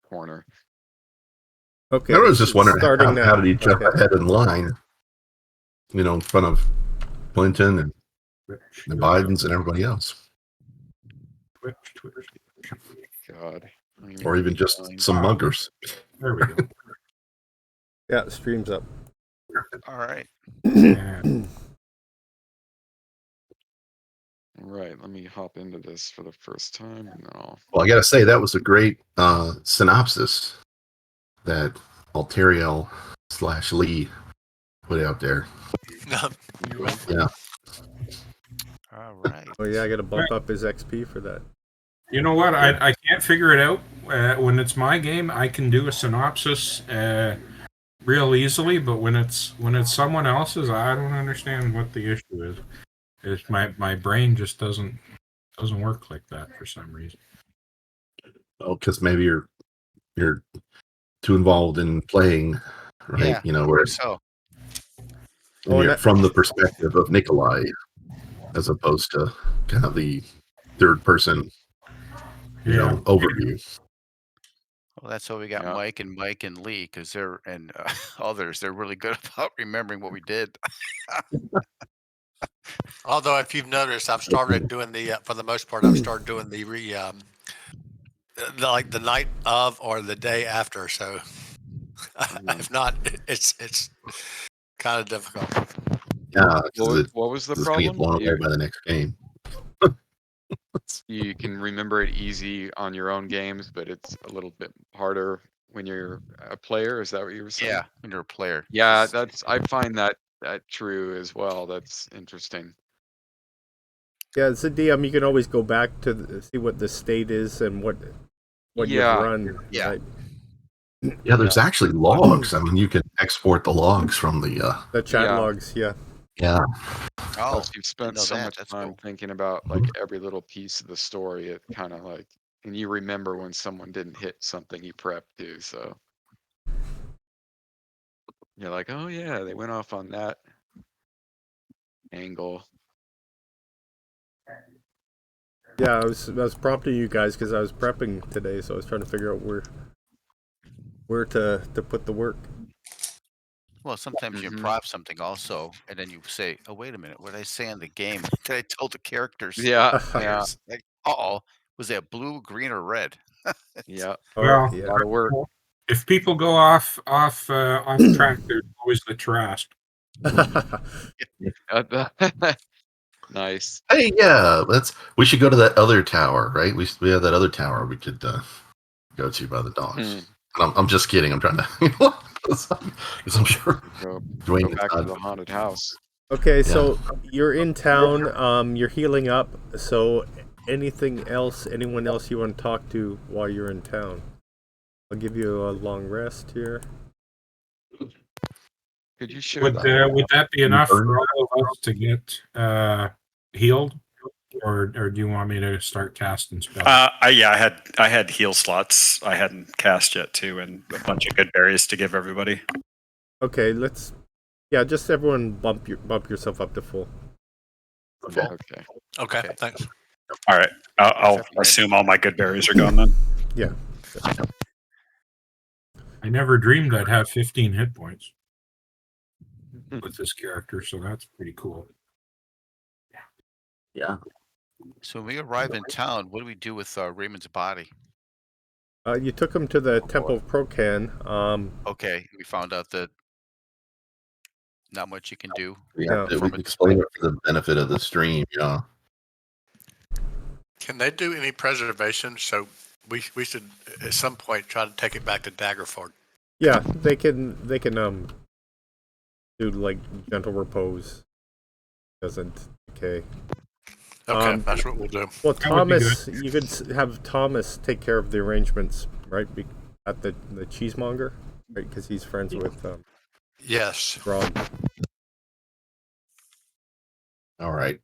corner. Okay. I was just wondering how did he jump Okay. ahead in line? In front of Clinton and the Bidens and everybody else, Twitter. God. or even just some muggers. There we go. Yeah, stream's up. All right. Yeah. Right, let me hop into this for the first time. No. Well, I got to say that was a great synopsis that Alteriel/Lee put out there. Yeah. All right. Oh yeah, I got to bump up his XP for that. You know what? I can't figure it out. When it's my game, I can do a synopsis real easily, but when it's someone else's, I don't understand what the issue is. It's my brain just doesn't work like that for some reason. Oh, because maybe you're too involved in playing, right? Yeah, Where so from the perspective of Nikolai, as opposed to kind of the third person, overview. well, that's why we got Mike and Lee, because they're and others. They're really good about remembering what we did. Although, if you've noticed, I've started doing for the most part, I've started doing the night of or the day after. So, if not, it's kind of difficult. Yeah, what was the it's problem? Get blown away by the next game. You can remember it easy on your own games, but it's a little bit harder when you're a player. Is that what you were saying? Yeah, when you're a player. Yeah, I find that true as well. That's interesting. Yeah, as a DM, you can always go back to see what the state is and what you've run. Yeah. Right? Yeah, there's actually logs. I mean, you can export the logs from the chat logs. Yeah. Yeah. Oh, you've spent so much time thinking about like every little piece of the story. It kind of like, and you remember when someone didn't hit something you prepped to. So you're like, oh yeah, they went off on that angle. Yeah, I was prompting you guys because I was prepping today, so I was trying to figure out where to put the work. Well, sometimes you prop something also, and then you say, "Oh, wait a minute, what did I say in the game? Did I tell the characters?" Yeah, Like, was that blue, green, or red? Yeah. Well, a lot of work. If people go off track, there's always the trash. Nice. Hey, yeah, we should go to that other tower, right? We have that other tower we could go to by the docks. I'm just kidding. I'm trying to, because I'm sure. Go back to the haunted house. Okay, so you're in town. You're healing up. So, anyone else you want to talk to while you're in town? I'll give you a long rest here. Could you share would that be enough for all of us to get healed, or do you want me to start casting spells? I had heal slots I hadn't cast yet too, and a bunch of good berries to give everybody. Okay, just everyone bump yourself up to full. Okay, thanks. All right, I'll assume all my good berries are gone then. Yeah. I never dreamed I'd have 15 hit points with this character, so that's pretty cool. Yeah. So when we arrive in town, what do we do with Raymond's body? You took him to the Temple of Procan. Okay, we found out that not much you can do. Yeah, we can explain it for the benefit of the stream. Yeah. Can they do any preservation? So we should at some point try to take it back to Daggerford. Yeah, they can do like gentle repose. Doesn't decay. Okay, that's what we'll do. Well, Thomas, you could have Thomas take care of the arrangements, right? At the cheesemonger, right? Because he's friends with yes, Rob. All right.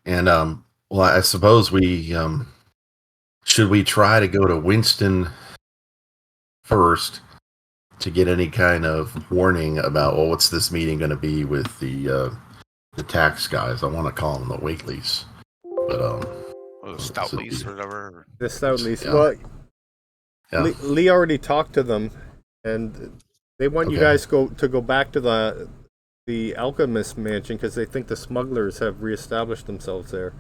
And well, I suppose we should we try to go to Winston first to get any kind of warning about what's this meeting going to be with the tax guys? I want to call them the Wakeleys, but the stout lease or whatever. The stout lease. Yeah. Well, Yeah. Lee already talked to them, and they want you Okay. guys to go back to the Alchemist Mansion because they think the smugglers have reestablished themselves there.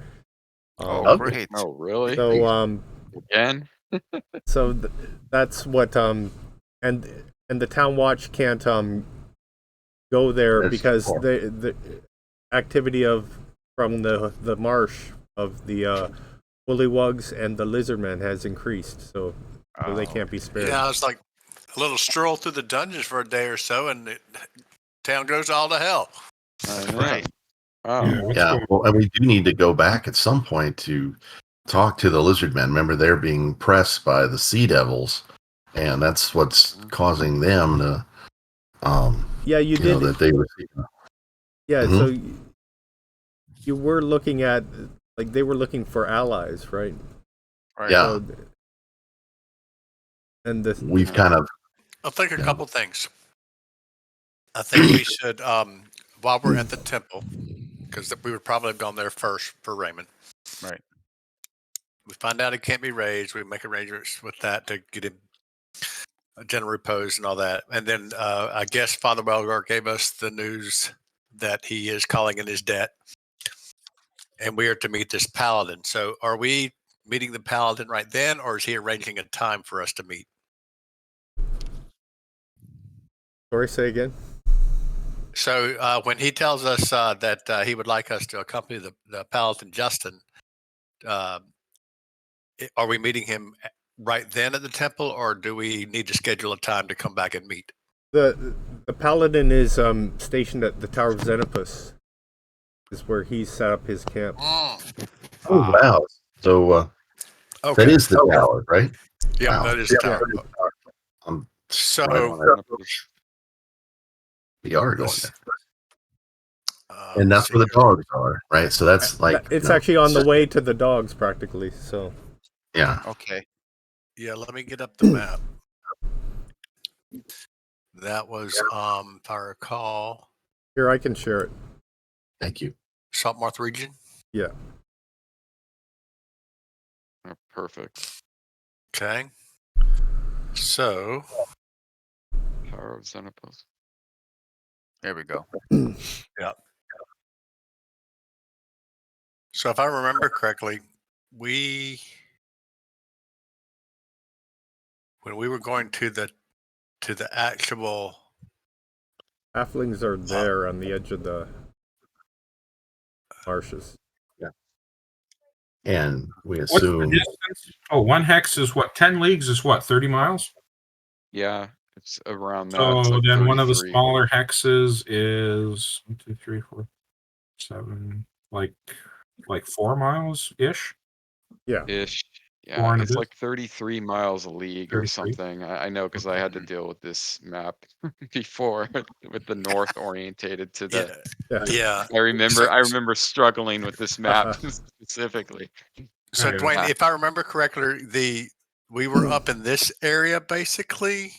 Oh, Okay. great. Oh, really? So Again? so that's what and the town watch can't go there There's because more. the activity from the marsh of the bullywugs and the lizardmen has increased, so they Oh, can't be spared. Yeah, it's like a little stroll through the dungeons for a day or so, and town goes all to hell. I know. right. Wow. Yeah, what's Yeah. going Well, and we do need to go back at some point to talk to the lizard men. Remember, they're being pressed by the sea devils, and that's what's causing them to, Yeah, you you know, did. that they were. Yeah, Mhm. so you were looking at, like, they were looking for allies, right? Right. Yeah. So, and We've kind of. I think a Yeah. couple things. I think we should, while we're at the temple, because we would probably have gone there first for Raymond. Right. We find out it can't be raised. We make arrangements with that to get him a general repose and all that. And then I guess Father Welgar gave us the news that he is calling in his debt, and we are to meet this paladin. So are we meeting the paladin right then, or is he arranging a time for us to meet? sorry, say again. So when he tells us that he would like us to accompany the paladin Justin, are we meeting him right then at the temple, or do we need to schedule a time to come back and meet? The paladin is stationed at the Tower of Xenopus, is where he set up his camp. Oh wow! So Okay. that is the tower, right? Yeah, Wow. that is the Yeah. tower. I'm So right on that. We are going there, and that's where the dogs are, right? So that's like It's actually on the way to the dogs, practically. So yeah. Okay. yeah, let me get up the map. That was, if I recall, here, I can share it. Thank you. Saltmarsh region. Yeah. Oh, perfect. Okay. So Power of Xenopus. There we go. so if I remember correctly, when we were going to the actual Halflings are there on the edge of the marshes. And we What's the assume distance? Oh, 1 hex is what? 10 leagues is what? 30 miles? Yeah, it's around that. It's So like then one of the 33. smaller hexes is 1, 2, 3, 4, 7, like 4 miles ish. Yeah. Ish. Yeah, Four and a it's bit. like 33 miles a league or 33? something. I know because I had to deal with this map before with the north orientated to the. yeah. I remember. So- I remember struggling with this map specifically. So Okay. Dwayne, if I remember correctly, we were up in this area basically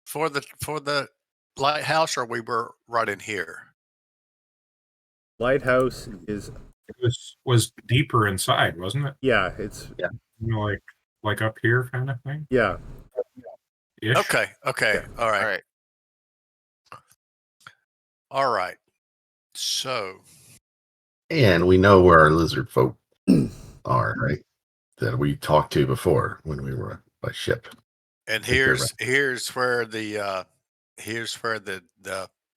for the lighthouse, or we were right in here. Lighthouse is It was deeper inside, wasn't it? yeah. It's You know, like up here kind of thing. yeah. Ish. Okay. Yeah. All All right. right. All right. So and we know where our lizard folk are, right? That we talked to before when we were by ship. and think you're here's where the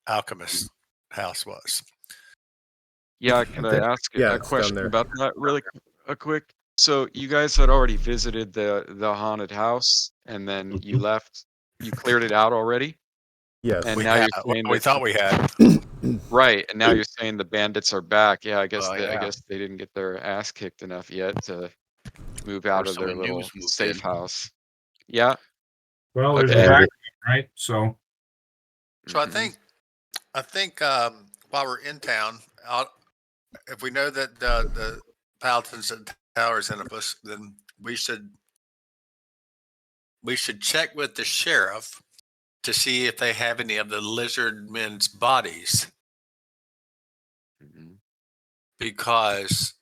alchemist house was. Yeah, can I ask Yeah, a it's down question there. about that really quick? So you guys had already visited the haunted house, and then you left. You cleared it out already, Yes. and We now had, you're saying we that thought we had. right, and now you're saying the bandits are back. Yeah, I guess Oh, I yeah. guess they didn't get their ass kicked enough yet to move Or out of their someone little new's moved safe in. house. Yeah. Well, there's Okay. a vacuum, right? So So I Mhm. think while we're in town, if we know that the paladins and towers in us, then we should check with the sheriff to see if they have any of the lizard men's bodies, Mhm. because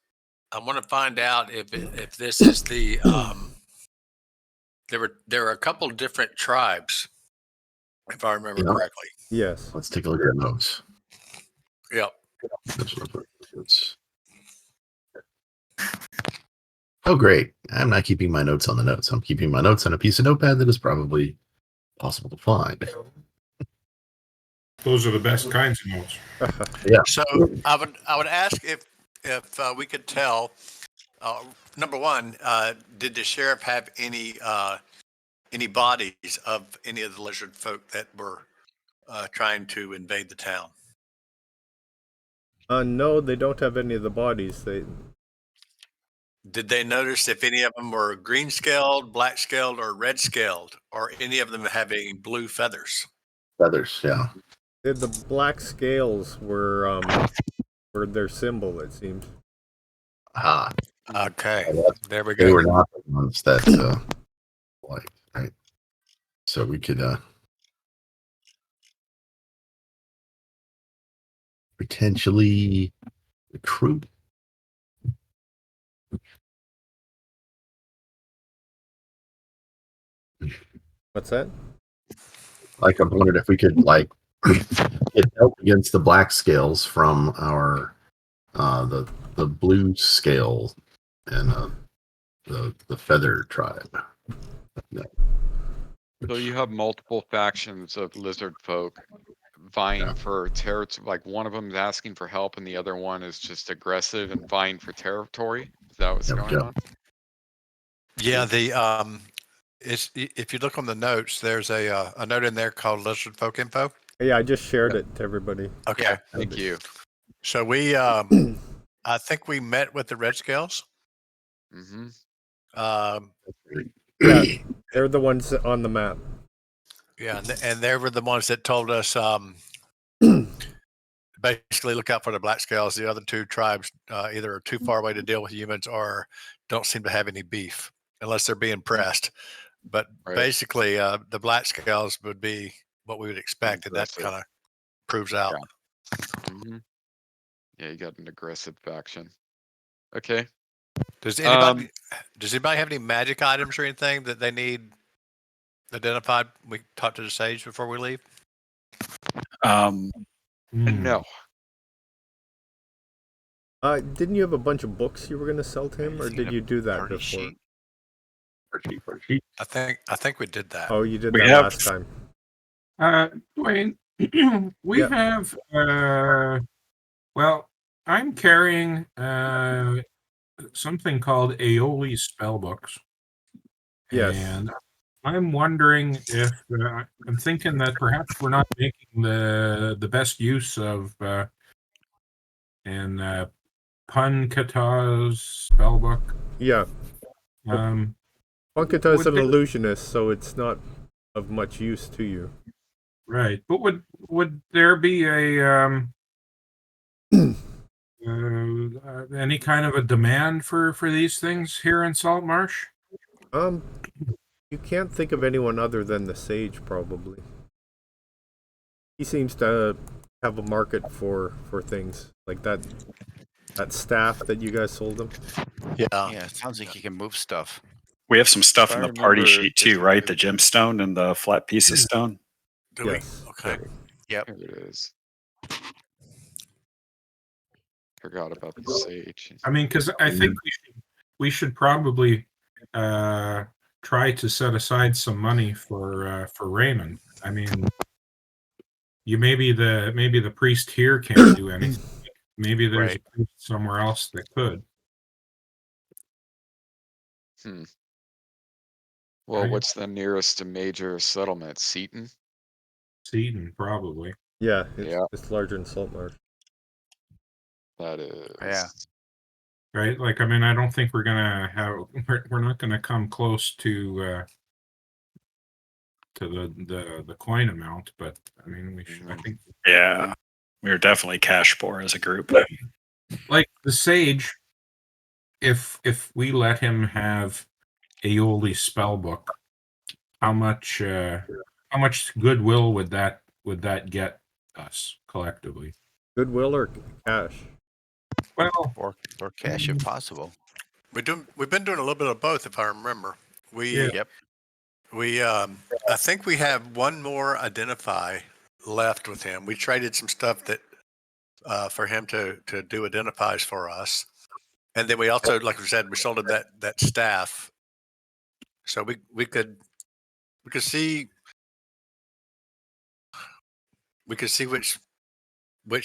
I want to find out if this is there were a couple different tribes, if I remember Yeah. correctly. Yes. Let's take a look at the notes. Yep. Oh, great. I'm not keeping my notes on the notes. I'm keeping my notes on a piece of notepad that is probably possible to find. Those are the best kinds of notes. Yeah. So I would ask if we could tell. Number one, did the sheriff have any bodies of any of the lizard folk that were trying to invade the town? No, they don't have any of the bodies. Did they notice if any of them were green scaled, black scaled, or red scaled, or any of them having blue feathers? Feathers, yeah. The black scales were their symbol, it seems. Ah, Okay, there we they go. were not the ones that like, right? So we could potentially recruit. What's that? Like, I wondered if we could like get help against the black scales from our the blue scale and the feather tribe. Yeah. So you have multiple factions of lizard folk vying Yeah. for territory. Like one of them is asking for help, and the other one is just aggressive and vying for territory. Is that what's There we going go. on? Yeah, if you look on the notes, there's a note in there called Lizard Folk Info. Yeah, I just shared it to everybody. Okay, Yeah, thank you. so we I think we met with the Red Scales. Mm-hmm. Yeah, they're the ones on the map. Yeah, and they were the ones that told us basically look out for the black scales. The other two tribes either are too far away to deal with humans or don't seem to have any beef unless they're being pressed. But Right. basically, the black scales would be what we would expect, and that Aggressive. kind of proves out. Mm-hmm. Yeah, you got an aggressive faction. Okay. Does anybody have any magic items or anything that they need identified? We talk to the sage before we leave. No. Didn't you have a bunch of books you were going to sell to him, or did you do that Party before? sheet. I think we did that. Oh, you did We that have- last time. Dwayne, we Yep. have, well, I'm carrying something called Aeoli spellbooks. Yes. And I'm wondering if, I'm thinking that perhaps we're not making the best use of Punkata's spellbook. Yeah. Punkata is would an they- illusionist, so it's not of much use to you. Right, but would there be a any kind of a demand for these things here in Saltmarsh? You can't think of anyone other than the sage, probably. He seems to have a market for things like that staff that you guys sold him. Yeah. Yeah, it sounds like you can move stuff. We have some stuff If in I the party remember, sheet too, right? The gemstone and the flat piece of stone. Do Yes. we? Okay. Yep. Here it is. Forgot about the sage. I mean, because I think we should probably try to set aside some money for Raymond. I mean, maybe the priest here can't do anything. Maybe there's Right. a priest somewhere else that could. Well, Right. what's the nearest major settlement? Seaton? Seaton, probably. Yeah, Yeah. it's larger than Saltmarsh. That is. Yeah. Right? Like, I mean, I don't think we're not gonna come close to the coin amount, but I mean, I think Yeah. We were definitely cash poor as a group. like the sage, if we let him have Aeoli spellbook, how much goodwill would that get us collectively? Goodwill or cash? Well, Or cash if possible. We've been doing a little bit of both, if I remember. Yeah. Yep. I think we have one more identify left with him. We traded some stuff that for him to do identifies for us, and then we also, like we said, we sold him that staff. So we could see which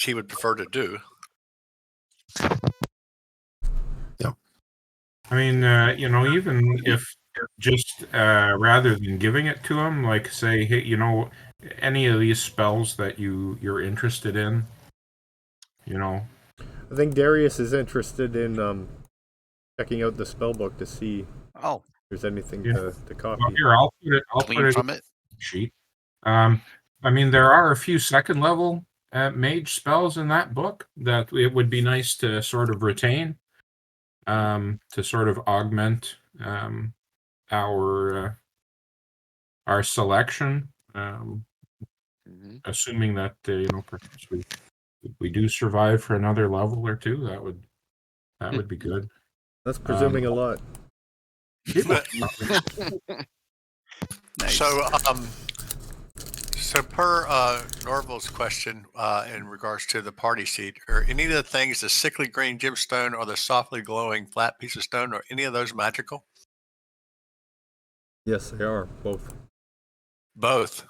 he would prefer to do. I mean, even if just rather than giving it to him, like say, hey, any of these spells that you're interested in, I think Darius is interested in checking out the spell book to see Oh, if there's anything Yeah. to copy. Well, here I'll put glean it from in it. the sheet. I mean, there are a few second level mage spells in that book that it would be nice to sort of retain, to sort of augment our selection. Mhm. Assuming that perhaps we do survive for another level or two, that would be good. That's presuming a lot. Nice. So per Norval's question in regards to the party seat, are any of the things the sickly green gemstone or the softly glowing flat piece of stone, or any of those magical? Yes, they are both. Both.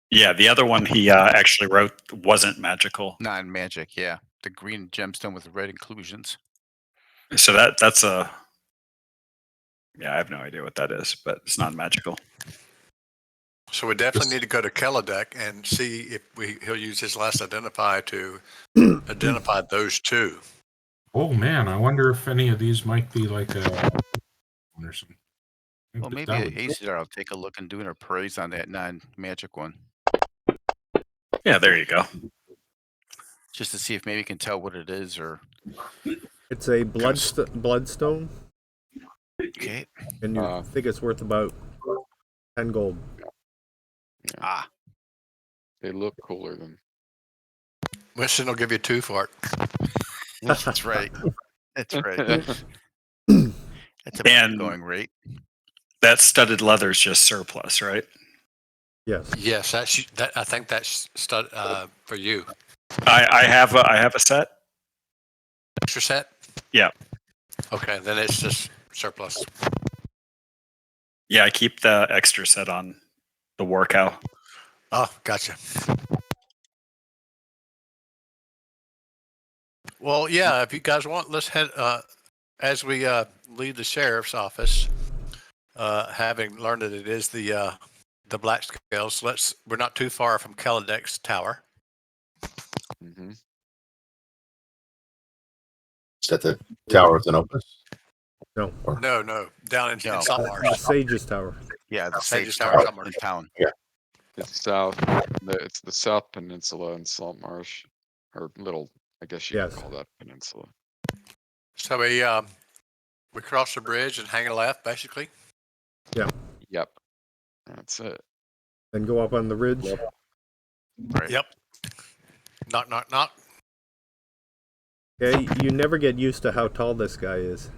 Yeah, the other one he actually wrote wasn't magical. Non-magic, yeah. The green gemstone with the red inclusions. So that's a I have no idea what that is, but it's not magical. So we definitely need to go to Kelladek and see if he'll use his last identify to identify those two. Oh man, I wonder if any of these might be like a one or something. Well, maybe That at would be- Azar I'll take a look and do an appraise on that non-magic one, Yeah, there you go. just to see if maybe you can tell what it is. Or It's a bloodstone, okay, and you think it's worth about 10 gold. They look cooler than. Winston will give you 2 for it. that's right. That's right. That's about And- going rate. That studded leather's just surplus, right? Yes. Yes, that. I think that's for you. I have a set. Extra set. Yeah. Okay, then it's just surplus. Yeah, I keep the extra set on the war cow. Oh, gotcha. Well, yeah, if you guys want, let's head as we leave the sheriff's office, having learned that it is the Black Scales. We're not too far from Kelladek's tower. Mhm. Is that the Tower of Xenopus? No. No, down in No. Saltmarsh. Sage's Tower. Yeah, the Sage's Sage Tower, Tower in town. It's south. It's the South Peninsula in Saltmarsh, or little. I guess you Yes. could call that peninsula. So we cross the bridge and hang a left, basically. Yep. That's it. Then go up on the ridge. Right. Yep. Knock, knock, knock. Yeah, you never get used to how tall this guy is.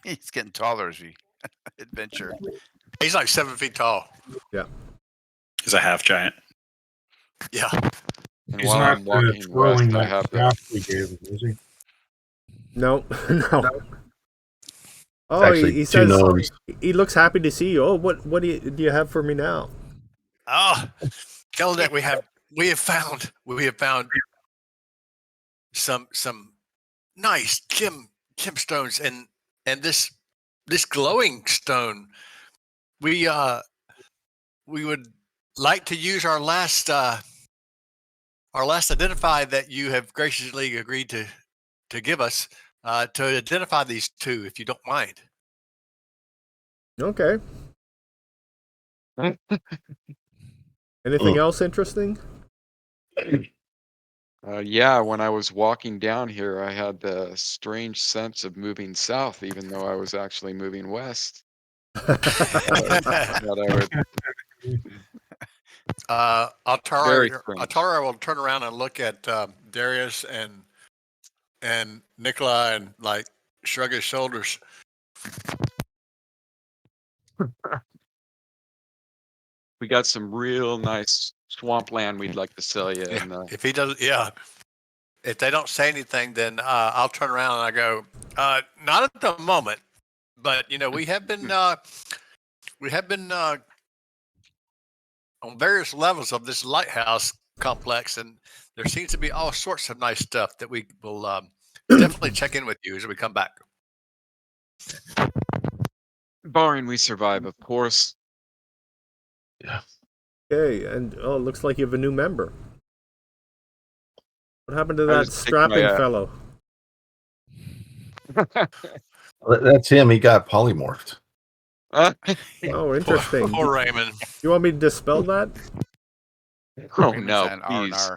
He's getting taller as we adventure. He's like 7 feet tall. He's a half giant. Yeah. And He's while not I'm walking twirling west, I that have the. staff we gave him, is he? No, no. Oh, Actually, he two says gnomes. he looks happy to see you. Oh, what do you have for me now? Oh, Kelladek, we have found some nice gemstones and this glowing stone. We would like to use our last identify that you have graciously agreed to give us to identify these two, if you don't mind. Okay. Anything else interesting? Yeah, when I was walking down here, I had the strange sense of moving south, even though I was actually moving west. That I would. Very strange. Altara will turn around and look at Darius and Nikolai and like shrug his shoulders. We got some real nice swampland we'd like to sell you. Yeah. And If he doesn't, yeah. If they don't say anything, then I'll turn around and I go, not at the moment, but we have been on various levels of this lighthouse complex, and there seems to be all sorts of nice stuff that we will definitely check in with you as we come back. barring we survive, of course. Yeah. Okay, and it looks like you have a new member. What happened to I that just picked my, strapping fellow? That's him. He got polymorphed. Oh, Poor, interesting. poor Raymond. You want me to dispel that? Oh Raymond's no, on please.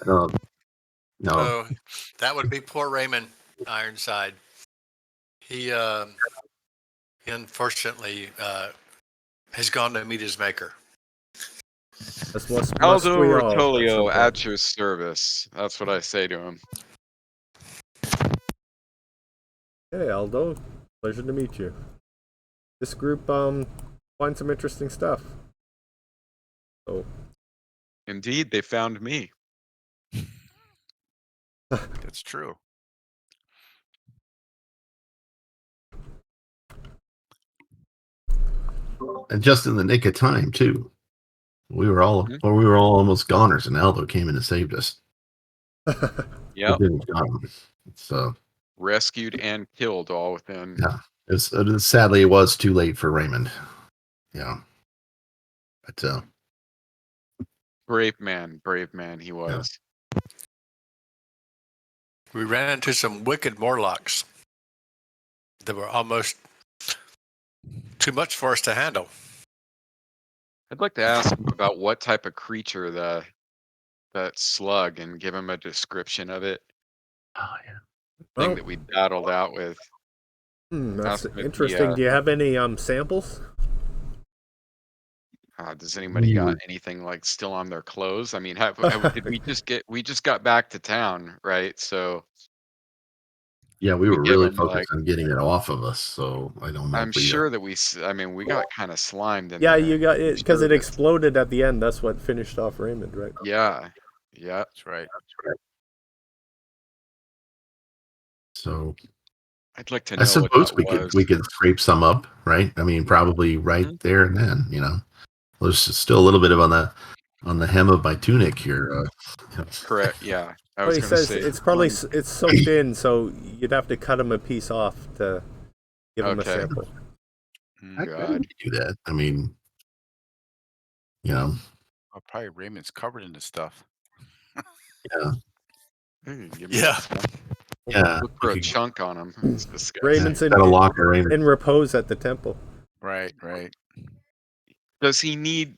R&R. No. So that would be poor Raymond Ironside. He unfortunately has gone to meet his maker. That's must Aldo we all. Rotolio at your service. That's what I say to him. Hey Aldo, pleasure to meet you. This group finds some interesting stuff. So Indeed, they found me. That's true. And just in the nick of time too. We were all almost goners, and Aldo came in and saved us. Yeah, It's rescued and killed all within. yeah. Sadly, it was too late for Raymond. Yeah, but Brave man he was. We ran into some wicked Morlocks that were almost too much for us to handle. I'd like to ask him about what type of creature that slug and give him a description of it. oh yeah. Thing Well, that we battled out with. that's Ask him if he, interesting. Do you have any samples? does anybody got anything like still on their clothes? I mean, did we just got back to town, right? So Yeah, we were give really him focused on getting it off of us, so I don't know I'm if we. sure that I mean, we got kind of slimed in Yeah, there. you got it because Sure it that- exploded at the end. That's what finished off Raymond, right? Yeah, yeah. That's right. So I'd like to I know what suppose that we was. could scrape some up, right? I mean, probably right Mhm. there and then. There's still a little bit of on the hem of my tunic here. Correct. Yeah, I Well, was he going to says say. it's probably it's soaked in, so you'd have to cut him a piece off to give him a Okay. sample. I God. could do that. I mean, you know, Oh, probably Raymond's covered in this stuff. yeah, Give me Yeah. some. yeah. Look for a chunk on him. It's disgusting. Raymond's Got a locker, right? in repose at the temple. Right, right. Does he need?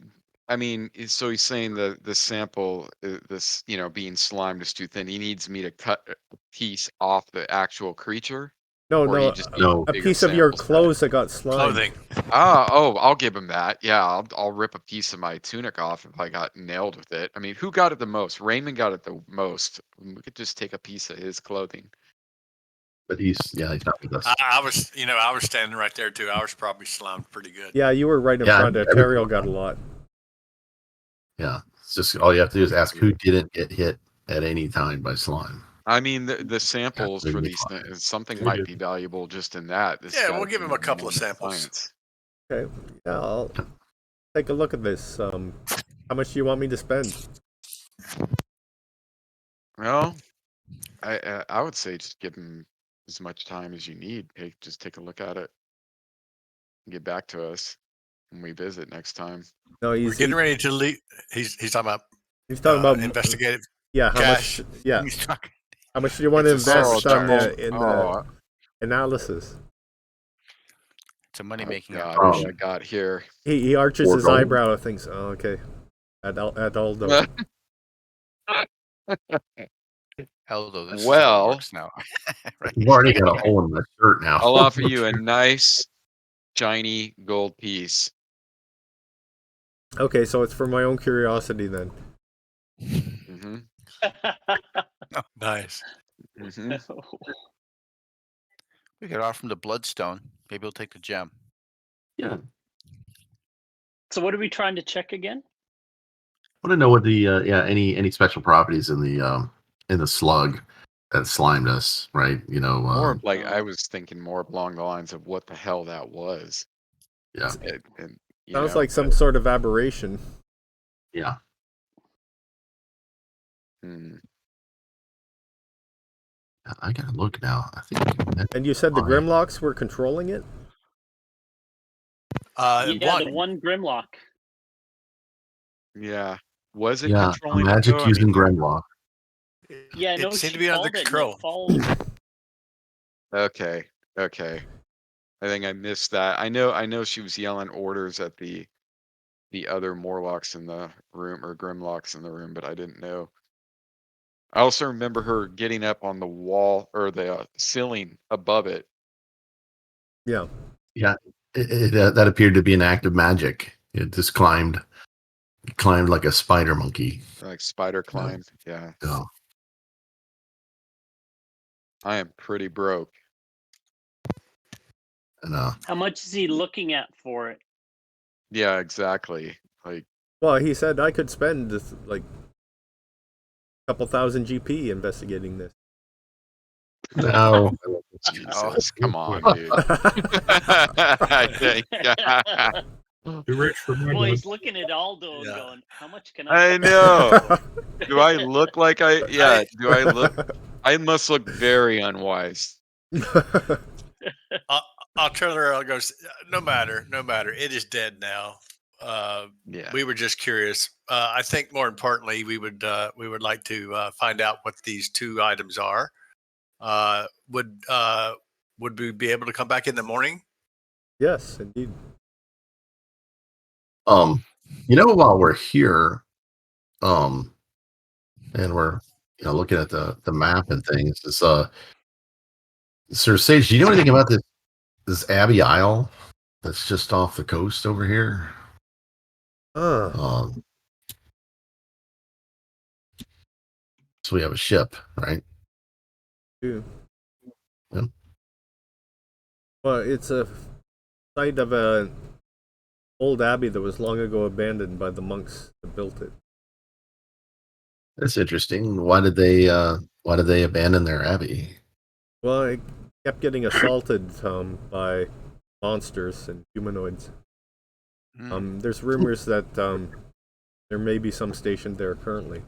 I mean, so he's saying the sample, this being slimed is too thin. He needs me to cut a piece off the actual creature, No, or no, he just needs No. a bigger piece of your sample size? clothes that got slimed. Clothing. I'll give him that. Yeah, I'll rip a piece of my tunic off if I got nailed with it. I mean, who got it the most? Raymond got it the most. We could just take a piece of his clothing. But he's not with us. I was standing right there too. I was probably slimed pretty good. Yeah, you were right in Yeah, front. Terrio got a lot. Yeah, it's just all you have to do is ask who didn't get hit at any time by slime. I mean, the samples Yeah, for we these fine. things, something might be valuable just in that. This Yeah, gotta we'll give be him a couple of known samples. science. Okay, yeah, I'll take a look at this. How much do you want me to spend? Well, I would say just give him as much time as you need. Just take a look at it and get back to us when we visit next time. No, We're he's getting ready to leave. He's talking about investigative Yeah, how cash. much? Yeah, He's talking. how much do you want to It's a invest sales in the analysis? It's a money-making God, operation. what I got here. He arches Or his gold. eyebrow and thinks, "Oh, okay." At Aldo. Aldo, this is how Well, it works now. Right. You've already got a hole in my shirt now. I'll offer you a nice, shiny gold piece. Okay, so it's for my own curiosity then. hmm Nice. hmm We could offer him the bloodstone. Maybe he'll take the gem. Yeah. So what are we trying to check again? I want to know what the any special properties in the slug that slimed us, right? More like I was thinking more along the lines of what the hell that was. Yeah. And Sounds like some sort of aberration. Yeah. I gotta look now. I think. And you said the Grimlocks were controlling it? The one Grimlock. Yeah. Was it Yeah, controlling a magic it, though? using Grimlock. Yeah, no, it seemed she to be under called it. control. And it followed. Okay. I think I missed that. I know she was yelling orders at the other Morlocks in the room, or Grimlocks in the room, but I didn't know. I also remember her getting up on the wall or the ceiling above it. Yeah. Yeah, that appeared to be an act of magic. It just climbed like a spider monkey. Like spider climb. Yeah. So, I am pretty broke. and How much is he looking at for it? Yeah, exactly. Like, well, he said I could spend this, like a couple thousand GP investigating this. no, Jesus, come on, dude. Too rich for my Well, blood. he's looking at Aldo and going, "How much can I?" I know. Do I look like I? Yeah. Do I look? I must look very unwise. I'll turn around and goes, no matter. It is dead now. Yeah. We were just curious. I think more importantly, we would like to find out what these two items are. Would we be able to come back in the morning? Yes, indeed. while we're here, and we're looking at the map and things, is Sir Sage, do you know anything about this Abbey Isle that's just off the coast over here? So we have a ship, right? Yeah. Yeah. Well, it's a site of a old abbey that was long ago abandoned by the monks that built it. That's interesting. Why did they abandon their abbey? Well, it kept getting assaulted by monsters and humanoids. There's rumors that there may be some stationed there currently.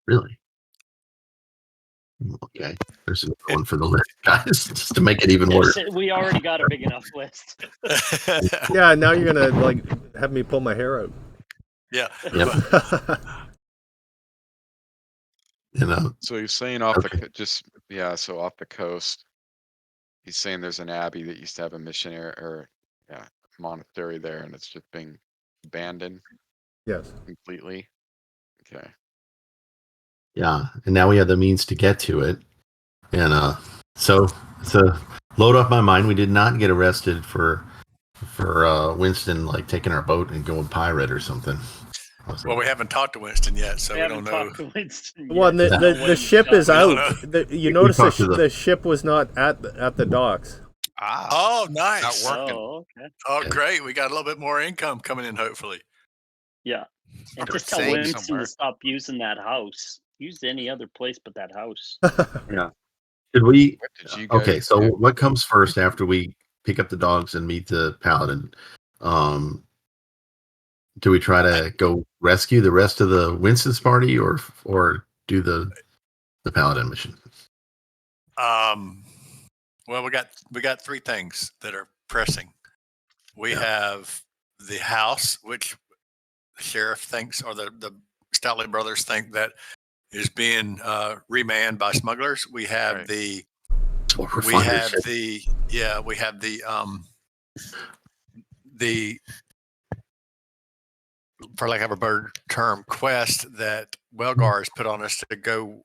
Really? Okay, there's another one for the list, guys, just to make it even worse. We already got a big enough list. Yeah, now you're gonna have me pull my hair out. Yeah. Yep. So you're saying off the so off the coast, he's saying there's an abbey that used to have a missionary or monastery there, and it's just being abandoned. Yes. Completely. Okay. Yeah, and now we have the means to get to it, and so load off my mind. We did not get arrested for Winston taking our boat and going pirate or something. Well, we haven't talked to Winston yet, so we don't know. Talked to Winston yet. Well, the ship is out. You notice the ship was not at the docks. Oh, nice. Not working. Oh, okay. Oh, great. We got a little bit more income coming in, hopefully. Yeah. And just tell Winston to stop using that house. Use any other place but that house. Yeah. Should we? What did you guys Okay, so do? what comes first after we pick up the dogs and meet the paladin? Do we try to go rescue the rest of the Winston's party, or do the paladin mission? Well, we got three things that are pressing. We have the house, which the sheriff thinks, or the Stoutly brothers think that is being remanned by smugglers. We have the for lack of a better term, quest that Welgar has put on us to go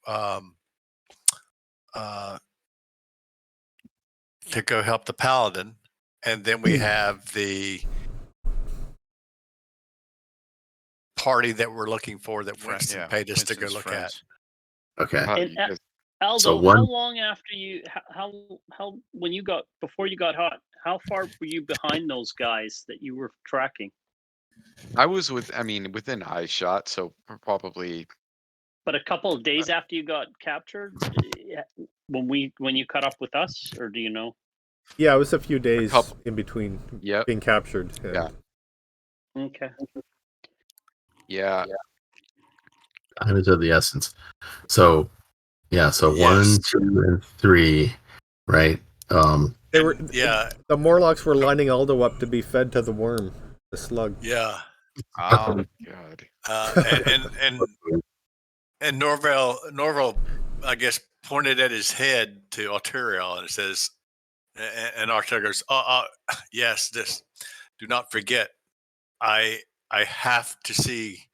help the paladin, and then we have the party that we're looking for that Winston paid us to go look at. Okay. And Aldo, So how long after you how before you got hot, how far were you behind those guys that you were tracking? I was within eye shot, so probably. But a couple of days after you got captured, when you caught up with us, or do you know? Yeah, it was a few days couple- in between Yep. being captured. Yeah. Okay. Yeah. Time is of the essence. So, yeah. So Yes. 1, 2, and 3, right? They were Yeah, the Morlocks were lining Aldo up to be fed to the worm, the slug. yeah. Oh God. And Norville, I guess, pointed at his head to Arterial and says, and Arterial goes, yes, this. Do not forget, I have to see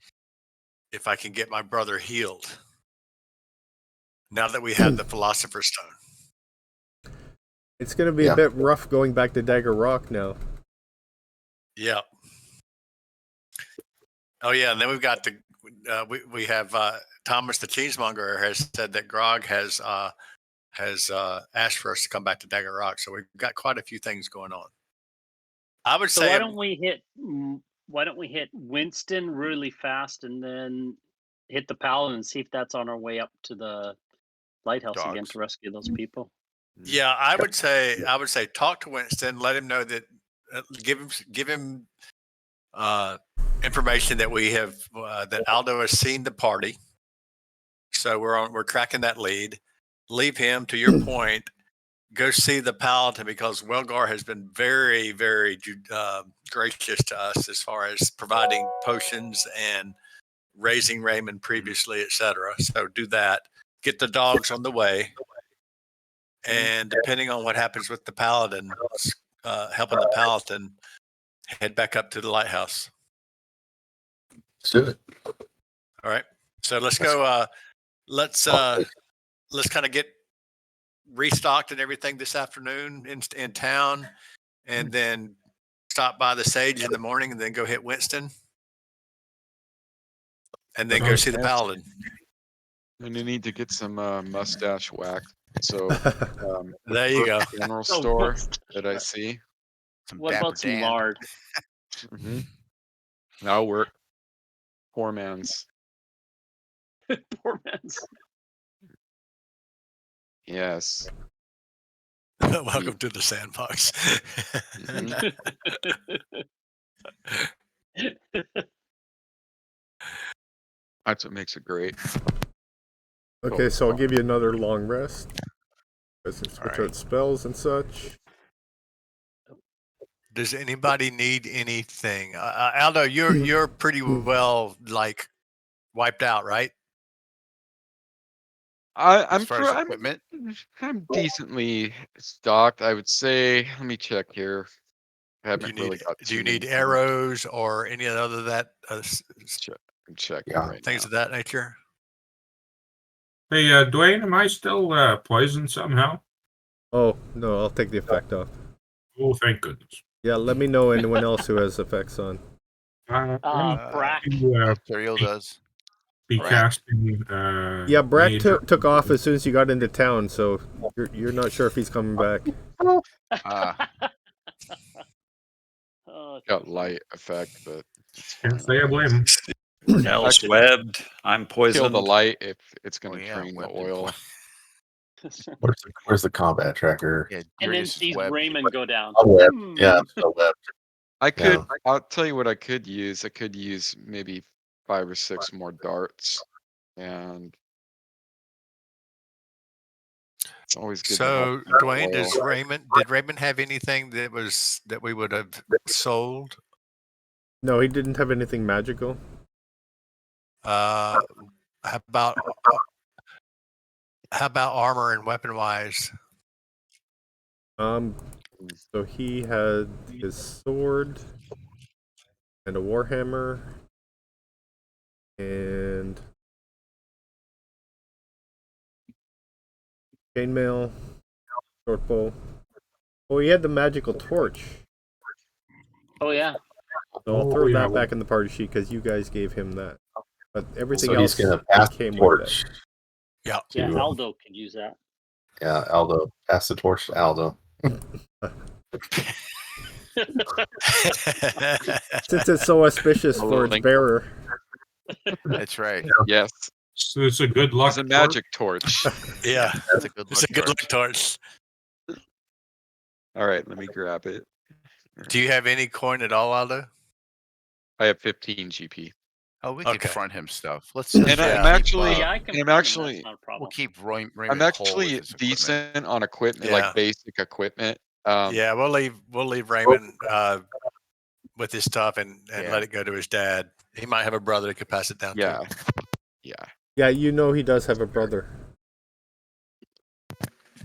if I can get my brother healed. Now that we have the Philosopher's Stone. It's going to be a bit rough going back to Dagger Rock now. Yeah. Oh yeah, and then we've got we have Thomas the Cheesemonger has said that Grog has asked for us to come back to Dagger Rock, so we've got quite a few things going on. I would So say, why don't we hit Winston really fast and then hit the Paladin and see if that's on our way up to the lighthouse again to rescue those people? yeah, I would say talk to Winston, let him know that, give him information that we have that Aldo has seen the party, so we're tracking that lead. Leave him, to your point, go see the Paladin, because Welgar has been very, very gracious to us as far as providing potions and raising Raymond previously, etc. So do that. Get the dogs on the way, and depending on what happens with the Paladin, helping the Paladin, head back up to the lighthouse. Let's do it. All right. So let's go. Let's kind of get restocked and everything this afternoon in town, and then stop by the Sage in the morning, and then go hit Winston, and then go see the Paladin. And you need to get some mustache wax. So there you go. General store that I see. What about some lard? Mm-hmm. That'll work. Poor man's. Poor man's. Yes. Welcome to the Sandbox. That's what makes it great. Okay, so I'll give you another long rest. Switch out spells and such. Does anybody need anything? Aldo, you're pretty well wiped out, right? I'm decently stocked, I would say. Let me check here. I haven't really got. Do you need arrows or any other that? Check. Right things of that nature. Hey, Dwayne, am I still poisoned somehow? Oh no, I'll take the effect off. Oh, thank goodness. Yeah, let me know anyone else who has effects on. Brack. Ontario does. Be casting. Yeah, Brack took off as soon as you got into town, so you're not sure if he's coming back. Got light effect, but can't say I blame him. Nell's webbed. I'm poisoned. Kill the light if it's going to drain the oil. Where's the combat tracker? Yeah, and then sees Raymond go down. Yeah, so webbed. I could. I'll tell you what I could use. I could use maybe 5 or 6 more darts, and it's always good. So, Dwayne, did Raymond have anything that we would have sold? No, he didn't have anything magical. How about armor and weapon wise? So he had his sword and a warhammer and chainmail, short bow. Oh, he had the magical torch. Oh yeah. So I'll throw that back in the party sheet because you guys gave him that. But everything else he's gonna pass came the torch. with that. Yeah, Aldo could use that. Yeah, Aldo. Pass the torch to Aldo. Since it's so auspicious A for little its link. bearer. That's right. Yes. So it's a good luck. It's a magic torch. Yeah, It's a good it's luck a good luck torch. torch. All right, let me grab it. Do you have any coin at all, Aldo? I have 15 GP. Oh, we Okay. could front him stuff. Let's. And let's I'm Yeah. actually, Yeah, I can. I'm print 'em, actually, That's not a problem. We'll keep Raymond I'm whole actually with his equipment. decent on equipment, Yeah. like basic equipment. Yeah, we'll leave Raymond with his stuff and Yeah. let it go to his dad. He might have a brother that could pass it down Yeah, to. yeah. Yeah, you know he does have a brother.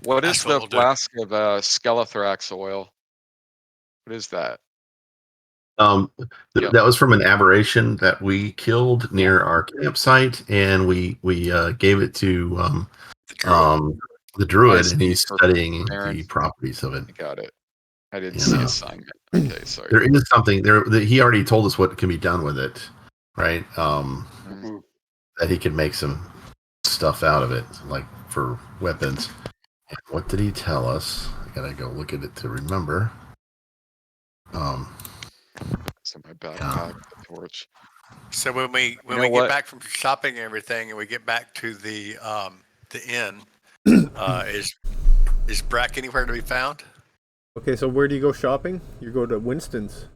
What That's is what the we'll do. flask of Skelethrax oil? What is that? That was from an aberration that we killed near our campsite, and we gave it to the druid, and he's studying the properties of it. I got it. I didn't You see know. assignment. Okay, sorry. There is something there that he already told us what can be done with it, right? Mhm. That he could make some stuff out of it, like for weapons. And what did he tell us? I gotta go look at it to remember. It's in my backpack. The torch. So when we know get what? back from shopping and everything, and we get back to the inn, is Brack anywhere to be found? Okay, so where do you go shopping? You go to Winston's,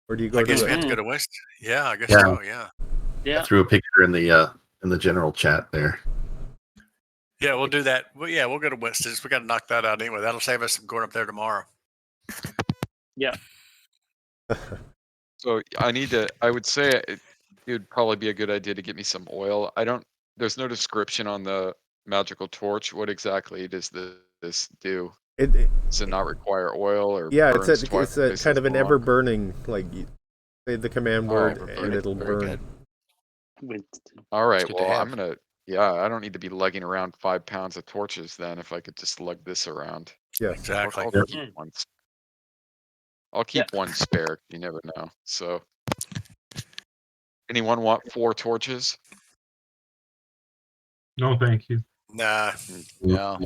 or do you go I to? guess the- we have to go to Winston. Yeah, I guess Yeah. so. Yeah. I threw a picture in the general chat there. Yeah, we'll do that. Well, yeah, we'll go to Winston's. We got to knock that out anyway. That'll save us from going up there tomorrow. Yeah. So I would say it would probably be a good idea to get me some oil. There's no description on the magical torch. What exactly does this do? Does it not require oil or? Yeah, burns it's twice a as kind of an long? ever burning, like you say the command word ever-burning. and it'll Very burn. good. Winston. All right, good to well, have. I don't need to be lugging around 5 pounds of torches then if I could just lug this around. Yes. Exactly. I'll keep one. I'll keep one spare. You never know. So, anyone want 4 torches? No, thank you. Nah. No.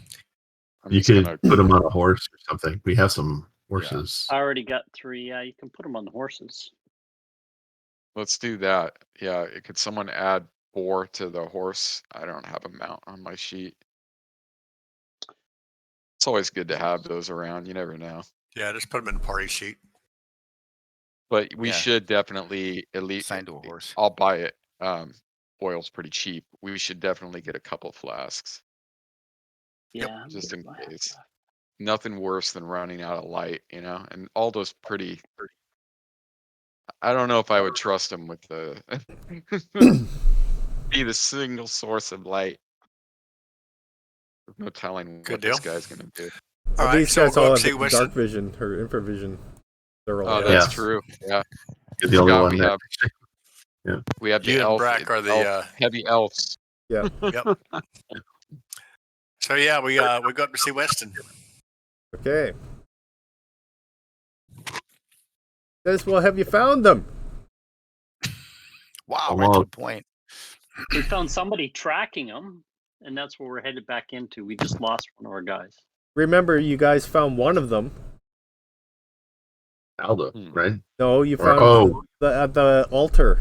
I'm You just could gonna. put him on a horse or something. We have some horses. I already got 3. Yeah, you can put them on the horses. Let's do that. Yeah, could someone add 4 to the horse? I don't have a mount on my sheet. It's always good to have those around. You never know. Yeah, just put them in the party sheet. But we Yeah. should definitely at least. Assigned to a horse. I'll buy it. Oil's pretty cheap. We should definitely get a couple flasks. Yeah. Just in case. Nothing worse than running out of light, and Aldo's pretty. I don't know if I would trust him with the be the single source of light. There's no telling Good what this deal. guy's gonna do. All right, These so guys we'll all go have see the Winston. dark vision or infravision. They're all. Oh, Yeah. that's true. Yeah. You're the only Forgot one we that. have. Yeah. We have You the and elf. Brack are the heavy elves. Yeah. Yep. So yeah, we go up to see Winston. Okay. Says, well, have you found them? Wow, Come right to on. the point. We found somebody tracking them, and that's where we're headed back into. We just lost one of our guys. Remember, you guys found one of them. Aldo, right? No, you Or- found at the altar.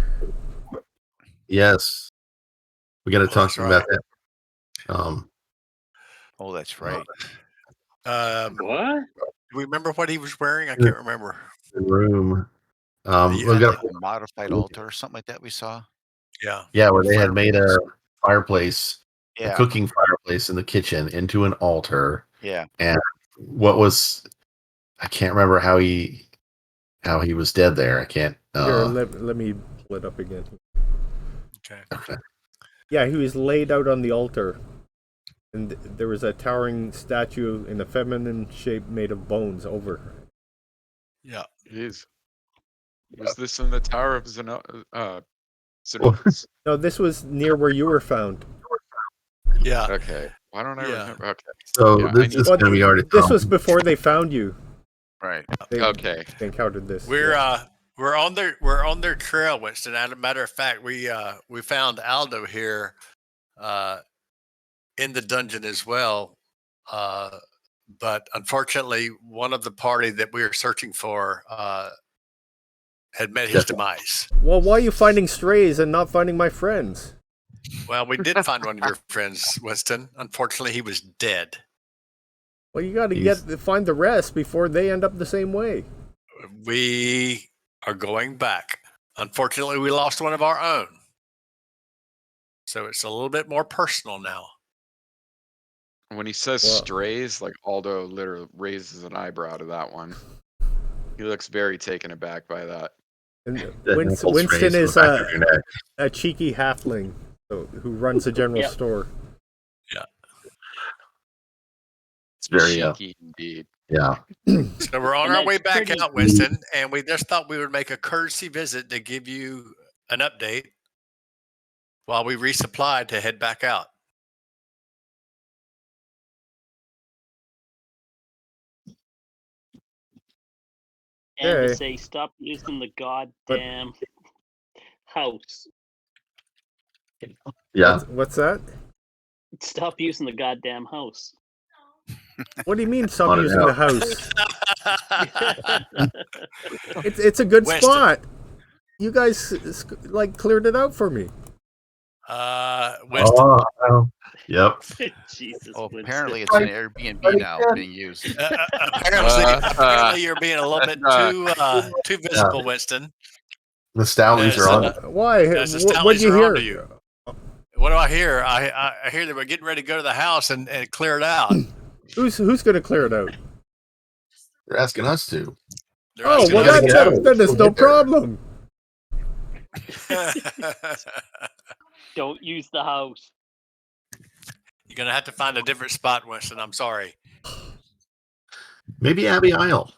Yes. We got to talk that's to him about that. Oh, that's right. What? Do we remember what he was wearing? I can't remember. The room. Yeah, We Like got a modified altar or something like that we saw. Yeah. where they had made a fireplace, a Yeah. cooking fireplace in the kitchen into an altar. Yeah. And I can't remember how he was dead there. I can't. Here, let me pull it up again. Okay. Yeah, he was laid out on the altar, and there was a towering statue in a feminine shape made of bones over her. Yeah. Jeez. Was this in the Tower of Zeno? No, this was near where you were found. Yeah. Okay. Why don't I Yeah. remember? Okay. So Yeah, this is going to be already. This was before they found you. Right. They encountered this. We're on their trail, Winston. As a matter of fact, we found Aldo here in the dungeon as well. but unfortunately, one of the party that we were searching for had met his demise. Well, why are you finding strays and not finding my friends? Well, we did find one of your friends, Winston. Unfortunately, he was dead. Well, you got to find the rest before they end up the same way. We are going back. Unfortunately, we lost one of our own. So it's a little bit more personal now. When he says strays, like Aldo literally raises an eyebrow to that one. He looks very taken aback by that. And Winston is a cheeky halfling who runs a general store. Yeah. It's very cheeky indeed. Yeah. So we're on our way back out, Winston, and we just thought we would make a courtesy visit to give you an update while we resupplied to head back out. And to say, stop using the goddamn house. Yeah. What's that? Stop using the goddamn house. What do you mean stop using the house? It's a good spot. You guys cleared it out for me. Winston. Yep. Jesus. Apparently it's an Airbnb now being used. Apparently you're being a little bit too visible, Winston. The Stoutlys are on. Why? What do you hear? You. What do I hear? I hear that we're getting ready to go to the house and clear it out. Who's going to clear it out? They're asking us to. Oh, well, that is no problem. Don't use the house. You're going to have to find a different spot, Winston. I'm sorry. Maybe Abbey Isle.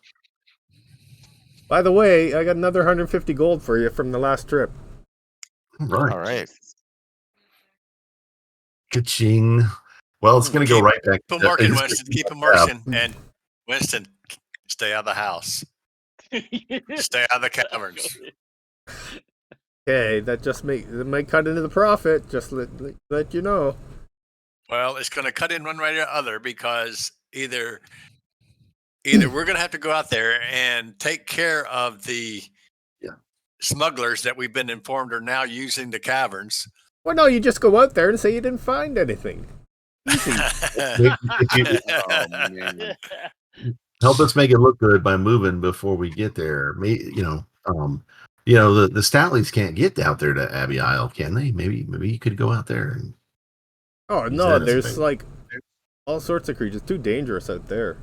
By the way, I got another 150 gold for you from the last trip. Right. All right. Ka-ching. Well, it's going to go right back. Keep them working, Winston. Keep them working. And Winston, stay out of the house. Stay out of the caverns. Okay, that might cut into the profit. Just let you know. Well, it's going to cut in one way or the other because either we're going to have to go out there and take care of the smugglers that we've been informed are now using the caverns. Well, no, you just go out there and say you didn't find anything. Easy. Help us make it look good by moving before we get there. The Stoutlys can't get out there to Abbey Isle, can they? Maybe you could go out there. And no, there's all sorts of creatures. Too dangerous out there.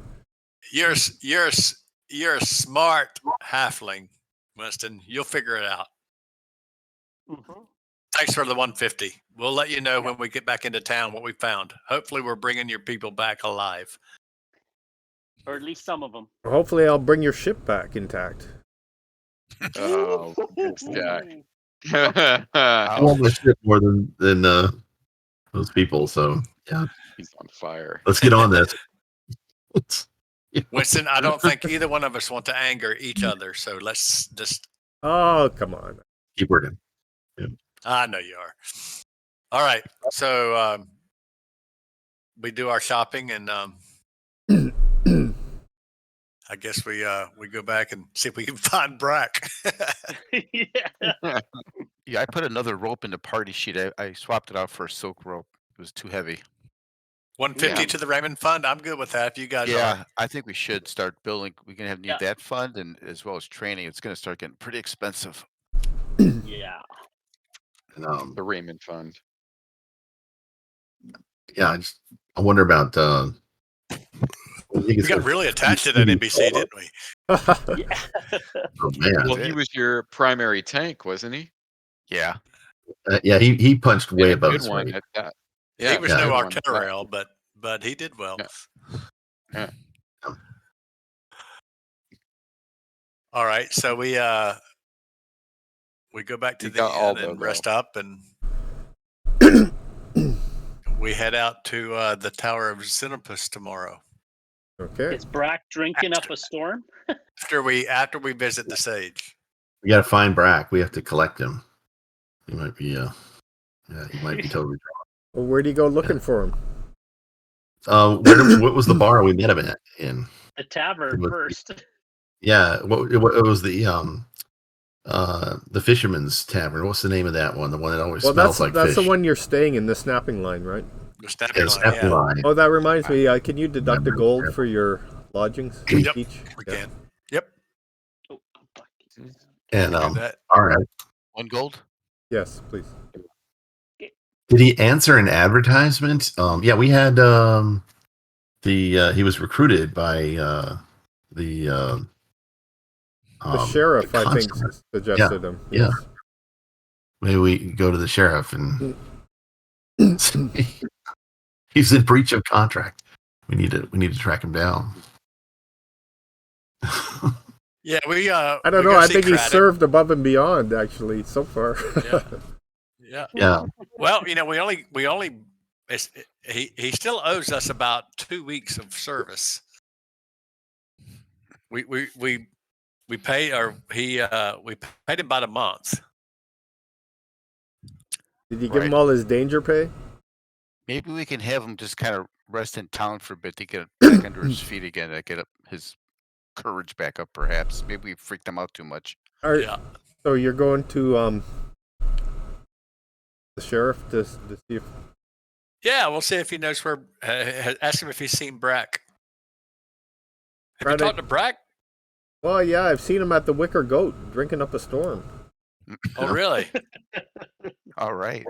You're a smart halfling, Winston. You'll figure it out. Mm-hmm. Thanks for the 150. We'll let you know when we get back into town what we found. Hopefully, we're bringing your people back alive, or at least some of them. Hopefully, I'll bring your ship back intact. Oh, it's Jack. I want my ship more than those people. So yeah, he's on fire. Let's get on this. Winston, I don't think either one of us want to anger each other. So let's just. Oh, come on. Keep working. Yeah. I know you are. All right. So we do our shopping and I guess we go back and see if we can find Brack. Yeah, I put another rope in the party sheet. I swapped it out for a silk rope. It was too heavy. 150 to the Raymond Fund. I'm good with that. If you guys are. I think we should start building. We're gonna need that fund and as well as training. It's gonna start getting pretty expensive. Yeah. The Raymond Fund. Yeah, I wonder about. We got really attached to that NBC, didn't we? Oh man! Well, he was your primary tank, wasn't he? Yeah. Yeah, he punched way above his weight. Yeah, he was no arterial, but he did well. Yeah. All right, so we go back to the inn and rest up, and we head out to the Tower of Xenopus tomorrow. Okay. Is Brack drinking up a storm? After we visit the Sage. We got to find Brack. We have to collect him. He might be he might be totally drunk. Well, where do you go looking for him? what was the bar we met him in? A tavern first. Yeah, it was the Fisherman's Tavern. What's the name of that one? The one that always smells like that's fish. the one you're staying in, the snapping line, right? The snapping line, Snapping yeah. line. Oh, that reminds me. Can you deduct a gold for your lodgings Yep, each? we can. Yep. Oh, fuck. And Do that. all right. 1 gold. Yes, please. Did he answer an advertisement? Yeah, we had he was recruited by the Sheriff, the I think, constable. suggested him. Yeah. Yes. Maybe we go to the sheriff and he's in breach of contract. We need to track him down. Yeah, we. I don't know. I think he served above and beyond, actually, so far. Yeah. Yeah. Well, we only he still owes us about 2 weeks of service. We pay we paid him about a month. Did you give him all his danger pay? Maybe we can have him just kind of rest in town for a bit to get back under his feet again, to get his courage back up. Perhaps maybe we freaked him out too much. Yeah. So you're going to the sheriff to see if. Yeah, we'll see if he knows where. Ask him if he's seen Brack. Have you Friday. talked to Brack? Well, yeah, I've seen him at the Wicker Goat drinking up a storm. Oh, really? All right.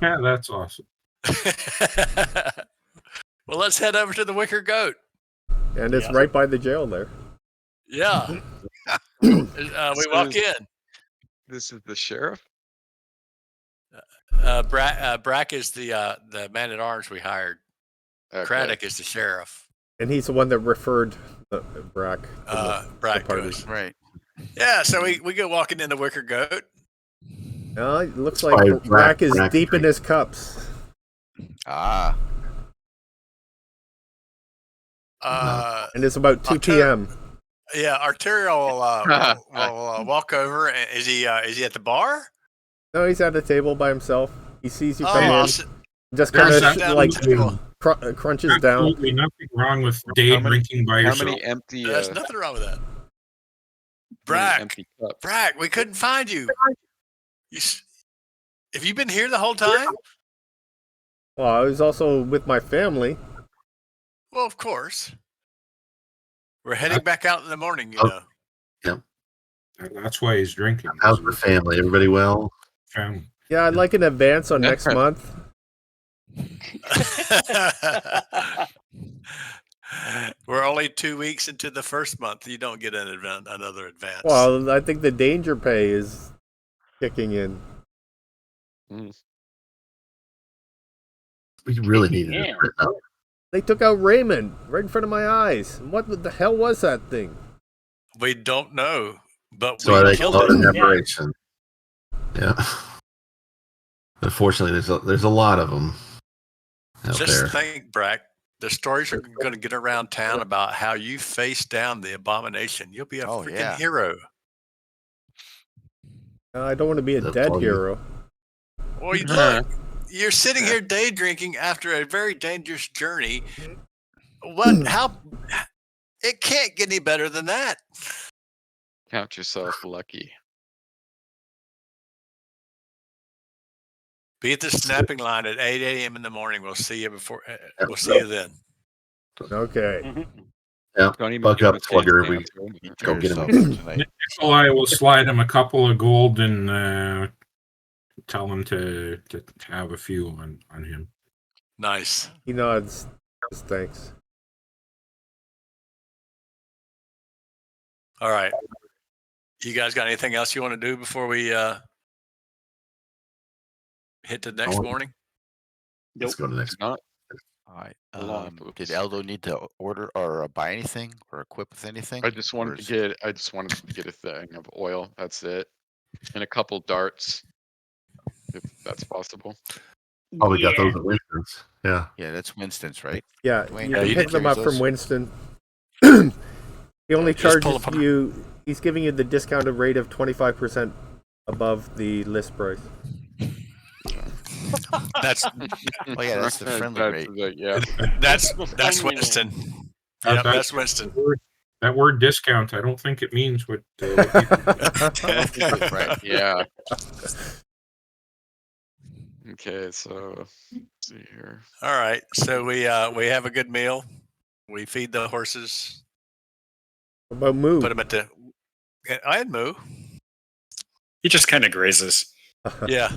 Yeah, that's awesome. Well, let's head over to the Wicker Goat. And it's right by the jail there. Yeah. We walk in. This is the sheriff? Brack is the man at arms we hired. Okay. Craddock is the sheriff. And he's the one that referred Brack to Brack the party. to us. Right. Yeah, so we go walking in the Wicker Goat. It looks That's why like Brack is Brack deep in drinks. his cups. Ah. And it's about 2 p.m. Yeah, Arterial will walk over. Is he at the bar? No, he's at a table by himself. He sees you come Oh, in, just kind There's of that like table. crunches down. Absolutely nothing wrong with day drinking by How yourself. many empty? There's nothing wrong with that. how many Brack, empty cups? Brack, we couldn't find you. Have you been here the whole time? Well, I was also with my family. Well, of course. We're heading back out in the morning, you Oh. know. That's why he's drinking. How's the family? Everybody well? Family. Yeah, I'd like an advance on next month. We're only 2 weeks into the first month. You don't get another advance. Well, I think the danger pay is kicking in. We really needed Yeah. it. Right now. They took out Raymond right in front of my eyes. What the hell was that thing? We don't know, but So I we think killed an it. aberration. Yeah. Unfortunately, there's a lot of them out Just there. think, Brack. The stories are going to get around town about how you faced down the abomination. You'll be a freaking hero. I don't want to be a The dead party. hero. Well, look, you're sitting here day drinking after a very dangerous journey. How? It can't get any better than that. Count yourself lucky. Be at the snapping line at 8 a.m. in the morning. We'll see you We'll see you then. Okay. Yeah. Don't even Buck give him up, a chance Slugger. to We answer. go get Yourself him. tonight. Nikolai will slide him a couple of gold and tell him to have a few on him. Nice. He nods. Thanks. All right. You guys got anything else you want to do before we hit the next morning? Let's go to the next. Not All right. Along Did Aldo need to order or buy anything or equip with anything? I just wanted to get a thing of oil. That's it, and a couple darts, if that's possible. Oh, we got those at Winston's. Yeah. Yeah, that's Winston's, right? Yeah, Dwayne, you yeah, can you pick did them up carry from those? Winston. He only Just pull charges up on- you. He's giving you the discounted rate of 25% above the list price. That's Oh yeah, that's the friendly rate. Yeah. that's The friendly Winston. That- Yeah, that- that's Winston. That word discount, I don't think it means what people. Right. Yeah. Okay, so let's see here. All right, so we have a good meal. We feed the horses. What about Moo? Put them at the. I had Moo. He just kind of grazes. Yeah.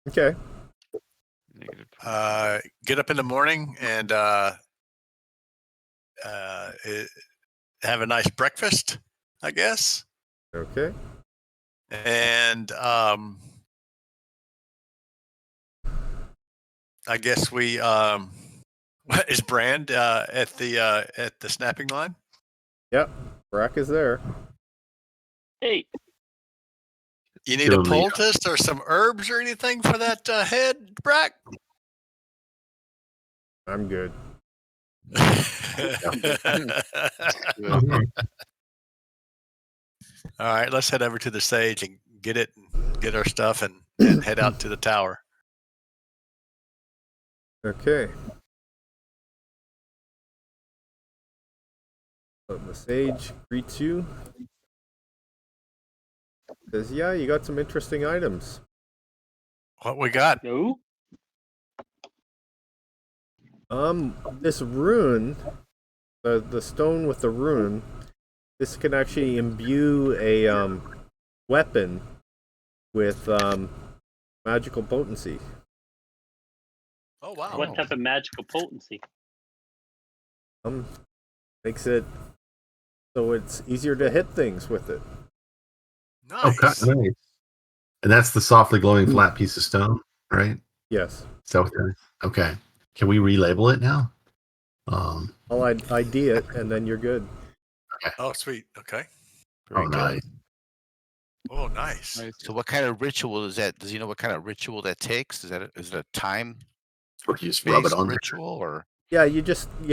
Okay. Negative. Get up in the morning and have a nice breakfast, I guess. Okay. And I guess we what is Brand at the snapping line? Yep. Brack is there. Hey, You need a Doing the- poultice or some herbs or anything for that head, Brack? I'm good. All right, let's head over to the sage and get our stuff and head out to the tower. Okay. So the sage greets you. Says, yeah, you got some interesting items. What we got? no. This rune, the stone with the rune, this can actually imbue a weapon with magical potency. Oh wow! What type of magical potency? Makes it so it's easier to hit things with it. Nice. Okay, nice. And that's the softly glowing flat piece of stone, right? Yes. Is that what that is? Okay. Can we relabel it now? I'll ID it, and then you're good. Oh sweet. Okay. Very Oh, good. nice. Oh nice. Nice. So what kind of ritual is that? Does he know what kind of ritual that takes? Is it a time Or you just rub it based on there. ritual or Yeah, you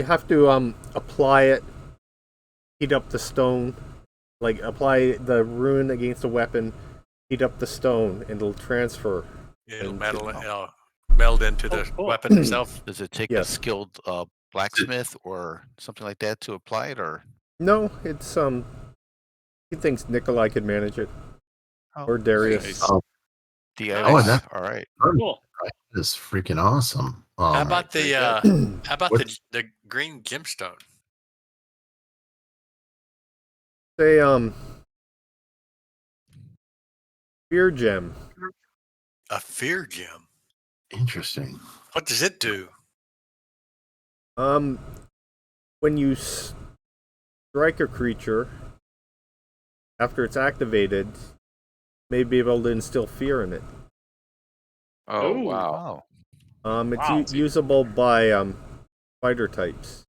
have to apply it, heat up the stone, like apply the rune against a weapon, heat up the stone, and it'll transfer. It'll And- meld into the cool. weapon itself. does it take Yes. a skilled blacksmith or something like that to apply it or No, it's he thinks Nikolai could manage it, Oh, or Darius. Nice. Oh, DIY? Oh, and that- All right. Cool. That's freaking awesome. Oh, How about very how about What's- the green gemstone? Say fear gem. A fear gem. interesting. What does it do? When you strike a creature, after it's activated, you may be able to instill fear in it. Oh Ooh. wow. Oh, It's Wow. usable by fighter types.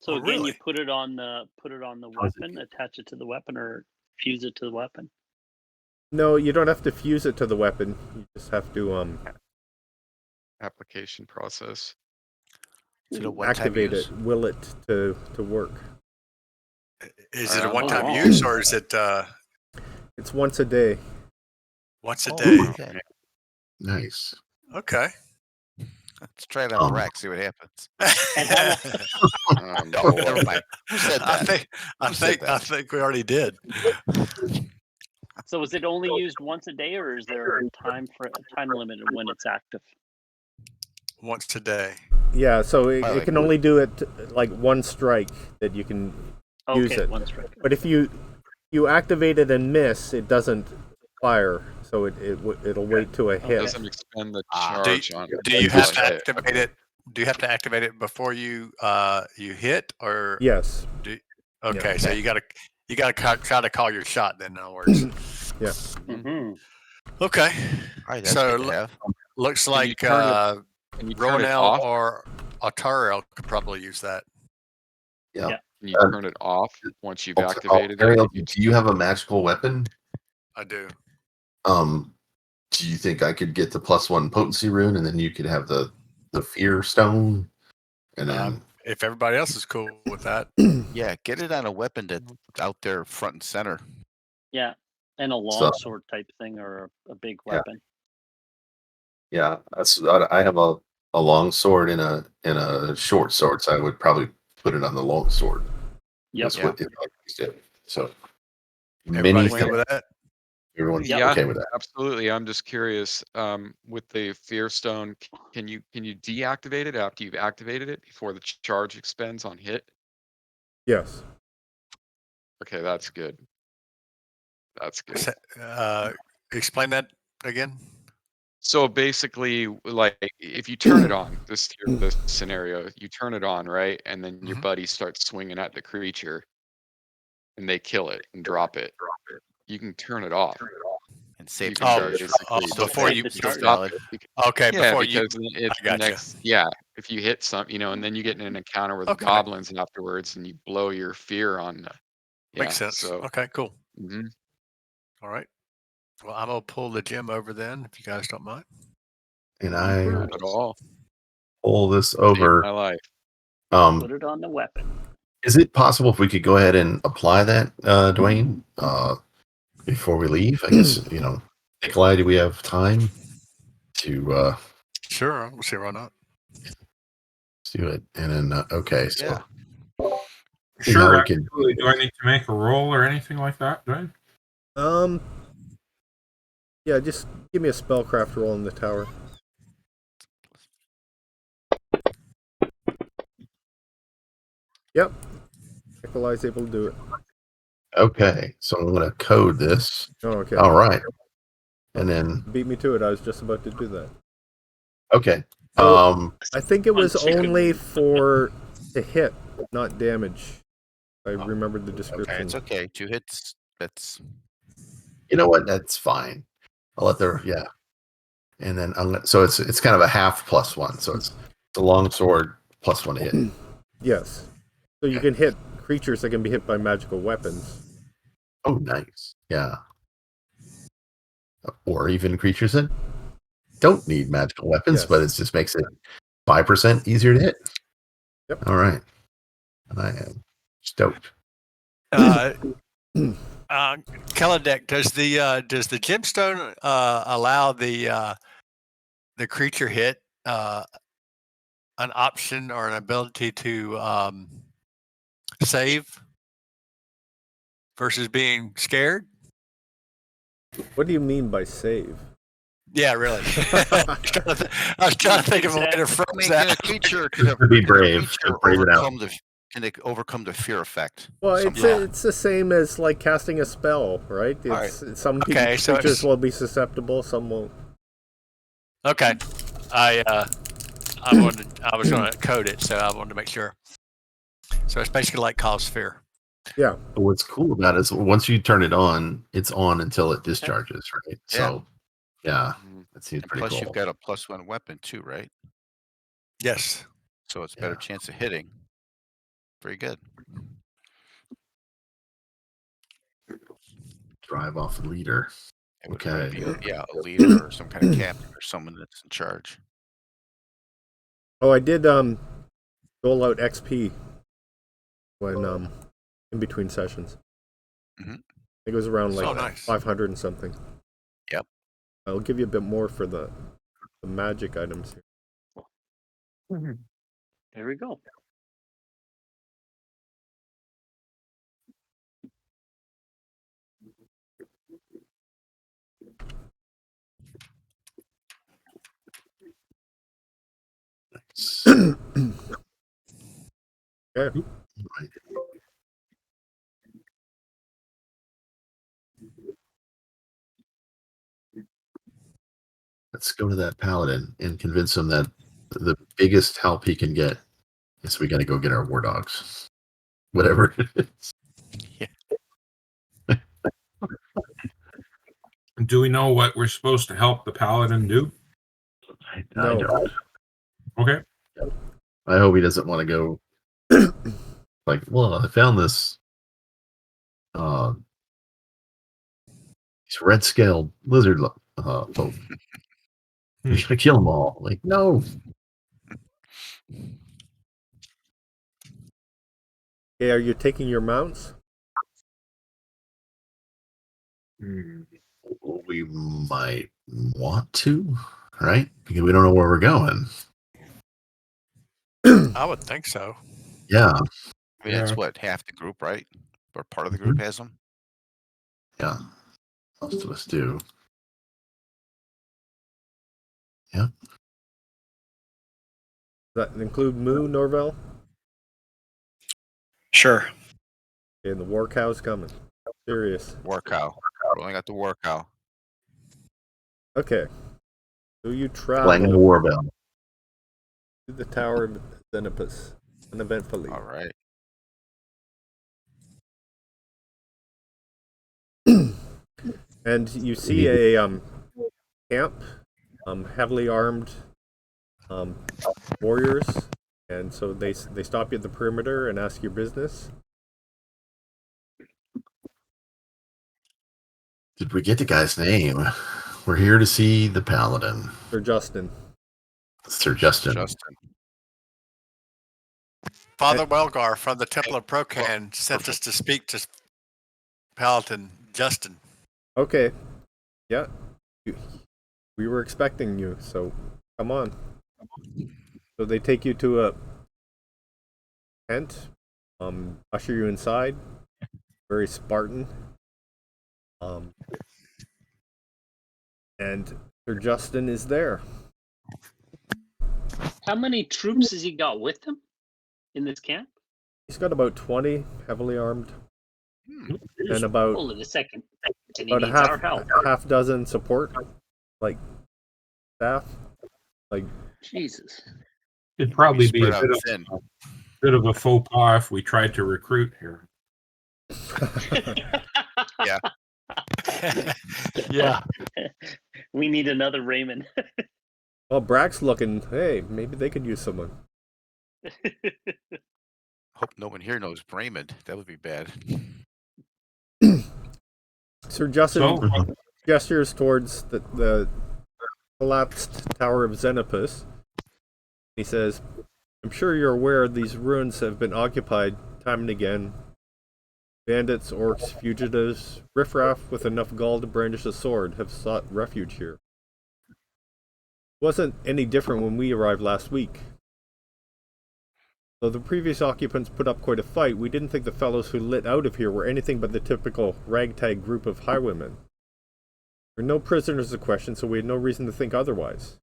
So Oh, again, really? you put it on the weapon, attach it to the weapon, or fuse it to the weapon. No, you don't have to fuse it to the weapon. You just have to Application process. is it a one-time activate use? it, will it to work. Is it a Oh, one-time wow. use or is it It's once a day. once a Oh, day? okay. Nice. Okay. Let's try it on Um, Brack, see what happens. No. No, never mind. Who said I that? think Who said that? I think we already did. So is it only used once a day, or is there a time limit of when it's active? Once a day. Yeah, so it Like can only do it like one strike that you can use Okay, it. one strike. But if you activate it and miss, it doesn't fire. So it'll wait to a It hit. doesn't expend the Ah. charge on. Do you have to Okay. activate it? Do you have to activate it before you hit or Yes. okay, so you gotta try to call your shot then in other words. Yeah. Mm-hmm. Okay. All right, that's So good to have. looks Can you like turn Can you turn it Ronel off? or Otariel could probably use that. Yeah. Yeah. Can you turn it off once you've Also, activated Ariel, it? do you have a magical weapon? I do. Do you think I could get the +1 potency rune and then you could have the fear stone? And then If everybody else is cool with that. Yeah, get it on a weapon that's out there front and center. Yeah. And a So longsword type thing or a big yeah, weapon. yeah. I have a long sword and a short sword, so I would probably put it on the long sword. Yep. That's what it did. So Everybody many good things. with that? Everyone's Yep. Yeah, okay with that. absolutely. I'm just curious. With the Fear Stone, can you deactivate it after you've activated it before the charge expends on hit? Yes. Okay, that's good. That's good. Explain that again. So basically, like if you turn it on, this scenario, you turn it on, right, and then your Mhm. buddy starts swinging at the creature, and they kill it and drop it. You can turn it off. And save You the can charge. basically Still before save you the Still charge. stop valid. it. okay Yeah, before you. because then it's I the gotcha. next. Yeah, if you hit some, and then you get in an encounter with Okay, goblins afterwards, and you blow your fear on the. makes Yeah. sense. So. Okay, cool. Mhm. All right. Well, I'm gonna pull the gem over then, if you guys don't mind. And I Not at all. pull this Saved over. my life. Put it on the weapon. Is it possible if we could go ahead and apply that, Dwayne, before we leave? I guess, Nikolai, do we have time to Sure, we'll see why not. do it? And then, okay, so Yeah. Sure, now we can. absolutely. Do I need to make a roll or anything like that, Dwayne? Yeah, just give me a spellcraft roll in the tower. Yep. Nikolai's able to do it. Okay, so I'm going to code this. Oh, okay. All right. And then, Beat me to it. I was just about to do that. okay. So, I think it was Once you can- only for to hit, not damage. I remembered the description. Okay, it's okay. 2 hits. That's You know what? That's fine. I'll let there, yeah. And then so it's kind of a half plus one. So it's a long sword plus one to hit. Yes. So you can hit creatures that can be hit by magical weapons. Oh, nice. Yeah. Or even creatures that don't need magical weapons, Yes. but it just makes it 5% easier to hit. Yep. All right. And I am stoked. Kelladek, does the gemstone allow the creature hit an option or an ability to save versus being scared? What do you mean by save? Yeah, really. I was trying to think of a way to phrase make that. a creature can Be can a brave. creature Brave it out. overcome the fear effect. Well, somehow. it's the same as like casting a spell, right? It's some Okay, so creatures it's- will be susceptible, some won't. Okay, I was going to code it, so I wanted to make sure. So it's basically like cause fear. Yeah. But what's cool about it is once you turn it on, it's on until it discharges, right? Yeah. So, yeah, Mhm. that seems And pretty plus, cool. you've got a +1 weapon too, right? Yes. So it's a better Yeah. chance of hitting. Very good. Drive off the leader. It would Okay. probably be a leader or some kind of captain or someone that's in charge. Oh, I did dole out XP when in between sessions. Mhm. I think it was around like So nice. 500 and something. Yep. I'll give you a bit more for the magic items here. There we go. Okay. Let's go to that paladin and convince him that the biggest help he can get is we got to go get our war dogs, whatever it is. Do we know what we're supposed to help the paladin do? I No. don't. Okay. I hope he doesn't want to go. Like, well, I found this. These red-scaled lizard folk. You should kill them all. Like, no. Okay, are you taking your mounts? We might want to, right? Because we don't know where we're going. I would think so. Yeah, I mean, it's what, half the group, right? Or part of the group has them? yeah. Most of us do. Yeah. Does that include Moo, Norvell? Sure. And the war cow's coming. Serious. War cow. We only got the war cow. Okay. So you Playing the travel war bell. to the Tower of Xenopus uneventfully. All right. And you see a camp, heavily armed warriors, and so they stop you at the perimeter and ask your business. Did we get the guy's name? We're here to see the paladin, Sir Justin. Sir Justin. Justin. Father Welgar from the Temple of Procan sent us to speak to Paladin Justin. Okay. Yeah. We were expecting you, so come on. So they take you to a tent, usher you inside. Very Spartan. And Sir Justin is there. How many troops has he got with him in this camp? He's got about 20 heavily armed, and about Hold it a second. And he about needs our help. half dozen support, like staff. Like It'd Jesus. probably be a Spread out thin. bit of a faux pas if we tried to recruit here. Yeah. Yeah. We need another Raymond. well, Brack's looking. Hey, maybe they could use someone. Hope no one here knows Raymond. That would be bad. Sir Justin So, gestures towards the collapsed Tower of Xenopus. He says, "I'm sure you're aware these ruins have been occupied time and again. Bandits, orcs, fugitives, riffraff with enough gall to brandish a sword have sought refuge here. It wasn't any different when we arrived last week. Though the previous occupants put up quite a fight, we didn't think the fellows who lit out of here were anything but the typical ragtag group of highwaymen. There were no prisoners to question, so we had no reason to think otherwise.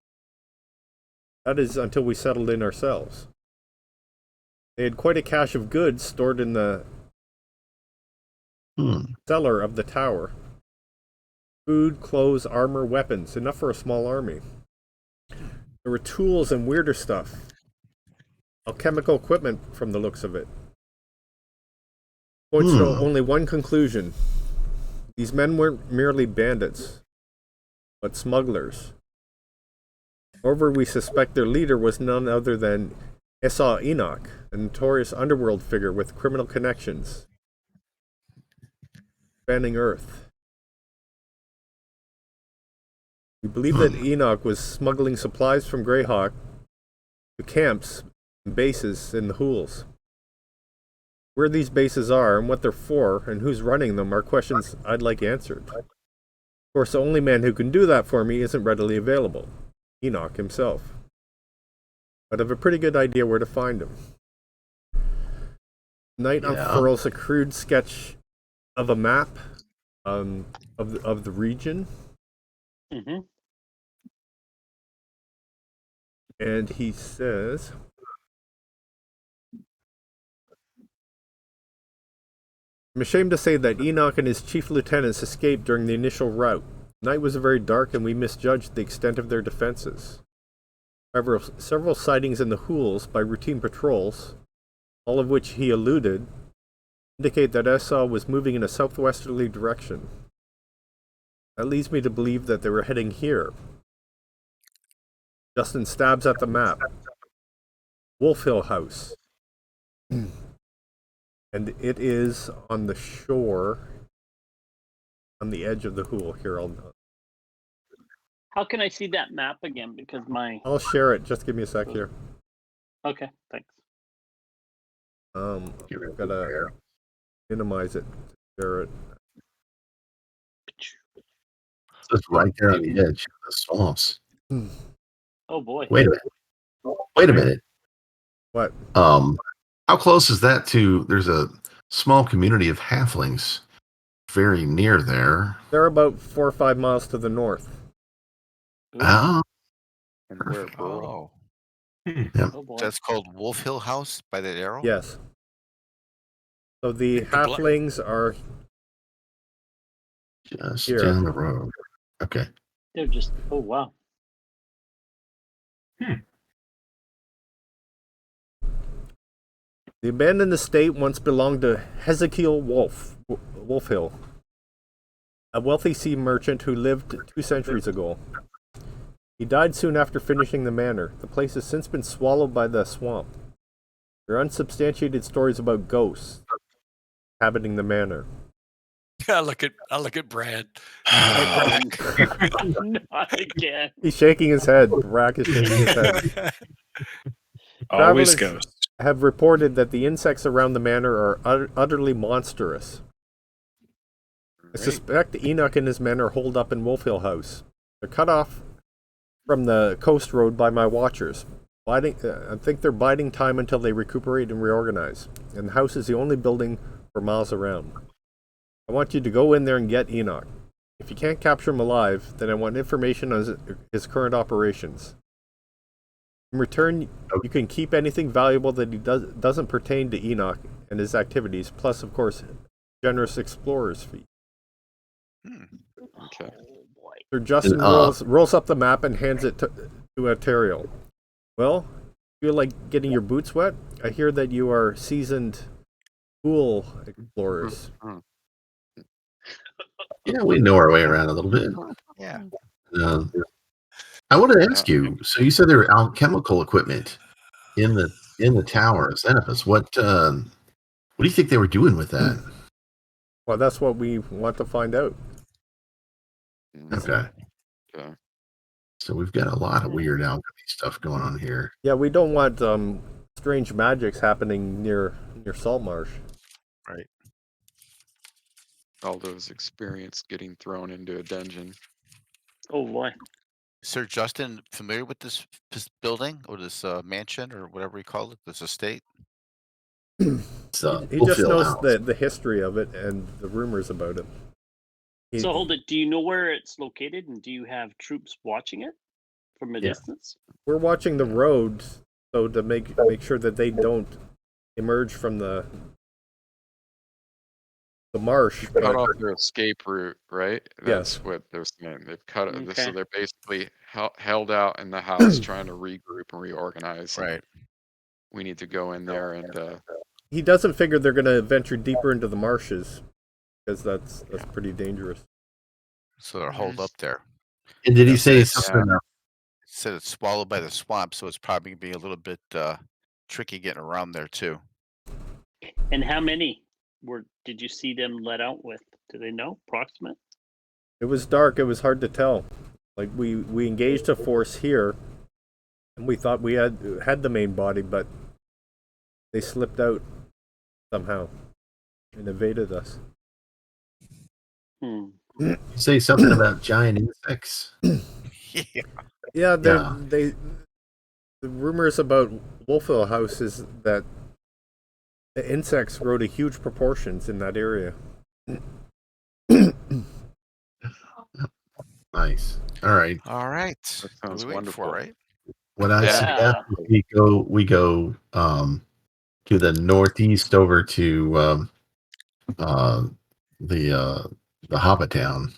That is, until we settled in ourselves. They had quite a cache of goods stored in the cellar of the tower. Food, clothes, armor, weapons, enough for a small army. There were tools and weirder stuff. Alchemical equipment from the looks of it. Points to only one conclusion. These men weren't merely bandits, but smugglers. Moreover, we suspect their leader was none other than Esau Enoch, a notorious underworld figure with criminal connections spanning Earth. We believe that Enoch was smuggling supplies from Greyhawk to camps and bases in the Hools. Where these bases are and what they're for and who's running them are questions I'd like answered. Of course, the only man who can do that for me isn't readily available. Enoch himself. But I have a pretty good idea where to find him. Knight unfurls a crude sketch of a map of the region. Mm-hmm. And he says, I'm ashamed to say that Enoch and his chief lieutenants escaped during the initial rout. Night was very dark and we misjudged the extent of their defenses. However, several sightings in the Hools by routine patrols, all of which he eluded, indicate that Esau was moving in a southwesterly direction. That leads me to believe that they were heading here. Justin stabs at the map. Wolf Hill House. And it is on the shore, on the edge of the Hool. Here, How can I see that map again? Because I'll share it. Just give me a sec here. Okay, thanks. I've gotta minimize it to share it. is right there on the edge of the swamps. Oh boy. Wait a minute. Wait a minute. What? How close is that to? There's a small community of halflings very near there. They're about 4 or 5 miles to the north. Oh, And where perfect. rural? Yeah. Oh boy. That's called Wolf Hill House by that arrow? Yes. So the halflings are Just here. down the road. Okay. They're just. Oh wow. The abandoned estate once belonged to Hezekiel Wolfhill, a wealthy sea merchant who lived 2 centuries ago. He died soon after finishing the manor. The place has since been swallowed by the swamp. There are unsubstantiated stories about ghosts inhabiting the manor. I look at Brad. Not again. He's shaking his head. Brack is shaking his head. Always Travelers ghosts. have reported that the insects around the manor are utterly monstrous. I suspect Enoch and his men are holed up in Wolfhill House. They're cut off from the coast road by my watchers. I think they're biding time until they recuperate and reorganize. And the house is the only building for miles around. I want you to go in there and get Enoch. If you can't capture him alive, then I want information on his current operations. In return, you can keep anything valuable that he doesn't pertain to Enoch and his activities, plus, of course, generous explorer's fee. Okay. Oh boy. Sir Justin rolls up the map and hands it to Ontario. Well, feel like getting your boots wet? I hear that you are seasoned pool explorers. Yeah, we know our way around a little bit. Yeah. I want to ask you. So you said there were alchemical equipment in the tower of Xenophus. What do you think they were doing with that? Well, that's what we want to find out. Okay. Okay. So we've got a lot of weird alchemy stuff going on here. Yeah, we don't want strange magics happening near Saltmarsh. Right. Aldo's experience getting thrown into a dungeon. Oh boy. Sir Justin, familiar with this building or this mansion or whatever you call it, this estate? It's, He just knows the history of it and the rumors about it. So hold it. Do you know where it's located, and do you have troops watching it from a distance? We're watching the road, so to make sure that they don't emerge from the marsh. Cut off their escape route, right? That's Yes. what they're saying. They've cut it. Okay. So they're basically held out in the house trying to regroup and reorganize. And Right. we need to go in there and He doesn't figure they're going to venture deeper into the marshes because that's pretty dangerous. So they're holed up there. And did he say It something about said it's swallowed by the swamp, so it's probably gonna be a little bit tricky getting around there too. And how many did you see them let out with? Do they know approximate? It was dark. It was hard to tell. Like we engaged a force here, and we thought we had the main body, but they slipped out somehow and evaded us. say something about giant insects? Yeah. The rumors about Wolfhill House is that the insects grow to huge proportions in that area. Nice. All right. All right. That sounds What are we waiting for, wonderful. right? What I Yeah. suggest is we go to the northeast over to the Hobbit town,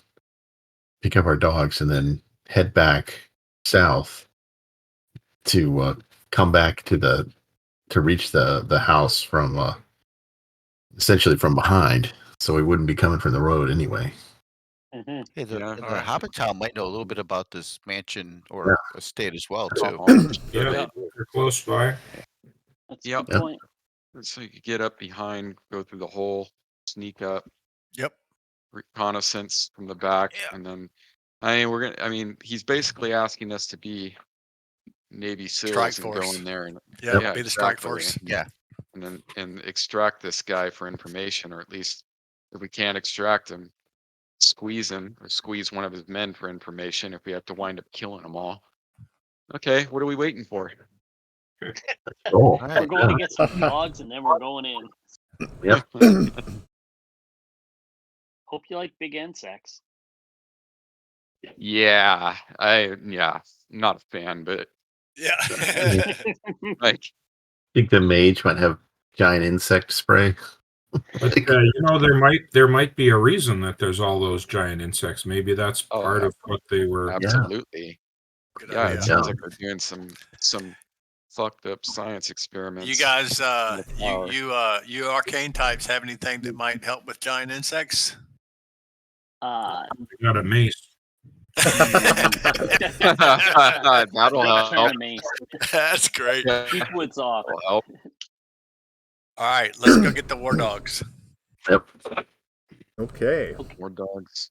pick up our dogs, and then head back south to come back to reach the house from essentially from behind, so we wouldn't be coming from the road anyway. Mm-hmm. Hey, the Yeah. Hobbit Town might know a little bit about this mansion or estate as well too. Yeah, they're close by. That's a Yep. good point. So you could get up behind, go through the hole, sneak up, Yep. reconnaissance from the back, Yeah. and then I mean he's basically asking us to be Navy Strike SEALs and go force. in there and Yeah, be the strike exactly, force. Yeah. and extract this guy for information, or at least if we can't extract him, squeeze him or squeeze one of his men for information if we have to wind up killing them all. Okay, what are we waiting for? Oh, Right. We're going to get some dogs and then we're going in. Yep. Hope you like big insects. Yeah, not a fan, but Yeah. like, I think the mage might have giant insect spray. But there might be a reason that there's all those giant insects. Maybe that's part of what they were. absolutely. Good Yeah, idea. it sounds like they're doing some fucked up science experiments. You guys, the power. you arcane types have anything that might help with giant insects? They got a mace. That'll Big can help. of mace. That's great. Keep woods off. That'll help. All right, let's go get the war dogs. Yep. Okay. More dogs.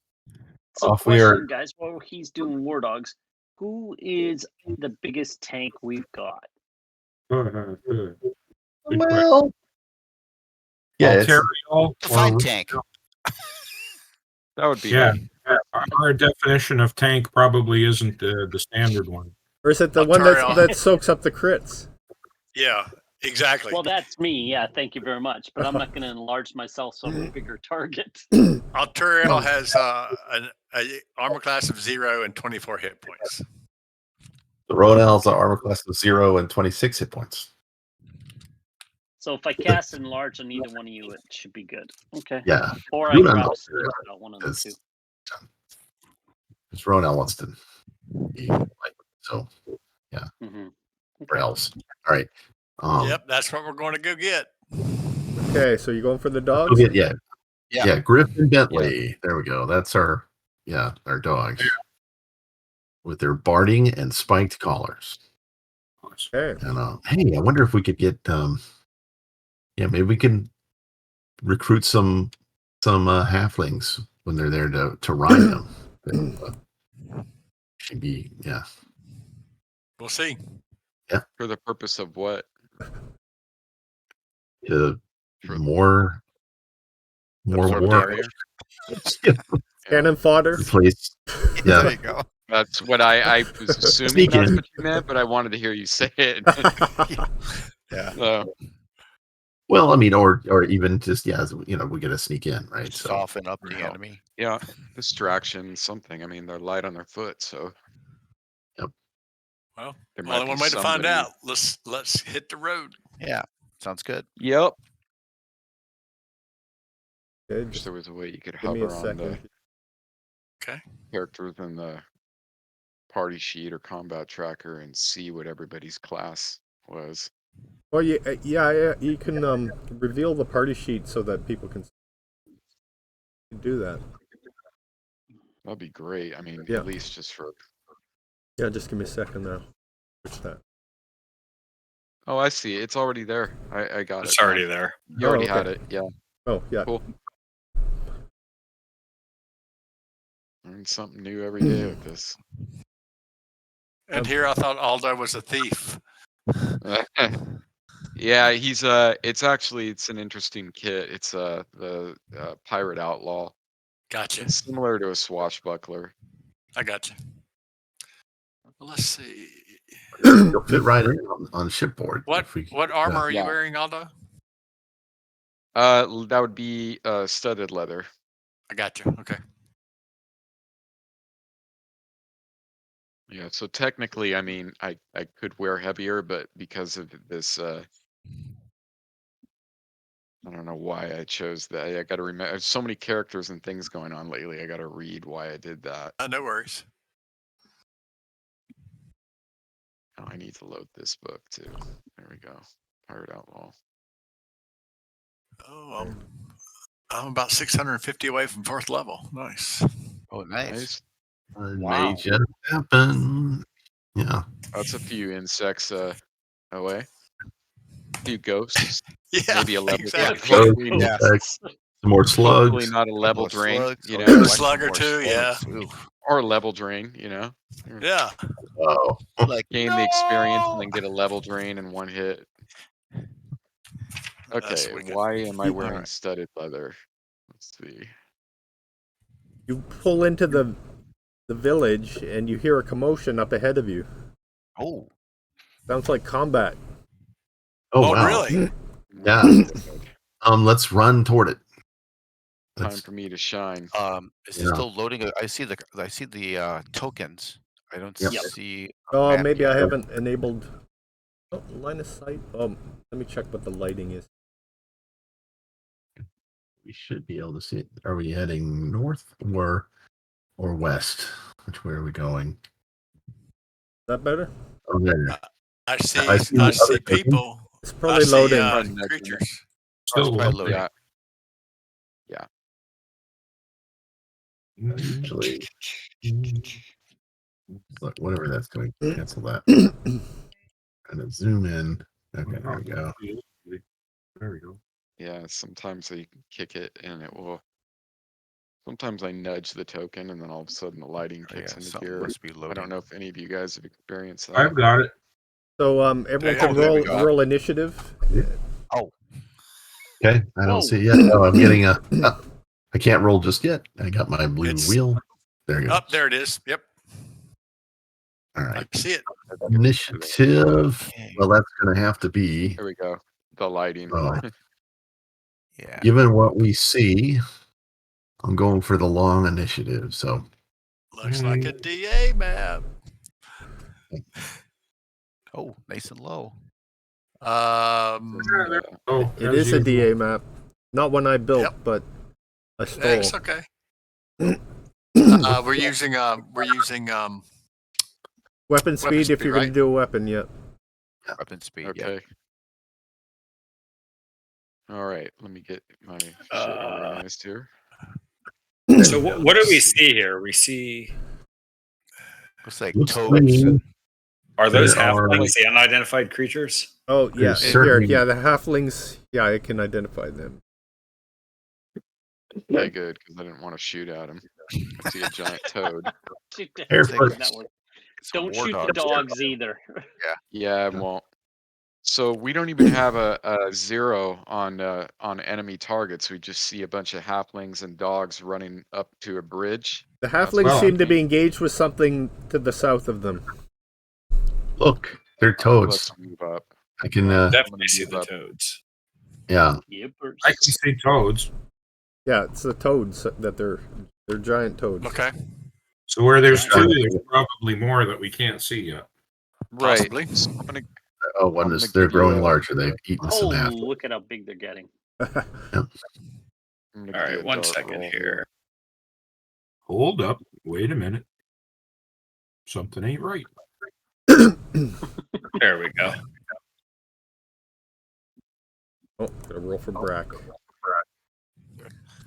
So Off we are. question, guys, while he's doing war dogs, who is the biggest tank we've got? Good question. Well, yeah, it's, The fight tank. That would be Yeah. me. Our definition of tank probably isn't the standard one. Or is it the I'll one turn it on. that soaks up the crits? Yeah, exactly. Well, that's me. Yeah, thank you very much. But I'm not going to enlarge myself so I'm a bigger target. Alturiel has an armor class of 0 and 24 hit points. the Ronal's armor class of 0 and 26 hit points. So if I cast enlarge on either one of you, it should be good. Okay. Yeah. Or I Lunan drop knows sleep out one of the two. Because Ronal wants to be like, so Mm-hmm. for elves. All right. Yep, that's what we're going to go get. Okay, so you're going for the dogs? Go get, yeah. Yeah. Yeah, Griffin Bentley. There we go. That's our dogs. With their barding and spiked collars. Okay. And hey, I wonder if we could get maybe we can recruit some halflings when they're there to ride them. Should be We'll see. For the purpose of what? to For more absorb war. barrier? Cannon fodder? Replace. There Yeah. you go. That's what I was assuming Sneak that's in. what you meant, but I wanted to hear you say it. Yeah. Well, I mean, or even just we get to sneak in, right? So Soften up the enemy. Yeah, distraction, something. I mean, they're light on their foot, so Well, there might only be one way to find somebody- out. Let's hit the road. Yeah. Sounds good. Yep. Okay, Wish just there was a way you could give me a hover on the second. Okay. characters in the party sheet or combat tracker and see what everybody's class was. Well, yeah, you can reveal the party sheet so that people can do that. That'd be great. I mean, Yeah. at least just for. Yeah, just give me a second now. Switch that. Oh, I see. It's already there. I got it. It's already there. You already okay. had it. Yeah. Oh, yeah. Cool. Learn something new every day with this. And here I thought Aldo was a thief. Yeah, he's it's an interesting kit. It's the pirate outlaw. Gotcha. It's similar to a swashbuckler. I gotcha. Well, let's see. You'll fit right in on shipboard. What armor are you Yeah. wearing, Aldo? That would be studded leather. I gotcha. Okay. Yeah, so technically, I mean, I could wear heavier, but because of this, I don't know why I chose that. I got to remember. There's so many characters and things going on lately. I got to read why I did that. No worries. Oh, I need to load this book too. There we go. Pirate Outlaw. Oh, I'm about 650 away from 4th level. Nice. Oh, nice. Wow. May just happen. Yeah. That's a few insects away. A few ghosts. Yeah. Maybe a level. Exactly. Hopefully, Yeah. Some more slugs. hopefully not a level drain. Slugs, You oh, know, A like slug or more two, slugs. Ooh. or a level drain. You know, Yeah. Oh. Like gain the experience and then get a level drain in one hit. That's Okay, wicked. why am I wearing Alright. studded leather? Let's see. You pull into the village and you hear a commotion up ahead of you. Oh, Sounds like combat. Oh, Oh, wow. really? Yeah. Let's run toward it. Time Let's, for me to shine. is it Yeah. still loading? I see the tokens. I don't Yep. see. Oh, map maybe yet. I haven't enabled line of sight. Let me check what the lighting is. we should be able to see it. Are we heading north or west? Which way are we going? Is that better? Oh, there. I see. I see I the see other token. people. It's I probably see loading. Probably nudging creatures. Still It's probably loading. loading. Yeah. Actually, look, whatever that's going to cancel that. And zoom in. Okay, there we go. There we go. Yeah, sometimes I kick it and it will. Sometimes I nudge the token and then all of a sudden the lighting Oh, kicks yeah, into something gear. must be I loading. don't know if any of you guys have experienced that. I've got it. So everyone can there we roll initiative. Okay, I don't Whoa. see it yet. Oh, I'm getting a. I can't roll just yet. I got my blue It's- wheel. There you go. Up there it is. Yep, All I right. see it. Initiative. Okay. Well, that's going to have to be. There we go. The lighting. Oh, Yeah. given what we see, I'm going for the long initiative. So Looks like a DA map. Oh, nice and low. Oh, It as is a usual. DA map. Not one I built, Yep. but I stole. It's okay. We're using Weapon speed if speed, you're going right? to do a weapon, yeah. Weapon speed. Okay. All right. Let me get my shit organized here. So what do we see here? We see. Looks like Looks toads. like- And, Are those There are- halflings the unidentified creatures? Oh, yeah. There's Here, certainly- yeah, the halflings. Yeah, I can identify them. Okay, good, because I didn't want to shoot at him. I see a giant toad. Shoot the Airfoot. that one. it's Don't war shoot the dogs. dogs either. Yeah, I won't. So we don't even have a 0 on enemy targets. We just see a bunch of halflings and dogs running up to a bridge. The That's halflings well, seem to be engaged with something to the south of them. Look, they're toads. Let's move up. I can. Definitely see move the up. toads. Yeah. Yippers. I can see toads. Yeah, it's the toads that they're giant toads. Okay, So where there's Right. two, there's probably more that we can't see yet. Right. Possibly. So I'm gonna Oh, one I'm is. gonna They're give you growing a- larger. They've eaten Oh, some half. look at how big they're getting. I'm gonna All give you right, a 1 dart second roll here. Hold up. Wait a minute. Something ain't right. There we go. Oh, gotta roll for Brack.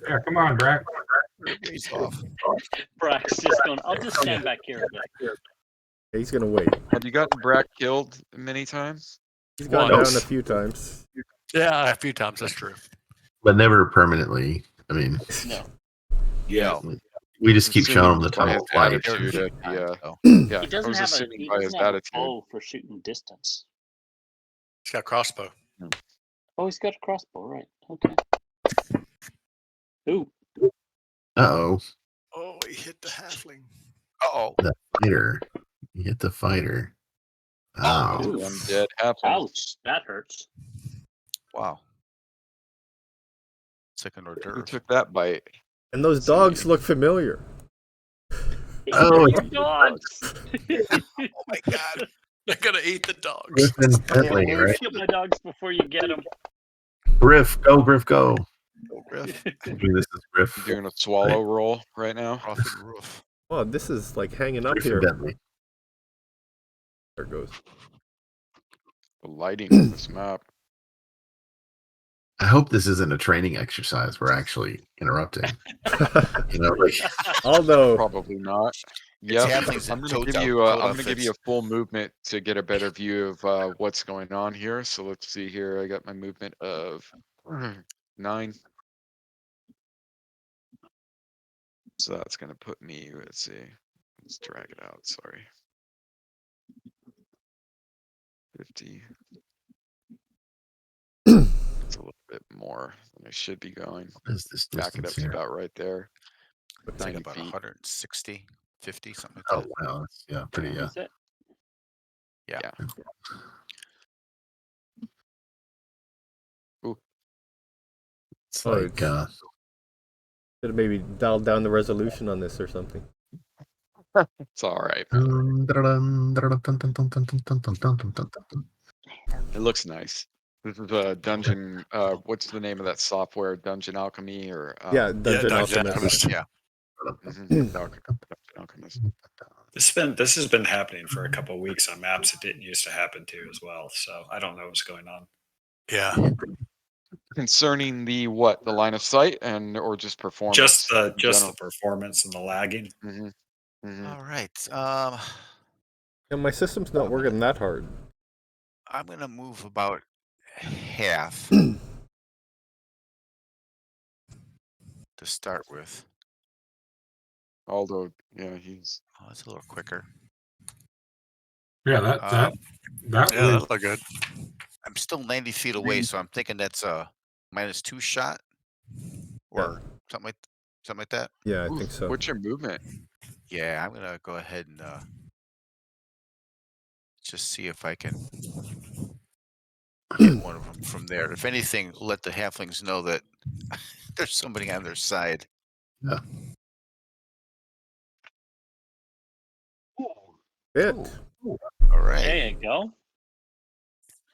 Yeah, come on, Brack. He's off. Brack's just going, I'll just stand back here a bit. He's gonna wait. Have you gotten Brack killed many times? He's gone Once. down a few times. yeah, a few times. That's true. But never permanently. I mean, No. Yeah. we just keep showing them the Assuming by tunnel his of light. attitude at the, So, yeah, He I doesn't was have a assuming he by doesn't his have a attitude. bow for shooting distance. He's got a crossbow. Oh, he's got a crossbow, right? Okay. Ooh, Uh-oh. Oh, he hit the halfling. oh, The fighter. You hit the fighter. Oh. Oh. Ooh. Undead halfling. ouch! That hurts. wow. Second hors Who d'oeuvre. took that bite? And those dogs look familiar. Oh, Your dogs. Oh my god. They're gonna eat the dogs. Griffin Bentley, right? Kill my dogs before you get them. Griff, go, Griff, go. Oh, Griff. Maybe this is Griff. I'm doing a swallow roll right now. Off the roof. Oh, this is like hanging up Griffin here. Bentley. There it goes. The lighting on this map. I hope this isn't a training exercise. We're actually interrupting. You know, like Although, Probably not. It's Yeah, halflings I'm and gonna toads give out- you. toad I'm gonna give you a outfits. full movement to get a better view of what's going on here. So let's see here. I got my movement of 9. So that's gonna put me. Let's see. Let's drag it out. Sorry. 50. It's a little bit more than I should be going. what is this Back it up distance to here? about right there. It's like 90 about feet. 160, 50, something like Oh that. wow, that's, yeah, pretty. Yeah. Is it? Yeah. Ooh, It's Oh, like should have maybe dialed down the resolution on this or something. it's all right, man. It looks nice. This is a dungeon. What's the name of that software? Dungeon Alchemy or Yeah, Dungeon Dungeon Alchemist. Alchemist. Yeah. Dungeon Alchemist. This has been happening for a couple of weeks on maps it didn't used to happen to as well. So I don't know what's going on. Yeah. Concerning the what? The line of sight or just performance? in Just general? the performance and the lagging. Mhm, mhm. All right. And my system's not working that hard. I'm gonna move about half to start with. Although, yeah, he's Oh, it's a little quicker. Yeah, Um, that Yeah, would that looked good. I'm still 90 feet away, so I'm thinking that's a -2 shot or something like that. Yeah, I Oof, think so. what's your movement? Yeah, I'm gonna go ahead and just see if I can hit one of them from there. If anything, let the halflings know that there's somebody on their side. Yeah. It. All right. There you go.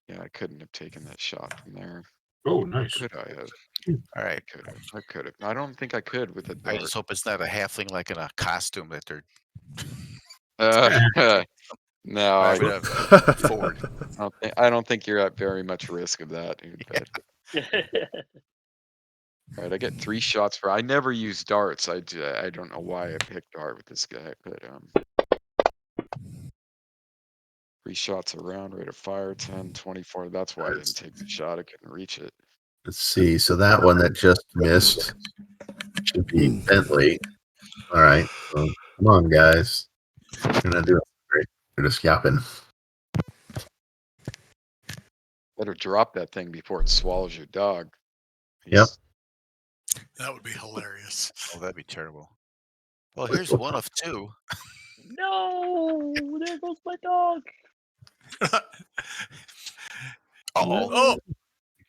Yeah, I couldn't have taken that shot from there. oh Or nice. could I have? All right. I could have. I don't think I could with a I dart. just hope it's not a halfling like in a costume that they're No, driving up forward. I don't think you're at very much risk of that, dude. Yeah. But all right, I get 3 shots for. I never use darts. I don't know why I picked dart with this guy, but 3 shots around, rate of fire 10, 24. That's why I didn't take the shot. I couldn't reach it. Let's see. So that one that just missed should be Bentley. All right. So come on, guys. We're gonna do it. Great. We're just yapping. Better drop that thing before it swallows your dog. Yep. That would be hilarious. Oh, that'd be terrible. Well, here's one of 2. No, there goes my dog. Oh,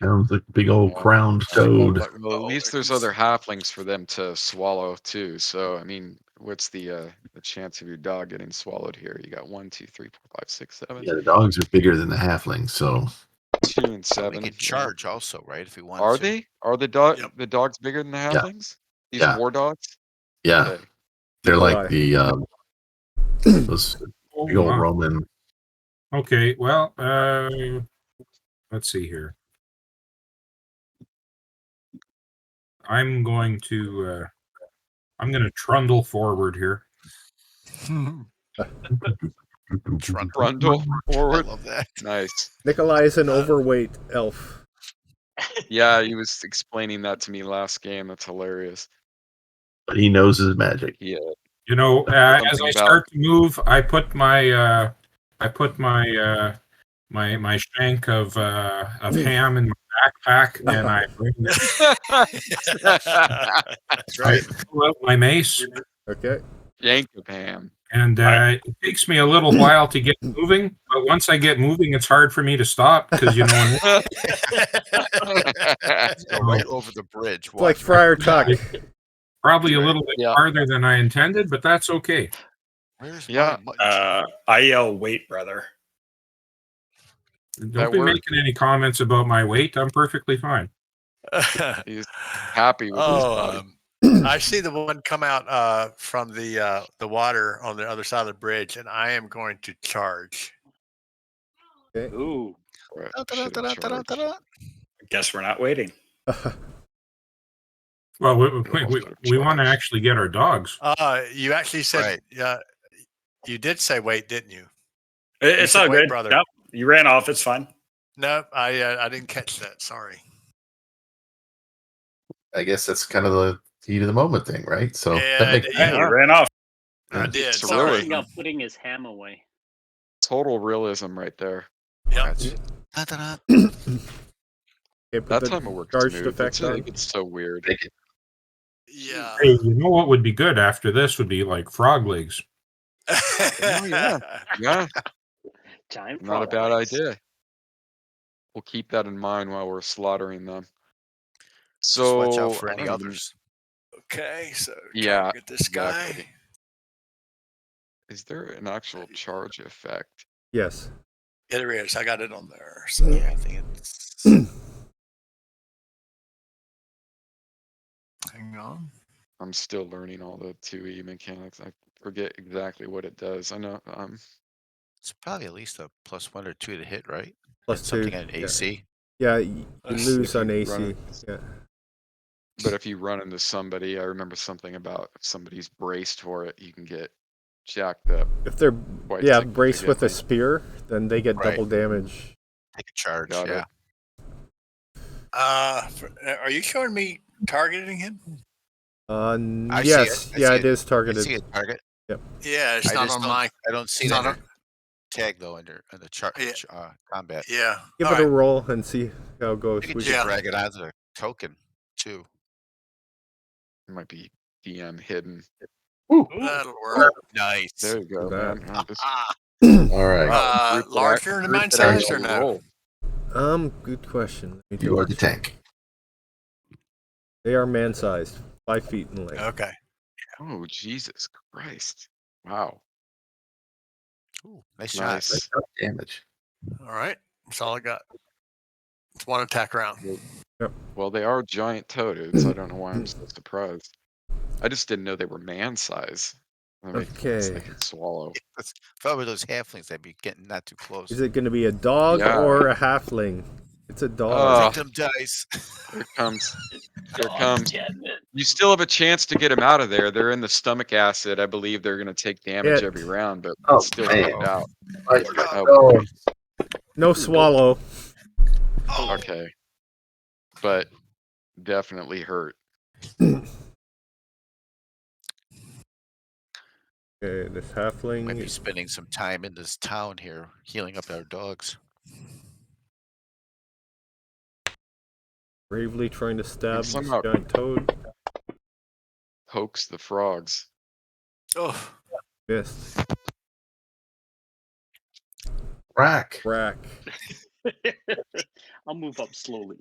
Sounds like a big old Yeah. crowned toad. Well, at least there's other halflings for them to swallow too. So I mean, what's the chance of your dog getting swallowed here? You got 1, 2, 3, 4, 5, 6, 7. Yeah, the dogs are bigger than the halflings, so 2 and we 7. could charge also, right? If we want Are to. they? Are the Yep. dogs bigger than the Yeah. halflings? These Yeah. war dogs? yeah, Okay. they're like Why? the those Oh, big old my. Roman. Okay, well, let's see here. I'm going to trundle forward here. Trundle I forward. love that. Nice. Nikolai is an overweight elf. Yeah, he was explaining that to me last game. That's hilarious. But he knows his magic. Yeah. You know, as Something I about- start to move, I put my my shank of ham in my backpack, and I bring That's right. pull out my mace. Okay. Yank of ham. And it takes me a little while to get moving, but once I get moving, it's hard for me to stop because you know. Go right over the bridge. It's like Friar Tuck. Probably a little bit Yeah. farther than I intended, but that's okay. Where's Yeah. my mutton chop? I yell, "Wait, brother!" Don't That be worked. making any comments about my weight. I'm perfectly fine. He's happy with his body. I see the one come out from the water on the other side of the bridge, and I am going to charge. Ooh. Right, Da-da-da, should've charged. da-da-da-da. Guess we're not waiting. Well, also we want to charge. actually get our dogs. You actually said, Right. you did say wait, didn't you? It's said, all "Wait, good, brother." Nope, you ran off. It's fine. No, I didn't catch that. Sorry. I guess that's kind of the heat of the moment thing, right? So Yeah, that makes Hey, you ran off. I did. It's Sorry. realism. About putting his ham away. Total realism right there. Yep. Da-da-da. Okay, put That the time it works to charged move. effect It's on. so weird. Yeah. Hey, you know what would be good after this would be like frog legs. Oh, yeah. Yeah, Giant not a frog bad legs. idea. We'll keep that in mind while we're slaughtering them. Just watch out So, for I any don't even, others. Okay, so yeah, target this exactly. guy. Is there an actual charge effect? Yes. Yeah, there is. I got it on there. So Yeah, I think it's. hang on. I'm still learning all the 2E mechanics. I forget exactly what it does. I know, It's probably at least a +1 or 2 to hit, right? Plus And something 2. on Yeah. AC. Yeah, you Let's lose if on you AC. run it, Yeah. but if you run into somebody, I remember something about if somebody's braced for it, you can get jacked up If they're quite braced with a significantly. spear, then they get Right. double damage. Take a charge. Got Yeah. it. Are you showing me targeting him? I see Yes. it. I Yeah, see it is I targeted. see a target. Yeah, it's I not just on don't. my. I don't see It's it not under on. tag though under the chart Yeah. combat. Yeah. Give All it a right. roll and see how it goes. You can We just Yeah. drag it onto the token too. It might be DM hidden. That'll work. Nice. There you go, that. man. Yeah, just All right. group that Larger than group mine that size actually or no? roll. Good question. Let me You are double the check. tank. They are man-sized, 5 feet in length. Okay. Oh, Jesus Christ. Wow. Ooh, nice shot. Nice. Damage. All right. That's all I got. It's one attack round. Well, they are giant toads. I don't know why I'm so surprised. I just didn't know they were man size. That makes sense. They Okay. can swallow. If I were those halflings, I'd be getting not too close. Is it going to be a dog Yeah. or a halfling? It's a dog. Oh, Take them dice. here it comes. Here it God comes. damn it. You still have a chance to get them out of there. They're in the stomach acid. I believe they're going to take damage Hit. every round, but Oh, still man. get it out. Oh, Oh, No swallow. okay. But definitely hurt. Okay, this Might be halfling spending some time in this town here, healing up our dogs. bravely trying to stab this somehow- giant toad. Pokes the frogs. Oh, Missed. rack. Rack. I'll move up slowly.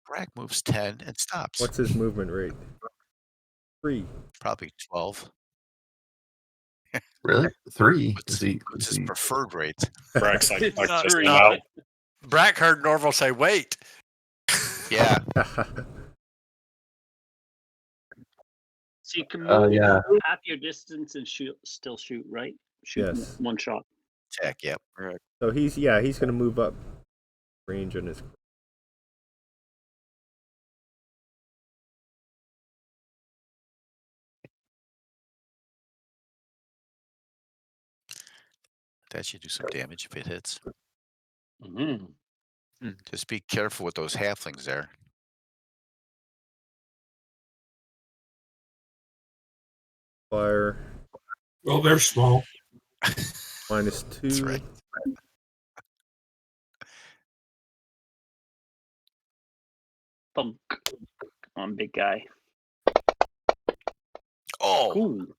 Brack moves 10 and stops. What's his movement rate? 3. Probably 12. Really? 3? What's, Is he? what's Is his he preferred rate? Brack's like It's just three. about. Brack heard Norval say, "Wait." Yeah. So you can move yeah. half your distance and still shoot, right? Shoot Yes. one shot. Attack, yep. So he's going to move up range on his. That should do some damage if it hits. Mm-hmm. Just be careful with those halflings there. Fire. Well, they're small. -2. That's right. Thunk. Come on, big guy. Oh, Ooh. that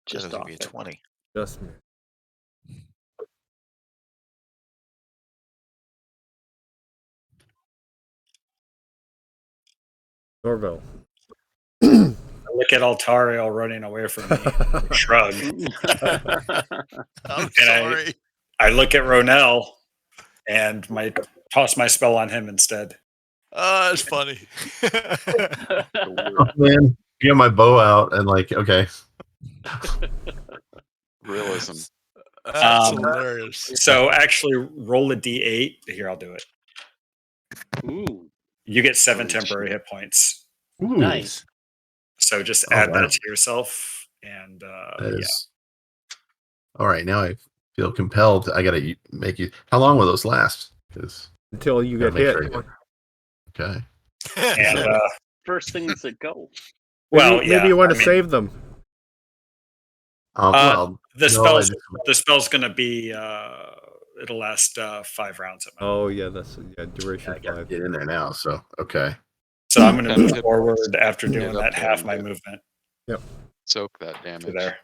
Just was off gonna be a it. 20. Just me. Norville. Look at Altariel running away from me. Shrug. I'm And sorry. I look at Ronell and toss my spell on him instead. That's funny. Oh, man. You have my bow out and like, okay. Realism. That's Um, hilarious. So actually, roll a d8. Here, I'll do it. Ooh. You get 7 Holy temporary shit. hit points. Ooh, Nice. So just Oh, add wow. that to yourself. And that is. All right, now I feel compelled. I got to make you. How long will those last? Because Until you get hit. Okay. And First things that go. Maybe you want to save them. Well, the no, spell's going to be it'll last 5 rounds at most. Oh yeah, that's duration I got to 5. get in there now. So okay. So I'm going to move Yep. forward after Get doing up that there half and my do- movement Soak that to damage. there.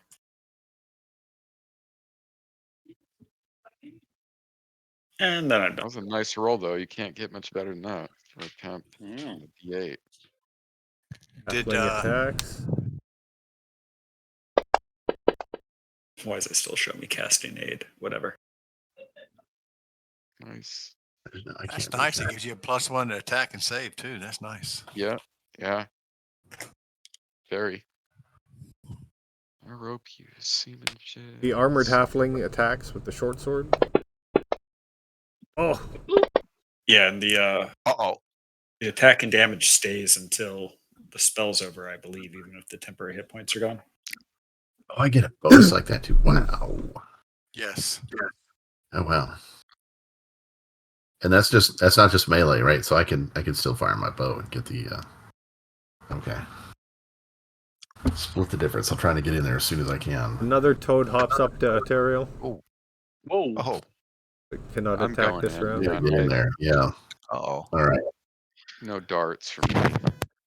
And then I'm That done. was a nice roll, though. You can't get much better than that for a temp Mm. D8. Did Halfling attacks. Why does it still show me casting aid? Whatever. Nice. I That's can't do nice. It that. gives you a +1 to attack and save too. That's nice. Yeah. Yeah. Very. I rope you, seaman shit. The armored halfling attacks with the short sword. Oh, Yeah, and the Uh-oh. attack and damage stays until the spell's over, I believe, even if the temporary hit points are gone. Oh, I get a bonus like that too. Wow. Yes. Oh wow. And that's not just melee, right? So I can still fire my bow and get the okay. Split the difference. I'm trying to get in there as soon as I can. another toad hops up to Teriel. Oh. Whoa. Oh. It cannot I'm attack going this in. round. Yeah, get in there. Yeah. Uh-oh. All right. No darts for me. All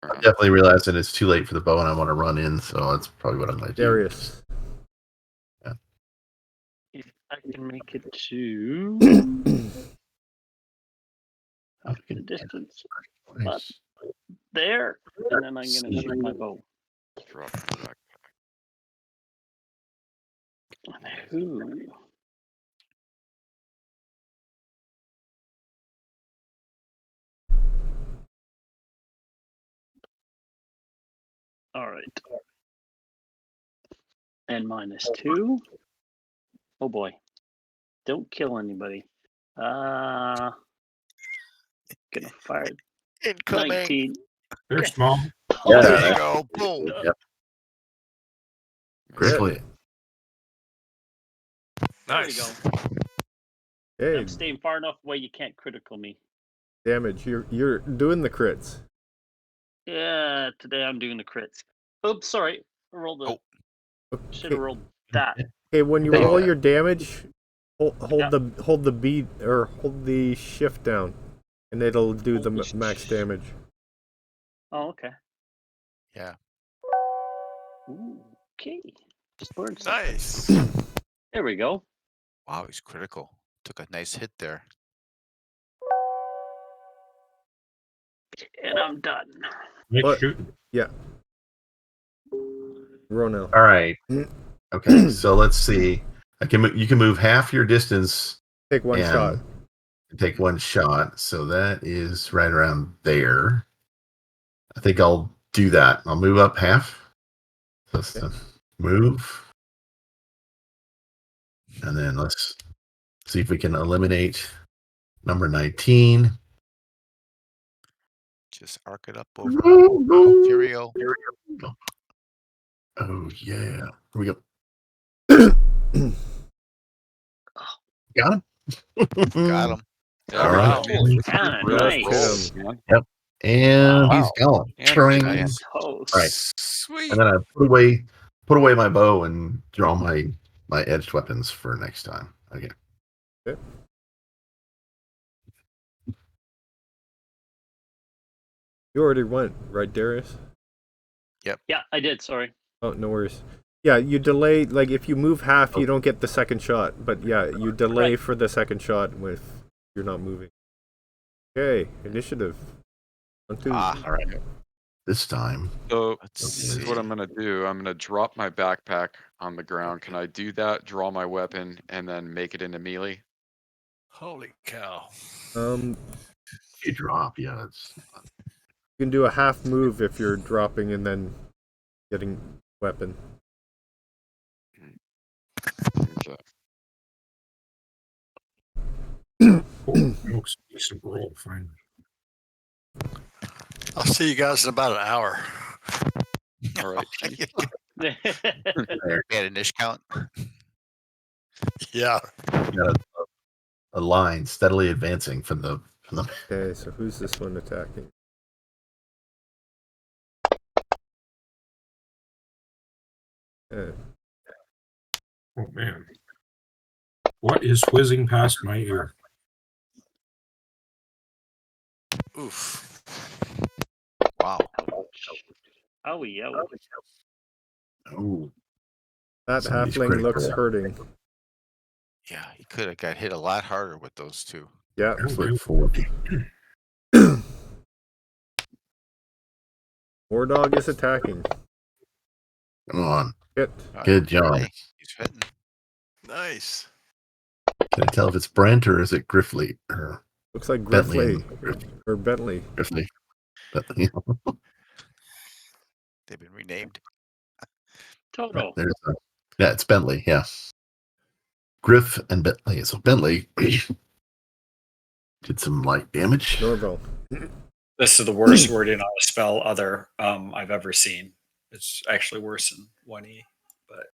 I right. definitely realized that it's too late for the bow and I want to run in, so that's probably what I'm going to do. Darius. If I can make it to Okay. the distance Nice. there, and then I'm gonna shoot my bow. Drop my back. Who? All right. And -2. Oh boy. Don't kill anybody. Gonna fire Incoming. 19. They're small. Yeah, There you that's- go. Boom. Yep. Critically. There we Nice. go. Hey, I'm staying far enough away you can't critical me. damage. You're doing the crits. Yeah, today I'm doing the crits. Oops, sorry. I rolled the. Should Okay, have rolled that. okay, when you There you roll go. your damage, hold Yeah. the beat or hold the shift down, and it'll do Hold the the max damage. Oh, okay. Yeah. Ooh, okay. Just learned something. Nice. There we go. Wow, he's critical. Took a nice hit there. And I'm done. Nice What? shooting. Ronel. All right. Okay, so let's see. You can move half your distance Take one and shot. take one shot. So that is right around there. I think I'll do that. I'll move up half. So let's move. And then let's see if we can eliminate number 19. Just arc it up over Ontario. Oh, yeah. Here we go. Got him? Got him. Yeah, All wow. right. Holy cow, Real nice. roll, man. And Wow. he's gone. And Tring. nice. Toast. Right. Sweet. And then I put away my bow and draw my edged weapons for next time. Okay. You already went, right, Darius? Yeah, I did. Sorry. Oh, no worries. Yeah, you delay, like, if you move half, you don't get the second shot. But yeah, you delay Right. for the second shot if you're not moving. Okay, initiative. 1, 2. Ah, All right. This time. So let's this is see. what I'm gonna do. I'm gonna drop my backpack on the ground. Can I do that? Draw my weapon and then make it into melee? Holy cow. If you drop, yeah, it's You can do a half move if you're dropping and then getting weapon. Okay. Oh, looks decent roll. Fine. I'll see you guys in about an hour. All right. Chief. Add an ish count. Yeah. got a line steadily advancing from the Okay, so who's this one attacking? Okay. Oh man. What is whizzing past my ear? Oof. Wow. Oh, yo. Oh, That Somebody's halfling looks critical. hurting. Yeah, he could have got hit a lot harder with those two. Yeah. that's like 40. War dog is attacking. Come on. Hit. Good job. Hey, he's hitting. Nice. Can I tell if it's Brent or is it Griffley or Looks like Bentley? Griffley or Bentley. Griffley. Bentley. They've been renamed. Total. Yeah, it's Bentley. Yeah. Griff and Bentley. So Bentley did some light damage. Norville. This is the worst wording on a spell other I've ever seen. It's actually worse than 1E. But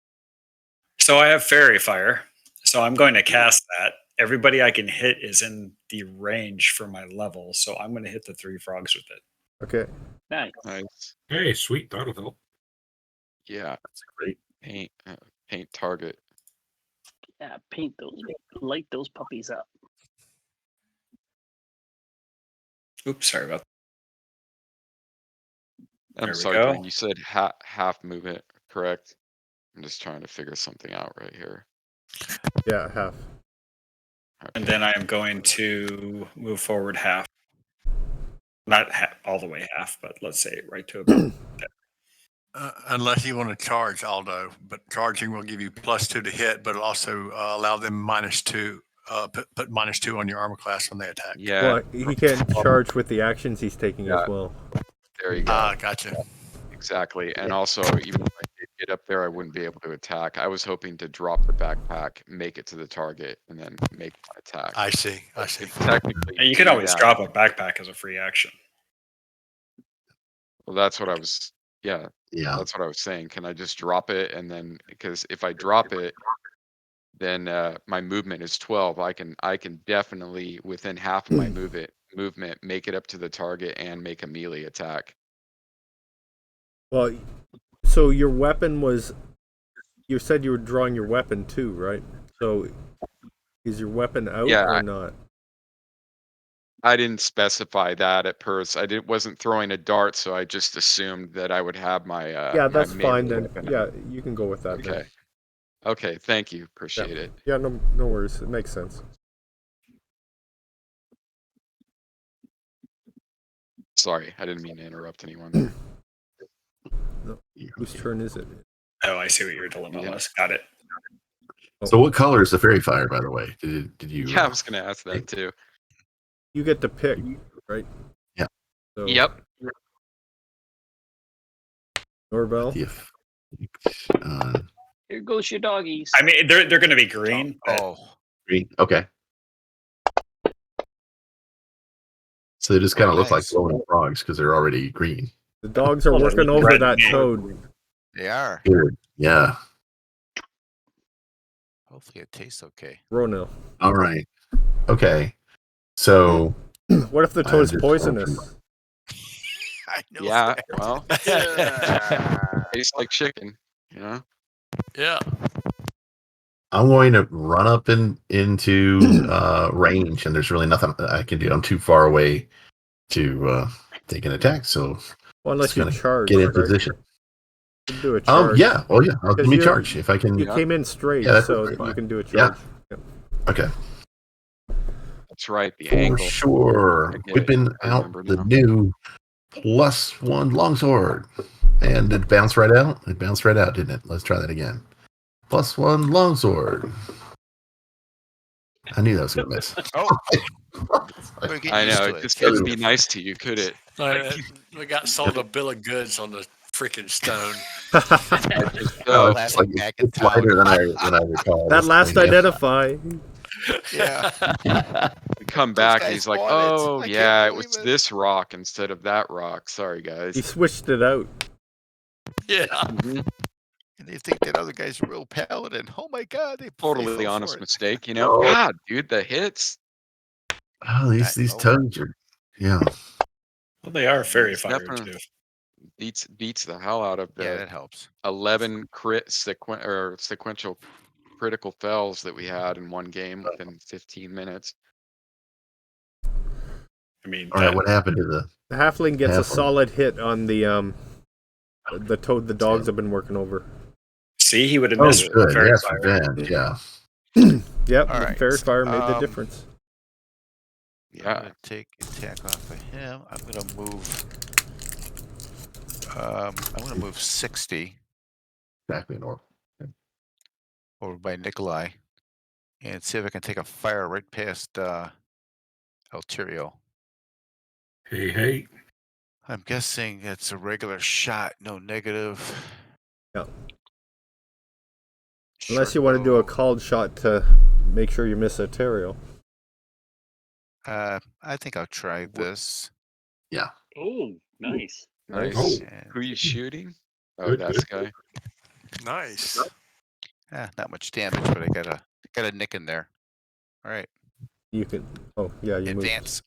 so I have Fairy Fire. So I'm going to cast that. Everybody I can hit is in the range for my level. So I'm going to hit the 3 frogs with it. Okay. Nice. Nice. Hey, sweet. That'll help. Yeah. That's great. Paint target. Yeah, paint those, light those puppies up. Oops, sorry about that. I'm There we sorry, go. Dwayne, you said half movement, correct? I'm just trying to figure something out right here. Yeah, half. Okay. And then I am going to move forward half. Not all the way half, but let's say right to about Unless you want to charge, Aldo, but charging will give you +2 to hit, but it'll also allow them -2. Put -2 on your armor class when they attack. Yeah. Well, he can't charge with the actions he's taking as well. There you go. Gotcha. Exactly. And also, even if I did get up there, I wouldn't be able to attack. I was hoping to drop the backpack, make it to the target, and then make my attack. I see. I see. Technically, And you can do always that. drop a backpack as a free action. Well, that's what I was. Yeah, Yeah. that's what I was saying. Can I just drop it and then because if I drop it, then my movement is 12. I can definitely within half of my movement make it up to the target and make a melee attack. Well, so your weapon was. You said you were drawing your weapon too, right? So, is your weapon out Yeah, or not? I didn't specify that at first. Wasn't throwing a dart, so I just assumed that I would have my Yeah, my that's fine melee then. weapon. Yeah, you can go with that Okay. then. Okay, thank you. Appreciate it. Yeah, no worries. It makes sense. Sorry, I didn't mean to interrupt anyone. No. Whose turn is it? Oh, I see what your dilemma Yeah. was. Got it. So what color is the fairy fire, by the way? Did you? Yeah, I was gonna ask that too. You get to pick, right? Yeah. So, Yep. Norville. Here goes your doggies. I mean, they're going to be green. but Oh, Green. Okay. So they just kind of look like nice. glowing frogs because they're already green. The dogs are Well, working they're over red that and toad. they are. Good. Yeah. Hopefully it tastes okay. Ronil. All right. Okay. So What if the I toad's just poisonous? I know. Yeah, that. well, tastes like chicken, you know? Yeah. I'm going to run up into range, and there's really nothing I can do. I'm too far away to take an attack, so Well, unless just you gonna charge, get in right? position. You can do a charge. Yeah. Oh, yeah. Give me you're- charge if I can. You came in straight, Yeah, that's so fine. you can do a Yeah. charge. Okay. That's right, the For angle. sure. I get it. Whipping I out remember the now. new +1 longsword. And it bounced right out. It bounced right out, didn't it? Let's try that again. +1 longsword. I knew that was going to miss. Oh, we're getting I used know, to it just couldn't be nice to you, could it? We got sold a bill of goods on the freaking stone. Oh, So, it's like back in it's lighter than I recall. That this last thing, yeah. identify. Yeah. we come Those back and guys he's like, bought it. oh, I can't yeah, it believe was it." this rock instead of that rock. Sorry, guys. He switched it out. Yeah. Mhm. And they think that other guy's a real paladin. Oh my god, they Totally fell honest for it. mistake, you know? No. God, dude, the hits. Oh, these Oh. toads are, yeah. Well, they are fairy It's fire definitely- too. Beats the hell out of Yeah, the that helps. 11 sequential critical fells that we had in one game within 15 minutes. I mean, All right, what happened to the The halfling gets a halfling? solid hit on the toad the dogs have been working over. see, he would have Oh, missed good. Fairy Yes, Fire. revenge. Yeah. Yep, All the right, fairy fire made the um, difference. I'm Yeah. gonna take attack off of him. I'm gonna move. I'm gonna move 60 Exactly normal. over by Nikolai and see if I can take a fire right past Alterio. Hey. I'm guessing it's a regular shot, no negative. Yeah. Unless you want to do a called shot to make sure you miss Ontario. I think I'll try this. Yeah. Oh, nice. Nice. Oh. Who are you shooting? Oh, Good, that's guy. Nice. Not much damage, but I got a nick in there. All right, You can. Oh yeah, you advance.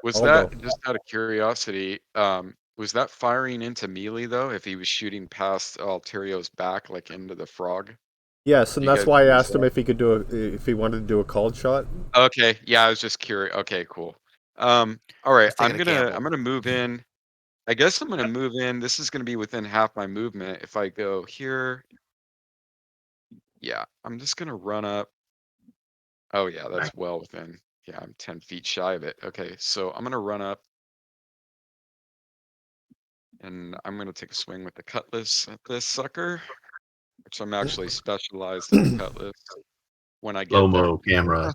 Was Aldo. that, just out of curiosity, was that firing into melee though? If he was shooting past Alterio's back, like into the frog? Yes, and You that's guys why I use asked him that? if he could if he wanted to do a called shot. Okay, yeah, I was just curious. Okay, cool. All right, Just taking a gamble. I'm gonna move in. I guess I'm gonna move in. This is gonna be within half my movement. If I go here, yeah, I'm just gonna run up. Oh yeah, that's well within. Yeah, I'm 10 feet shy of it. Okay, so I'm gonna run up and I'm gonna take a swing with the cutlass at this sucker, which I'm actually specialized in the cutlass when I get there. Slow-mo camera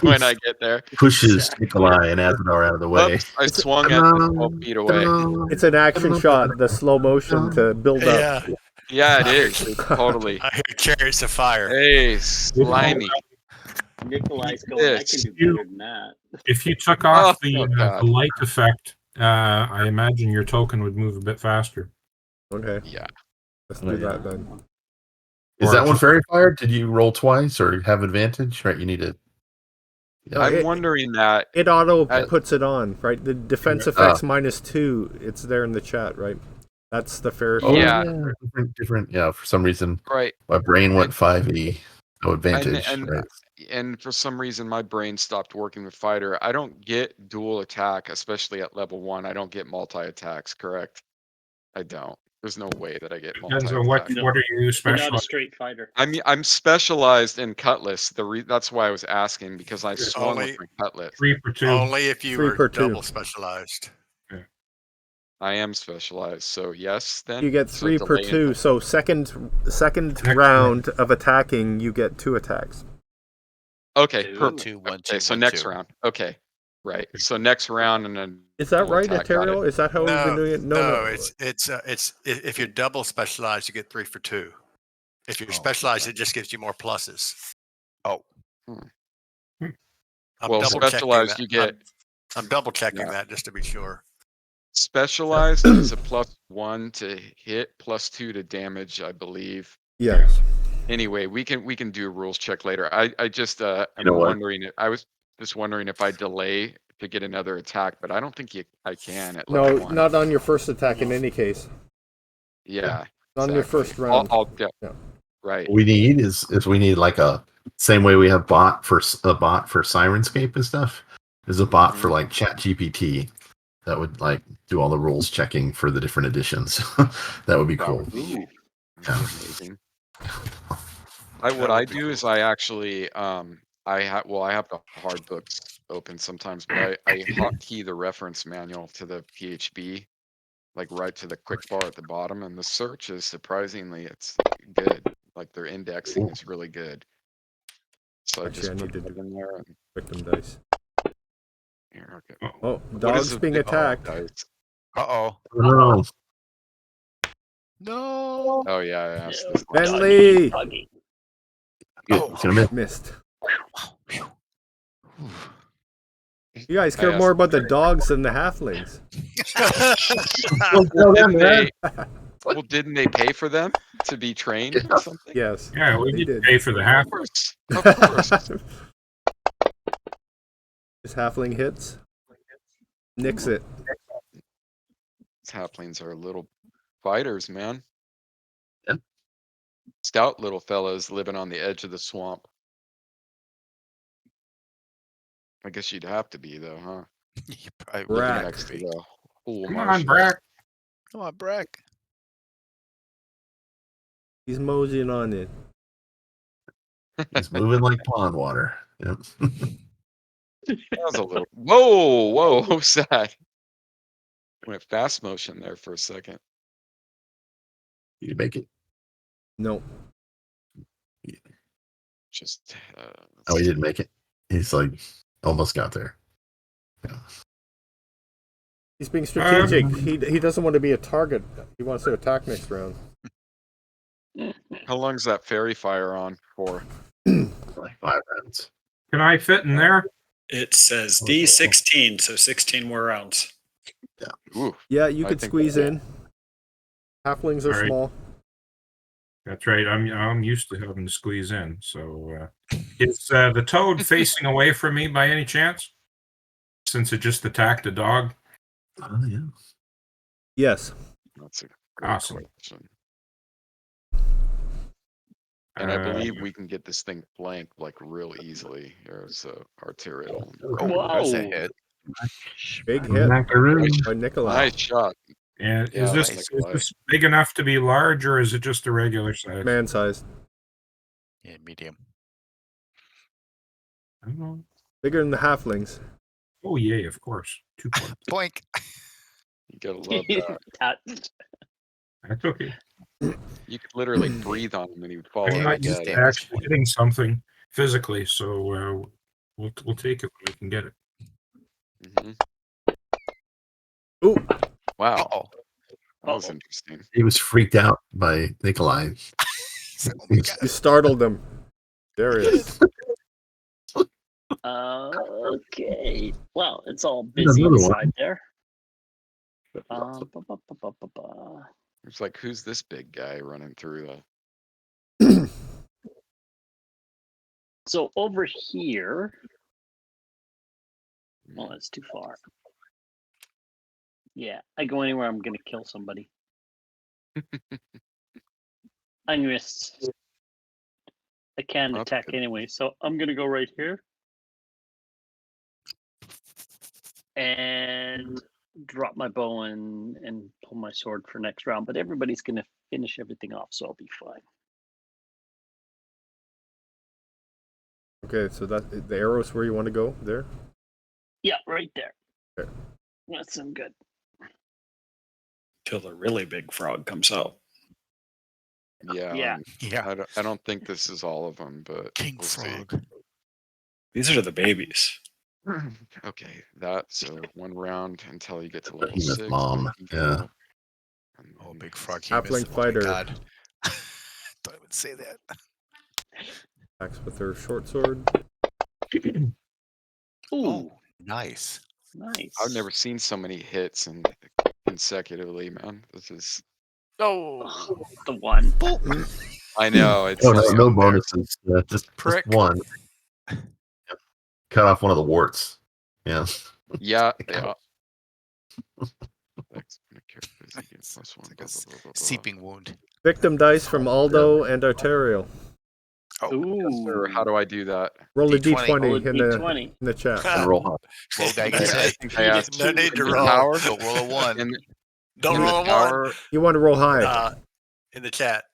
When I get there. pushes Nikolai and Azadar out of the way. Oops, I swung at the 12 feet away. It's an action shot, the slow motion to build up. Yeah. Yeah, it is. It's totally. I hear chariots of fire. Hey, slimy. Nikolai's Eat going, I can this. do better than that. If you took off Oh, the God. light effect, I imagine your token would move a bit faster. Okay, Yeah. let's Oh, do yeah. that then. Is that one fairy fire? Did you roll twice or have advantage? Right, you need to. No, I'm wondering that. It auto I- puts it on, right? The defense effects -2. It's there in the chat, right? That's the fair. Oh, Yeah. different. Yeah, for some reason, Right. my brain went 5e. No advantage. And right. and for some reason my brain stopped working with fighter. I don't get dual attack, especially at level 1. I don't get multi attacks, correct? I don't. There's no way that I get Depends multi on what attack. No. what are you You're not a specialized? straight fighter. I mean, I'm specialized in cutlass. That's why I was asking, because I swung Only- with my cutlass. 3 per 2. Only if you 3 were per 2. double specialized. I am specialized, so yes. Then You get So 3 per delay in 2. the- So second Next round of attacking, you get 2 attacks. Okay, Ooh. perfect. 2, 1, Okay, 2, so 1, next 2. round. Okay, right. So next round and then. Is that dual right, attack, got it. Ontario? Is that how we've been doing it? No, it's if you're double specialized, you get 3 for 2. If you're specialized, it just gives you more pluses. Oh. I'm Well, double checking specialized, that. you get I'm double checking Yeah. that just to be sure. specialized is a +1 to hit, +2 to damage, I believe. Yes. Anyway, we can do a rules check later. I just I'm know what? wondering. I was just wondering if I delay to get another attack, but I don't think I can at No, level 1. not on your first attack in any case. Yeah. Not on your exactly. first round. Yeah. Yeah. Right. What we need is we need like a same way we have a bot for Sirenscape and stuff. There's a bot for like ChatGPT that would like do all the rules checking for the different editions. That would be That cool. would be, Yeah. amazing. That What would I be do is cool. I actually I have the hard books open sometimes, but I hotkey the reference manual to the PHB, like right to the quick bar at the bottom, and the search is surprisingly it's good. Like their indexing is really good. So I Actually, just I put need to that in there and victim dice. here, okay. Oh, What is dog's the being victim attacked. dice? Uh-oh. No. No. Oh yeah, I asked No, this. Bentley! doggy. Good. It's gonna miss. Missed. Phew. You guys I care asked more about the dogs than the halflings. Well, didn't they pay for them to be trained or something? Yes. Yeah, we they need to did. pay for the half. Of course. Of course. His halfling hits. Nicks it. These halflings are little fighters, man. Yeah. Stout little fellas living on the edge of the swamp. I guess you'd have to be though, huh? You probably Brack. really next to the pool Come on, marshes. Brack. Come on, Brack. He's moseying on it. He's moving like pond water. Yep. That was a little. Whoa! What was that? Went fast motion there for a second. You make it. No. Just. Oh, he didn't make it. He's like almost got there. Yeah. He's being strategic. He doesn't want to be a target. He wants to attack next round. How long's that fairy fire on for? Like 5 rounds. Can I fit in there? It says D16, so 16 more rounds. Ooh, Yeah, you I could think squeeze we'll in. Halflings are All right. small. That's right. I'm used to having to squeeze in. So is the toad facing away from me by any chance? Since it just attacked a dog. Oh, yeah. Yes. That's a great Awesome. question. And I believe we can get this thing flanked like real easily. There's arterial. Oh, there's a Whoa. hit. Big hit Macaroon. by Nikolai. Nice shot. And Yeah, is that's this Nikolai. big enough to be large, or is it just a regular size? Man sized. Yeah, medium. I don't know. Bigger than the halflings. Oh, yay, of course. 2 points. Boink. You gotta love that. That's okay. You could literally breathe on him and he would fall I'm over not used dead. to at this actually point. hitting something physically, so we'll take it when we can get it. Mhm. Ooh, Wow, Oh, that was interesting. He was freaked out by Nikolai. oh my you God. startled him. Darius. Okay. Well, it's all There's busy another one. inside there. Ba, ba, ba, ba, ba, ba. It's like, who's this big guy running through So over here. Oh, that's too far. Yeah, I go anywhere, I'm gonna kill somebody. I'm gonna. I can't That's attack good. anyway, so I'm gonna go right here. And drop my bow and pull my sword for next round. But everybody's gonna finish everything off, so I'll be fine. Okay, so that the arrow's where you want to go there? Yeah, right there. Okay. That's some good. Till the really big frog comes out. Yeah. Yeah. Yeah. I don't think this is all of them, but King we'll Frog. These are the babies. see. Okay, so 1 round until you get to level Behemoth 6. mom, then you yeah. go, and Oh, then big frog. Halfling Oh my fighter. God. Thought I would say that. Attacks with her short sword. Ooh, Oh, nice. nice. I've never seen so many hits consecutively, man. This is. Oh, The one. I know it's. Oh, like no up there. bonuses. Just Prick. one. Yep. Cut off one of the warts. Yeah. Yeah. Yeah. Seeping wound. Victim dice from Aldo and Arterial. Oh, Ooh. How do I do that? Roll a D20. D20 Roll a in D20. the chat. And roll hot. roll die I get think I asked No need to in the roll. Power, Go roll a 1. in, Don't in the roll a one power. You want to roll high. in the chat.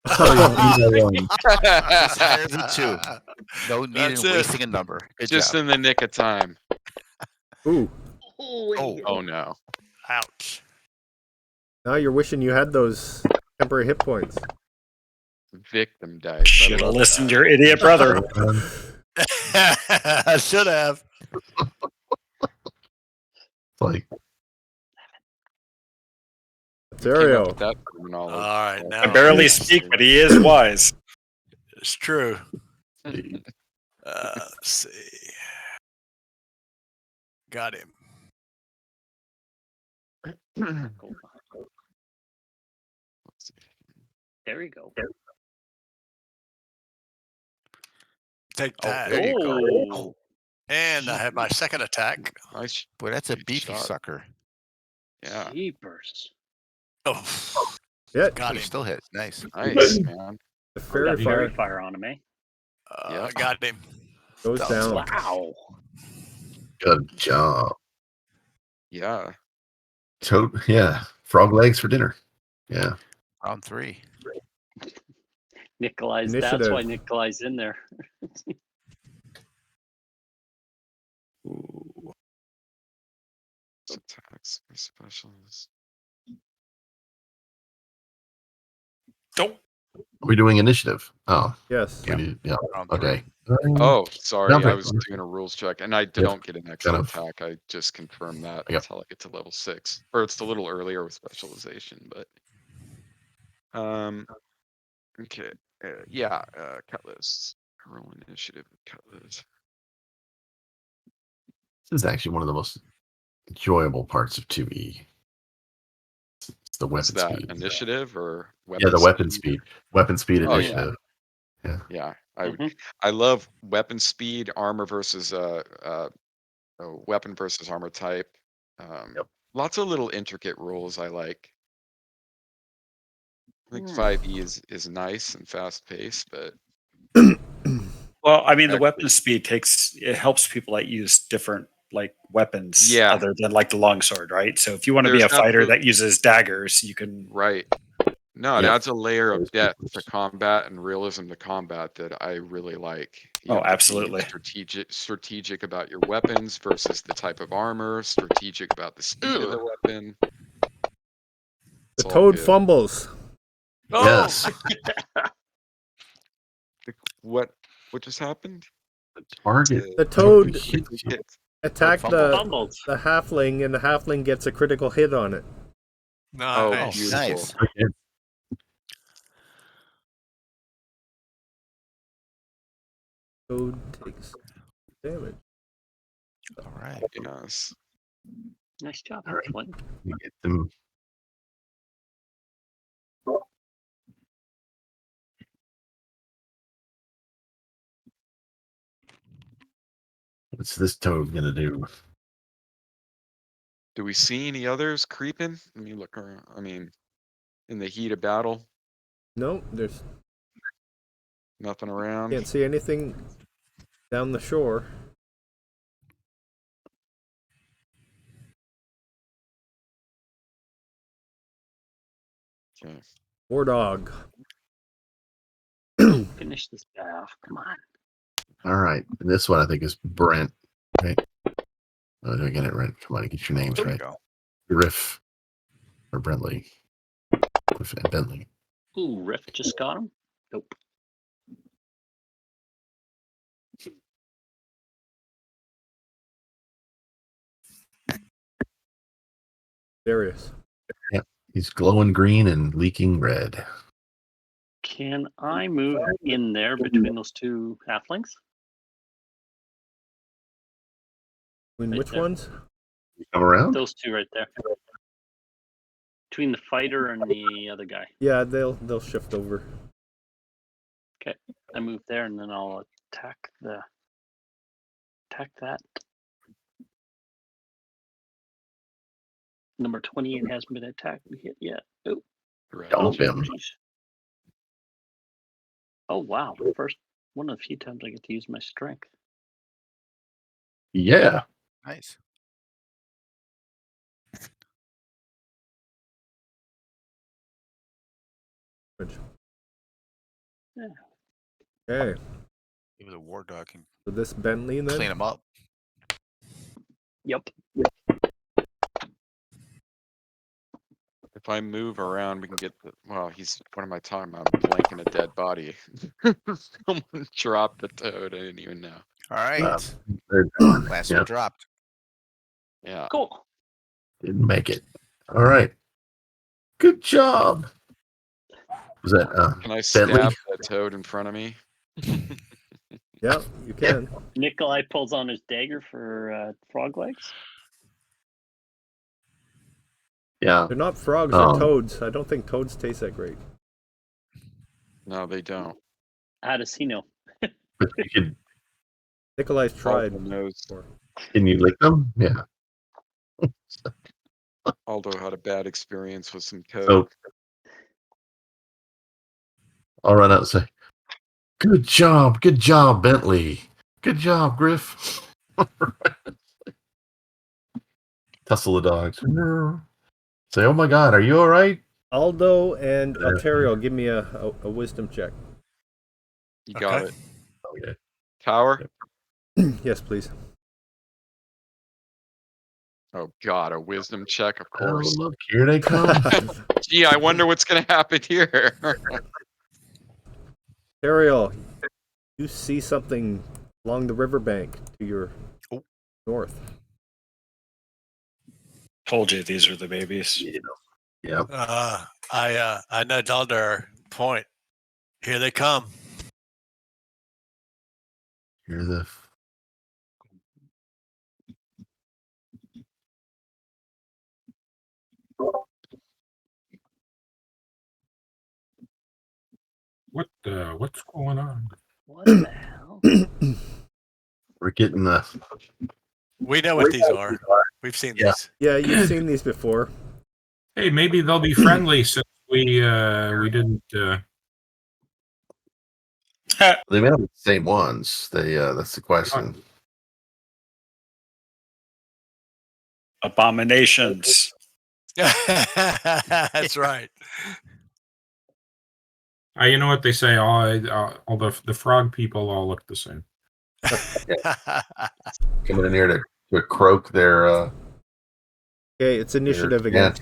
Oh, you need a one. Just higher than 2. No need in That's it. wasting a number. Good Just job. in the nick of time. Ooh, Oh no. Ouch. now you're wishing you had those temporary hit points. Victim dice. Should have listened to your idiot brother. I should have. Like, Arterial. That terminology. All right, now I barely speak, but he is wise. it's true. Let's see. Got him. There you go. Take Oh, that. there you go. Oh. Oh, And I have my second attack. Nice. boy, that's a Good beefy shot. sucker. Yeah. Jeepers. Oh, Yeah, got You him. still hit. Nice. Nice, man. the Got fairy fairy fire fire on him, eh? Yeah. Got him. goes That was down. lucky. Wow. Good job. Yeah. Yeah. Frog legs for dinner. Yeah. Round 3. Nikolai's. That's Initiative. why Nikolai's in there. Ooh. Attacks or specials. Don't. Are we doing initiative? Oh. Yes. Yeah. Yeah. Round Okay. Oh, sorry. Nothing. I was doing a rules check, and I don't get an extra attack. I just confirm that until I get to level 6, or it's a little earlier with specialization. But okay, yeah. Cutlass. Roll initiative. Cutlass. This is actually one of the most enjoyable parts of 2E. It's the What's weapon that? speed. Initiative or weapon? Yeah, the weapon speed. Weapon speed Oh, initiative. yeah. Yeah. I love weapon speed, armor versus weapon versus armor type. Lots of little intricate rules I like. I think 5e is nice and fast paced, but Well, I mean, the Actually- weapon speed helps people that use different like weapons Yeah. other than like the longsword, right? So if you want to be There's a fighter absolute- that uses daggers, you can. right. No, it Yep. adds a layer of depth to combat and realism to combat that I really like. You Oh, have to be absolutely. strategic about your weapons versus the type of armor, strategic about the speed of the weapon. The It's all toad good. fumbles. Yes. What just happened? The target. The toad hits you. Hit. attacked Fumbles. the halfling, and the halfling gets a critical hit on it. Oh, Nice. beautiful. Nice. Toad takes damage. All right. Yes. Nice job, All right. Flynn. You get them. What's this toad gonna do? Do we see any others creeping? Let me look around. I mean, in the heat of battle, No, there's nothing around. can't see anything down the shore. Okay. War dog. Finish this guy off. Come on. All right. And this one I think is Brent. Right? Oh, did I get it right? Come on, get your names There we right. go. Griff or Brentley. Griff and Bentley. Ooh, Riff just got him. Nope. Darius. He's glowing green and leaking red. Can I move in there between those two halflings? When Right which there. ones? You come around? Those two right there. Between the fighter and the other guy. Yeah, they'll shift over. Okay. I move there and then I'll attack that. Number 28 hasn't been attacked hit yet. Oh, Right. Dump him. geez. Oh wow. First one of the few times I get to use my strength. Yeah. Nice. Yeah. Okay. Give it a war dog and So this Bentley then? clean him up. Yep. If I move around, we can get the. Well, what am I talking about? I'm blanking a dead body. Someone dropped the toad. I didn't even know. All right. They're done. Last Yeah, one dropped. Yeah. Cool. didn't make it. All right. Good job. Was that Can I Bentley? stab that toad in front of me? Yeah, you can. Nikolai pulls on his dagger for frog legs. Yeah. They're not frogs, Oh. they're toads. I don't think toads taste that great. No, they don't. How does he know? But you could, Nikolai's tried. Aldo knows. before. can you lick them? Yeah. Aldo had a bad experience with some toad. So I'll run out and say, good job, Bentley. Good job, Griff. tussle the dogs. Say, oh my God, are you all right? Aldo and Ontario, give me a wisdom check. You got it. Okay. Tower? Yes, please. Oh God, a wisdom check, of Oh, course. look, here they come. Gee, I wonder what's gonna happen here. Ontario, you see something along the riverbank to your north. Told you these were the babies. Yep. I nudge Alder. Point. Here they come. Here's the. What's going on? What the hell? We're getting the. We know what these are. We've seen these. Yeah, you've seen these before. Hey, maybe they'll be friendly since we didn't. They may not be the same ones. That's the question. Abominations. That's right. You know what they say? All the frog people all look the same. Coming in here to croak their. Okay, it's initiative again.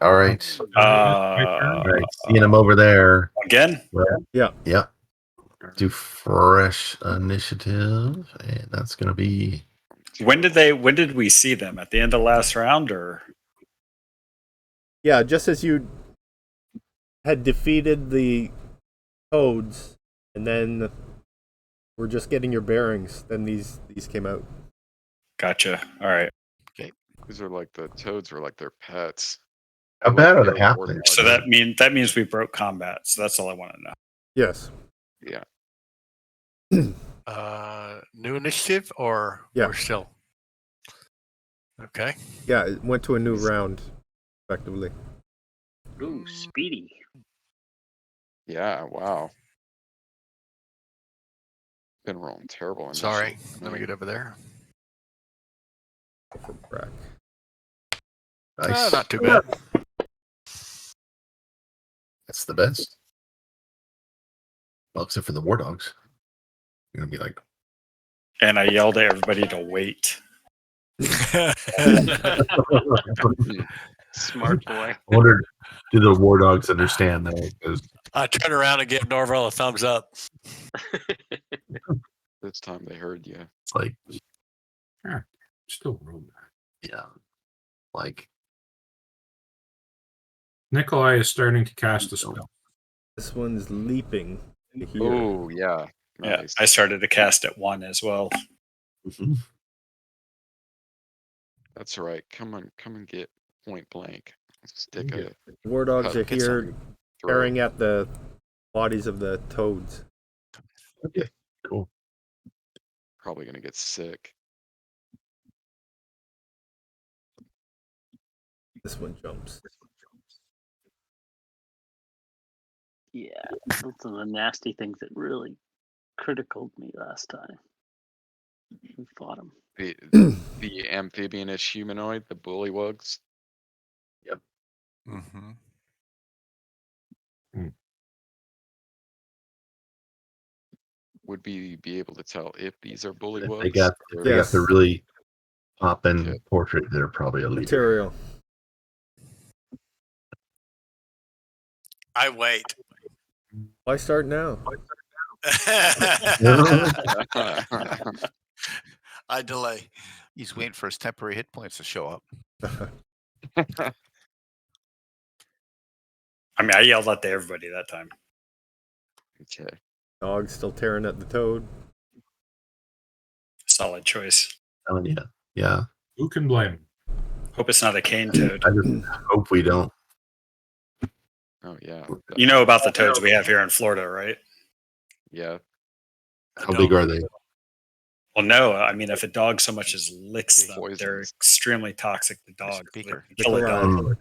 All right. All right. Seeing them over there. Again? Yeah. Yep. Do fresh initiative, and that's gonna be. When did we see them? At the end of last round, or? Yeah, just as you had defeated the toads, and then we're just getting your bearings. Then these came out. Gotcha. All right. These are like the toads were like their pets. How Like bad are their they happening? warthogs. So that means we broke combat. So that's all I want to know. Yes. Yeah. New initiative, or Yeah. we're still okay. Yeah, it went to a new round, effectively. Ooh, speedy. Yeah, wow. Been rolling terrible. Sorry. initially. Let me get over there. For Brack. Nice. Not too bad. That's the best. Well, except for the war dogs. You're gonna be like. And I yelled at everybody to wait. Smart boy. I wonder, do the war dogs understand that? Because I turn around and give Norville a thumbs up. This time they heard you. it's like, Still roll that. yeah, like Nikolai is starting to cast a spell. This one's leaping to here. Oh yeah. Yeah, Nice. I started to cast at 1 as well. That's right. Come and get point blank. Stick a War dogs cut are get here something through. tearing at the bodies of the toads. okay, cool. Probably gonna get sick. This one jumps. Yeah, those are the nasty things that really criticaled me last time. We fought them. The amphibian-ish humanoid, the bullywugs. Mm-hmm. Would be able to tell if these are bullywugs? They got or- they got the really poppin' Okay. portrait. They're probably a leader. Material. I wait. Why start now? I delay. He's waiting for his temporary hit points to show up. I mean, I yelled at everybody that time. Okay. Dog's still tearing at the toad. Solid choice. Telling you, yeah. Who can blame him? Hope it's not a cane toad. I just hope we don't. Oh yeah. You know about the toads we have here in Florida, right? Yeah. How big are they? Well, no. I mean, if a dog so much as licks them, Poisonous. they're extremely toxic to dogs. They Speaker. can kill a dog. Mm,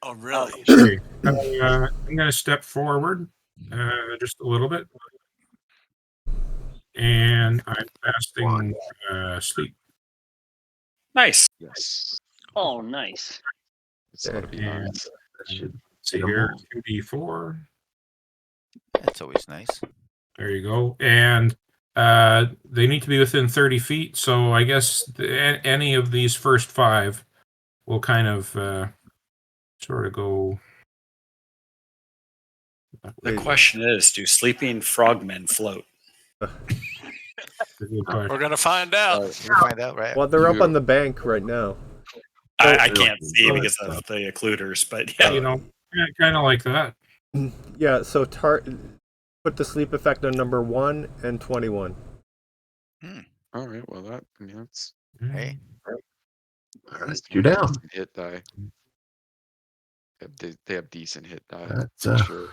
Oh, really? Okay. I'm going to step forward just a little bit. And I'm casting sleep. Nice. Yes. Oh, nice. This ought to be Yeah. nice. That should So see them here, all. 2d4. That's always nice. There you go. And they need to be within 30 feet. So I guess any of these first 5 will kind of sort of go. The question is, do sleeping frogmen float? We're gonna find out. We'll find out, right? Well, they're up on the bank right now. I can't see because of the occluders, but yeah. You know, kind of like that. Yeah, so put the sleep effect on number 1 and 21. All right. Well, that's Hey, All right, you're down. decent hit die. They have decent hit die. That's For sure.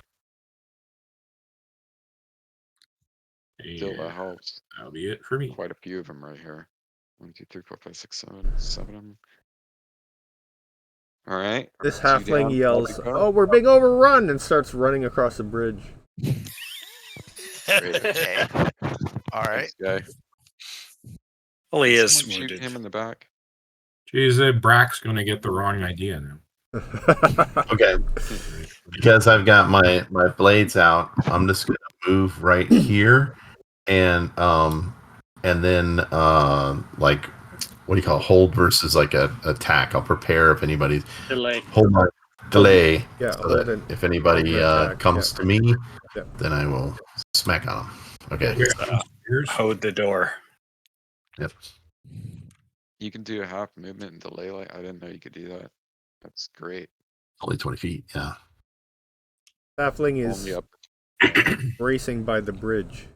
Still, Yeah, that helps. that'll be it for me. Quite a few of them right here. 1, 2, 3, 4, 5, 6, 7. 7 of them. All right. This 2 halfling down, yells, Bobby Car. "Oh, we're being overrun!" and starts running across the bridge. okay. All right. Thanks, guy. Well, he is Someone shoot wounded. him in the back. Geez, Brack's going to get the wrong idea now. Okay. Because I've got my blades out, I'm just gonna move right here, and then like, what do you call it? Hold versus like a attack. I'll prepare if anybody's Delay. hold my delay. Yeah, so hold that it. if anybody Attack, comes yeah. to me, Yeah. then I will smack on them. Okay. Here's Hold the door. Yep. You can do a half movement and delay. I didn't know you could do that. That's great. Only 20 feet. Yeah. Halfling Only is up. racing by the bridge.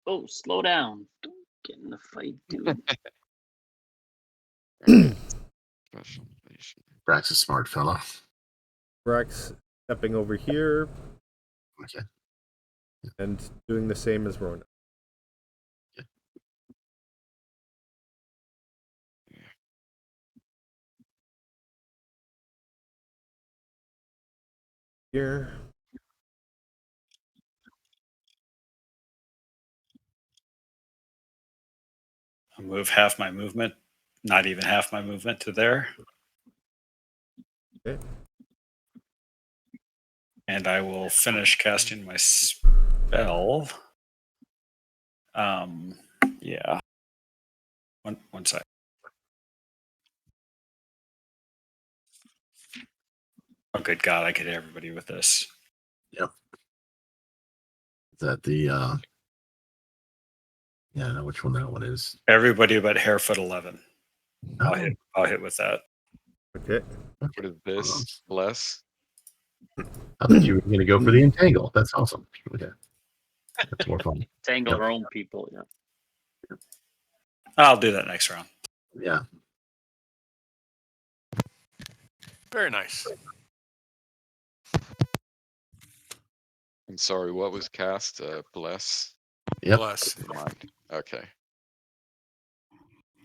Oh, slow down. Don't get in the fight, dude. Specialization. Brack's a smart fella. Rex stepping over here Okay. and doing the same as Rona. Here. I'll move half my movement, not even half my movement to there. Okay. And I will finish casting my spell. Yeah. One sec. Oh, good God, I could hit everybody with this. Yep. Is that the yeah, I know which one that one is. Everybody but Harefoot 11. Oh, I'll hit with that. Okay. What is this? Less? I thought you were going to go for the entangle. That's awesome. Okay. That's more fun. Tangle our own people, yeah. I'll do that next round. Yeah. Very nice. I'm sorry, what was cast? Bless? Yep. Bless. Mind. Okay.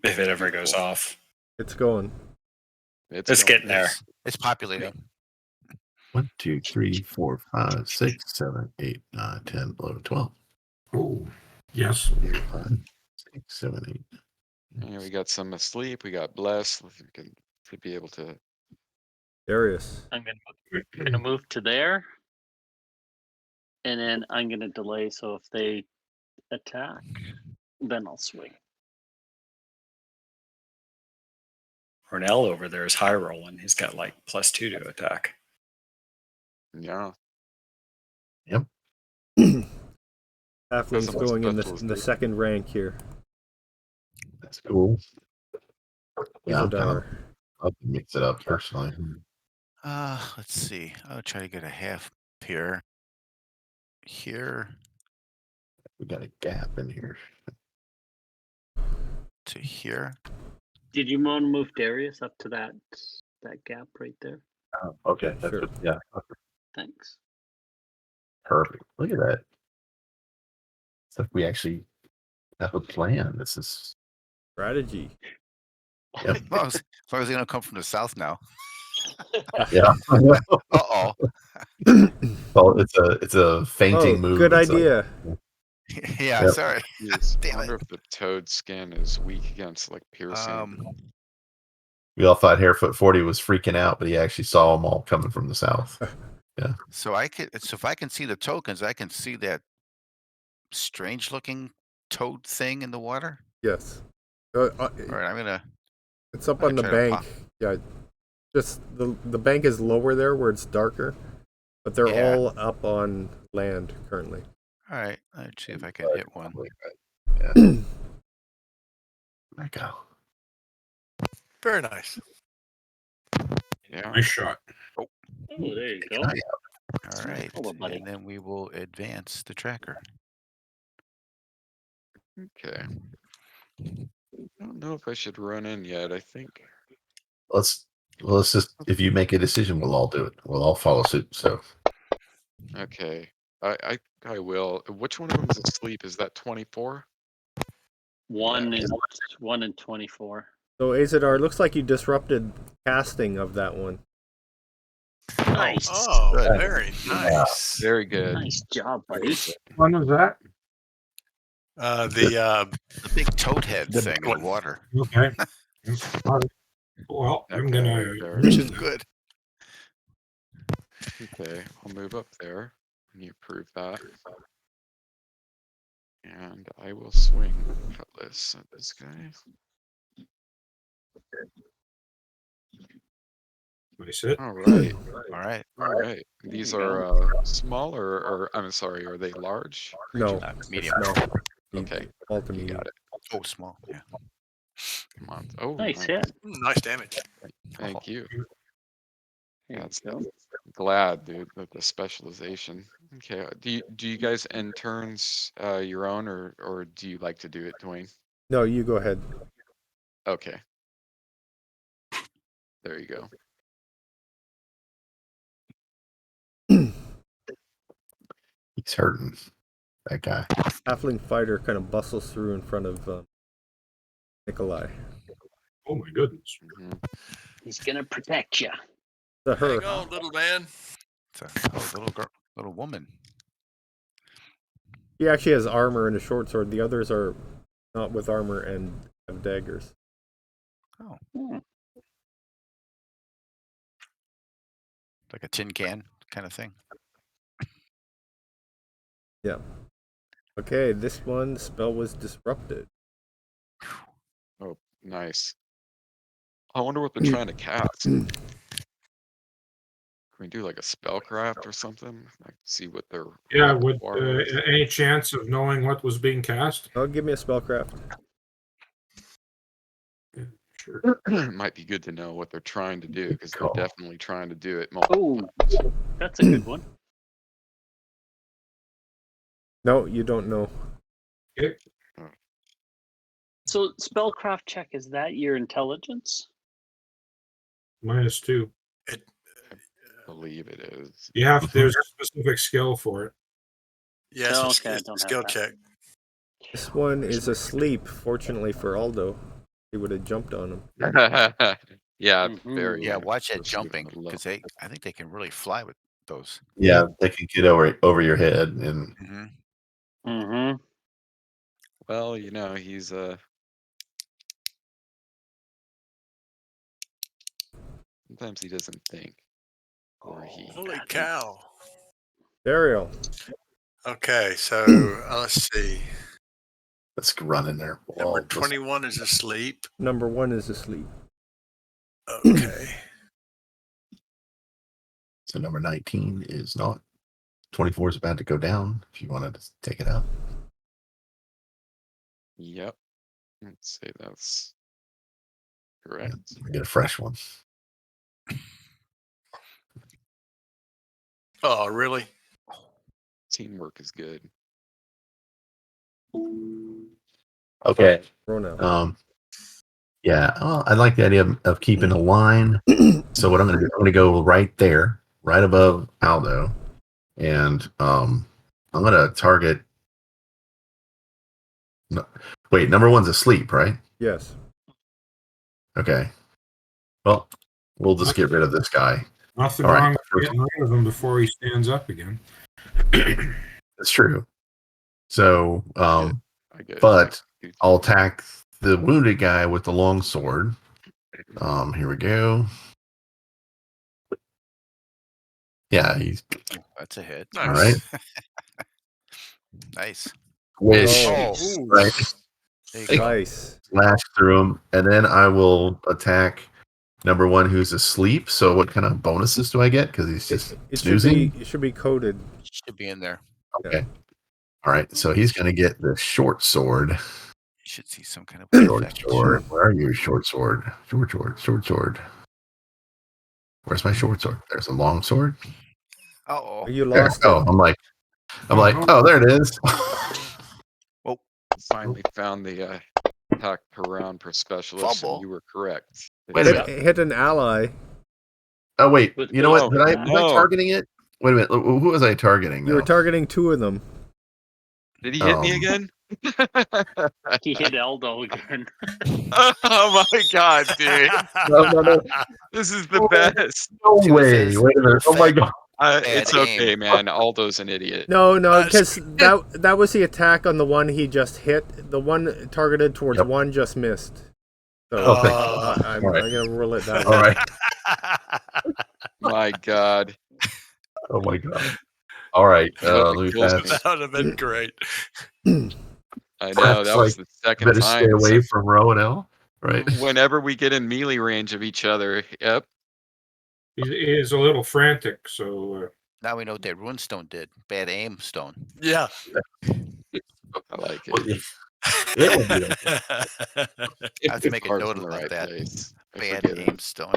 If it ever goes off. It's going. It's going. getting there. It's populating. 1, 2, 3, 4, 5, 6, 7, 8, 9, 10, 11, 12. Oh, yes. 5, 6, 7, 8. Yeah, we got some asleep. We got blessed. We could be able to. Darius. I'm gonna move to there, and then I'm gonna delay. So if they attack, then I'll swing. Cornell over there is high rolling. He's got like +2 to attack. Yeah. Yep. Halfling's Someone's going in special the second rank here. That's cool. Yeah. Zadar. I'll mix it up personally. Let's see. I'll try to get a half here. Here We got a gap in here. to here. Did you want to move Darius up to that gap right there? Oh, okay. That's Sure. what, yeah. Thanks. Perfect. Look at that. It's like we actually have a plan. This is Strategy. Yep. As long as they're gonna come from the south now. yeah. Uh-oh. Well, it's a fainting Oh, move. good It's like- idea. Yeah, Yep. sorry. Jeez, I Damn wonder it. if the toad skin is weak against like piercing. We all thought Harefoot 40 was freaking out, but he actually saw them all coming from the south. So if I can see the tokens, I can see that strange looking toad thing in the water. Yes. All right, I'm gonna. It's up I'm on the gonna try to bank. Yeah. Just the bank is lower there where it's darker, but they're Yeah. all up on land currently. All right, let's see if I can hit one. Yeah. There you go. Very nice. Yeah. Nice shot. Oh, there you go. All right, Over, buddy. and then we will advance the tracker. Okay. I don't know if I should run in yet. I think. Let's just, if you make a decision, we'll all do it. We'll all follow suit. So Okay. I will. Which one of them is asleep? Is that 24? One in 24. So Azadar, looks like you disrupted casting of that one. Nice. Oh, Good. very nice. Very good. Nice job, buddy. Which one was that? The The big toad head The thing big in the one. water. Okay. All right. Well, I'm Okay, gonna. right there. Too good. Okay, I'll move up there. And you prove that. And I will swing cutlass at this guy. Nice hit. All right. All right. All right. These you are smaller, or I'm sorry, are they large? No, Medium. small. Okay, All to you medium. got it. Oh, small. Yeah. Come on. Oh, Nice hit. nice damage. Thank you. There That's you go. glad, dude, that the specialization. Okay. Do you guys end turns your own, or do you like to do it, Dwayne? No, you go ahead. Okay. There you go. he's hurting. That guy. Halfling fighter kind of bustles through in front of Nikolai. Oh my goodness. Mhm. He's gonna protect you. The her. Hang on, little man. It's a little girl, little woman. He actually has armor and a short sword. The others are not with armor and have daggers. Oh, Hmm. like a tin can kind of thing. Yeah. Okay, this one spell was disrupted. Oh, nice. I wonder what they're trying to cast. Can we do like a spellcraft or something? Like see what their Yeah. Would repertoire is? any chance of knowing what was being cast? Oh, give me a spellcraft. Sure. Might be good to know what they're trying to do, because they're Cool. definitely trying to do it. Oh, that's a good one. No, you don't know. Okay. So spellcraft check, is that your intelligence? -2. I believe it is. You have. There's a specific skill for it. Yes, Oh, it's, okay, I it's don't a have skill that. check. This one is asleep, fortunately for Aldo. He would have jumped on him. Yeah, Mhm. very. Yeah, watch that especially with jumping the low. because I think they can really fly with those. Yeah, they can get over your head, and Mm-hmm. Mm-hmm. Well, you know, he's sometimes he doesn't think, or he. Holy cow. Ariel. Okay, so let's see. let's run in there. We'll Number all just- 21 is asleep. Number 1 is asleep. Okay. So number 19 is not. 24 is about to go down. If you wanted to take it out. Yep. Let's say that's correct. Get a fresh one. Oh, really? Teamwork is good. Okay. Rona. Yeah, I like the idea of keeping a line. So what I'm going to do, I'm going to go right there, right above Aldo, and I'm going to target. No, wait, number 1's asleep, right? Yes. Okay. Well, we'll just get rid of this guy. Nothing All right. wrong with getting rid of him before he stands up again. It's true. So, I get but it. I'll attack the wounded guy with the long sword. Here we go. Yeah, he's That's a hit. all right. Nice. Wish, Oh, right? there you go. Nice. Slash through him, and then I will attack number one who's asleep. So, what kind of bonuses do I get? Because he's just It snoozing. should be coded. Should be in there. Okay. All right. So he's going to get the short sword. You should see some kind of Short effect. sword. Where are you? Short sword. Short sword. Short sword. Where's my short sword? There's a long sword. Oh, You There. lost Oh, it. I'm like, oh, there it is. well, Finally found the attack per round per specialist, Fumble. and you were correct. Wait a minute. Hit an ally. Oh wait. With You know what? base Was I attack. targeting it? Wait a minute. Who was I targeting? You were Now? targeting two of them. Did he hit me again? He hit Eldo again. Oh my god, dude. No. This is the best. No See what it way. says? Wait a minute. Oh my god. It's Bad okay, aim. man. Aldo's an idiot. No, because that was the attack on the one he just hit. The one targeted towards one just missed. So Okay. I'm gonna rule it that All way. right. My god. Oh my god. All right. Let me kills pass. me. That would have been great. I know, that was the second Better time. stay away from Row and L. Right. Whenever we get in melee range of each other. Yep. He is a little frantic, so Now we know what that runestone did. Bad aim stone. Yeah. I like it. It would be okay. I have to make a Heart's note in the about right that. place. I Bad forget aim it. stone.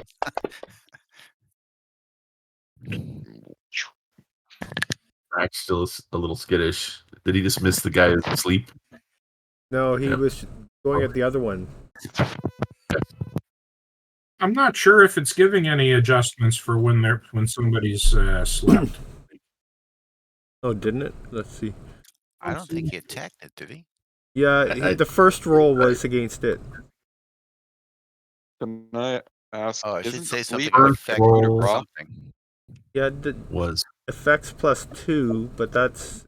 Max still is a little skittish. Did he just miss the guy who's asleep? No, he was going at the other one. I'm not sure if it's giving any adjustments for when somebody's slept. Oh, didn't it? Let's see. I don't think he attacked it, did he? Yeah, the first roll was against it. Can I ask? Oh, I should isn't say sleep something a effect coup de or grace? something. Yeah, Was effects +2, but that's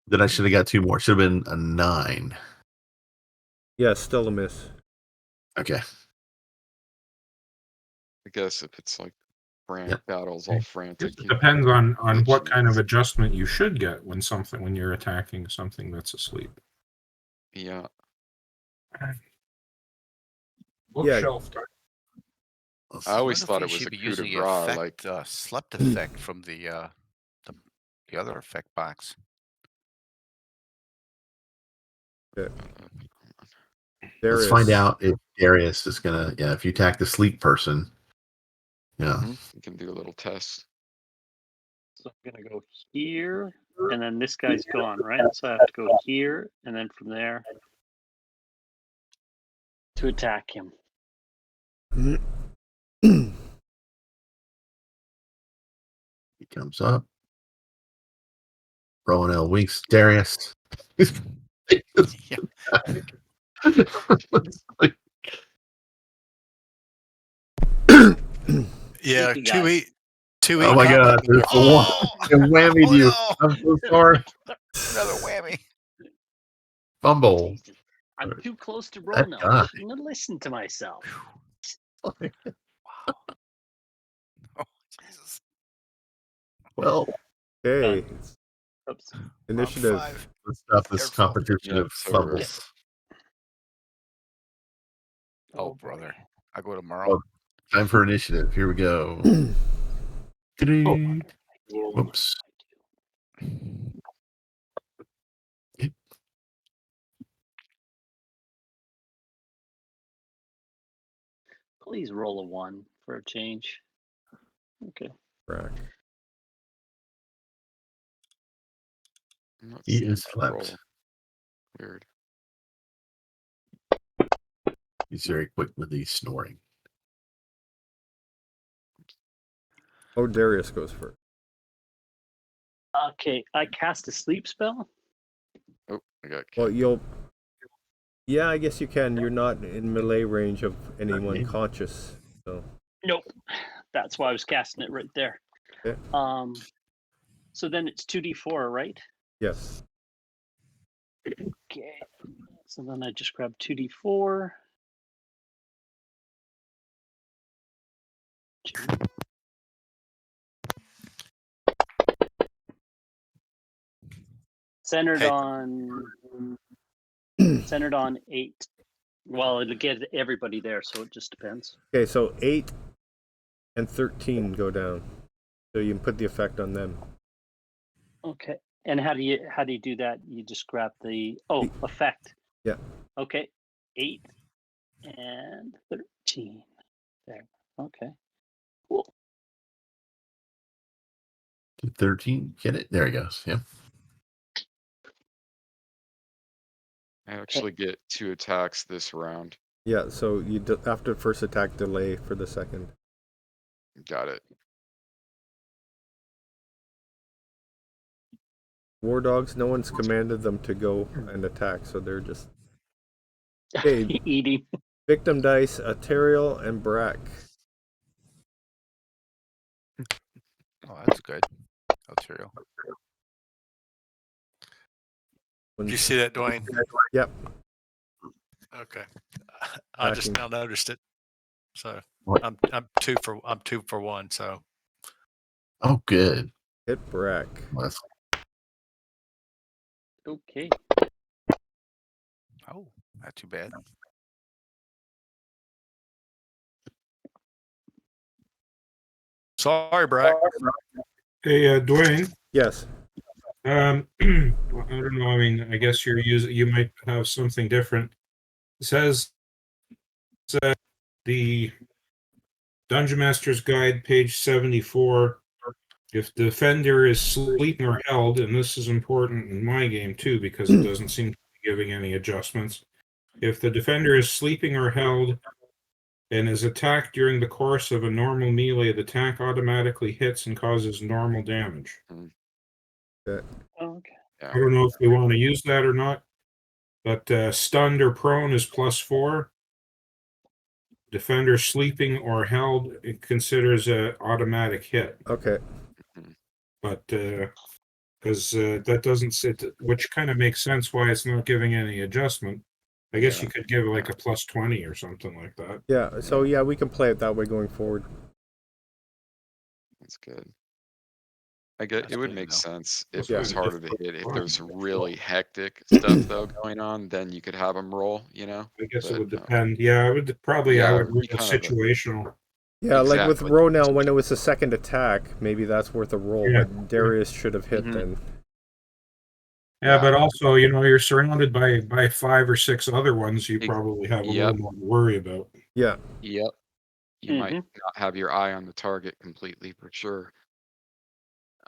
then I should have got two more. Should have been a 9. still a miss. Okay. I guess if it's like battles all frantic. It depends on what kind of adjustment you should get when you're attacking something that's asleep. Yeah. Bookshelf time. I always wonder thought if it you was should a be coup de using grace, effect, like slept effect from the other effect box. Let's find out if Darius is gonna. Yeah, if you attack the sleep person. Yeah. you can do a little test. So I'm gonna go here, and then this guy's gone, right? So I have to go here, and then from there to attack him. He comes up. Rowan L. Weeks. Darius. Yeah, two Oh my god, there's the one. It whammied you. No. I'm so sorry. Another whammy. Fumble. Jesus. I'm too close to That Rono. guy. I'm gonna listen to myself. Oh, Jesus. Well, Okay. Oops. Initiative. 5. let's stop this Careful. competition Yeah, of so we're- fumbles. Oh, brother. I go tomorrow. Oh, time for initiative. Here we go. Whoops. Please roll a 1 for a change. Okay. Right. I'm not He seeing is that roll. slept. Weird. He's very quick with the snoring. Oh, Darius goes first. Okay, I cast a sleep spell. Oh, I got. Well, yeah, I guess you can. You're not in melee range of anyone conscious. So Nope. That's why I was casting it right there. Okay. So then it's 2d4, right? Yes. Okay. So then I just grab 2d4. 2. Centered Hey. on 8. Well, it'll get everybody there, so it just depends. Okay, so 8 and 13 go down. So you can put the effect on them. Okay. And how do you do that? You just grab the effect. Yeah. Okay. 8 and 13. There. Okay. Cool. 13. Get it? There he goes. Yeah. I actually get 2 attacks this round. Yeah, so you after the first attack, delay for the second. Got it. War dogs, no one's commanded them to go and attack, so they're just okay. Eating. Victim dice, Aterial and Brack. Oh, that's good. Material. Did you see that, Dwayne? Yep. Okay. I just Attacking. now noticed it. So What? I'm 2 for 1. So Oh, good. Hit Brack. Let's Okay. Oh, not too bad. sorry, Brack. Hey, Dwayne. Yes. I don't know. I mean, I guess you might have something different. It says the Dungeon Master's Guide, page 74. If the defender is sleeping or held, and this is important in my game too, because it doesn't seem to be giving any adjustments. If the defender is sleeping or held and is attacked during the course of a normal melee, the attack automatically hits and causes normal damage. Okay. Okay. Yeah. I don't know if we want to use that or not, but stunned or prone is +4. Defender sleeping or held, it considers an automatic hit. Okay. But because that doesn't sit, which kind of makes sense why it's not giving any adjustment. I guess you could give like a +20 or something like that. Yeah. So yeah, we can play it that way going forward. That's good. I get That's it would good to make know. sense if Yeah. it was harder to hit. If there's really hectic stuff though going on, then you could have them roll, you know. I guess it But, would depend. Yeah, it would probably yeah, I it would would be roll kind of a- situational. Yeah, like with Exactly. Ronell, when it was the second attack, maybe that's worth a roll, Yeah. but Darius should have hit Mhm. then. Yeah, Yeah. but also, you're surrounded by 5 or 6 other ones. You probably have a little Yep. more to worry about. Yeah. Yep. You might not have your eye on the target completely for sure.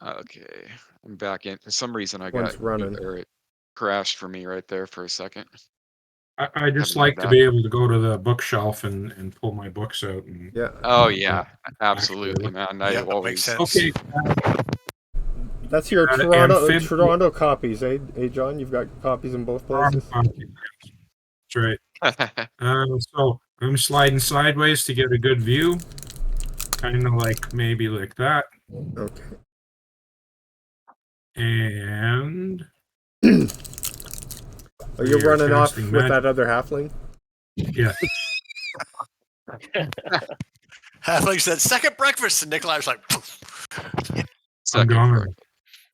Okay, I'm back in. For some reason, I One's got running. or it crashed for me right there for a second. I just Haven't had like to that. be able to go to the bookshelf and pull my books out. And Yeah. Oh yeah, absolutely, man. I Yeah, that makes always. sense. okay, That's your amphib- Toronto copies, eh, John? You've got copies in both places? that's right. So I'm sliding sideways to get a good view, kind of like maybe like that, Okay. and Are you you're running off casting with magic. that other halfling? Yeah. Halfling said, "Second breakfast," and Nikolai was like, Second gone. correct.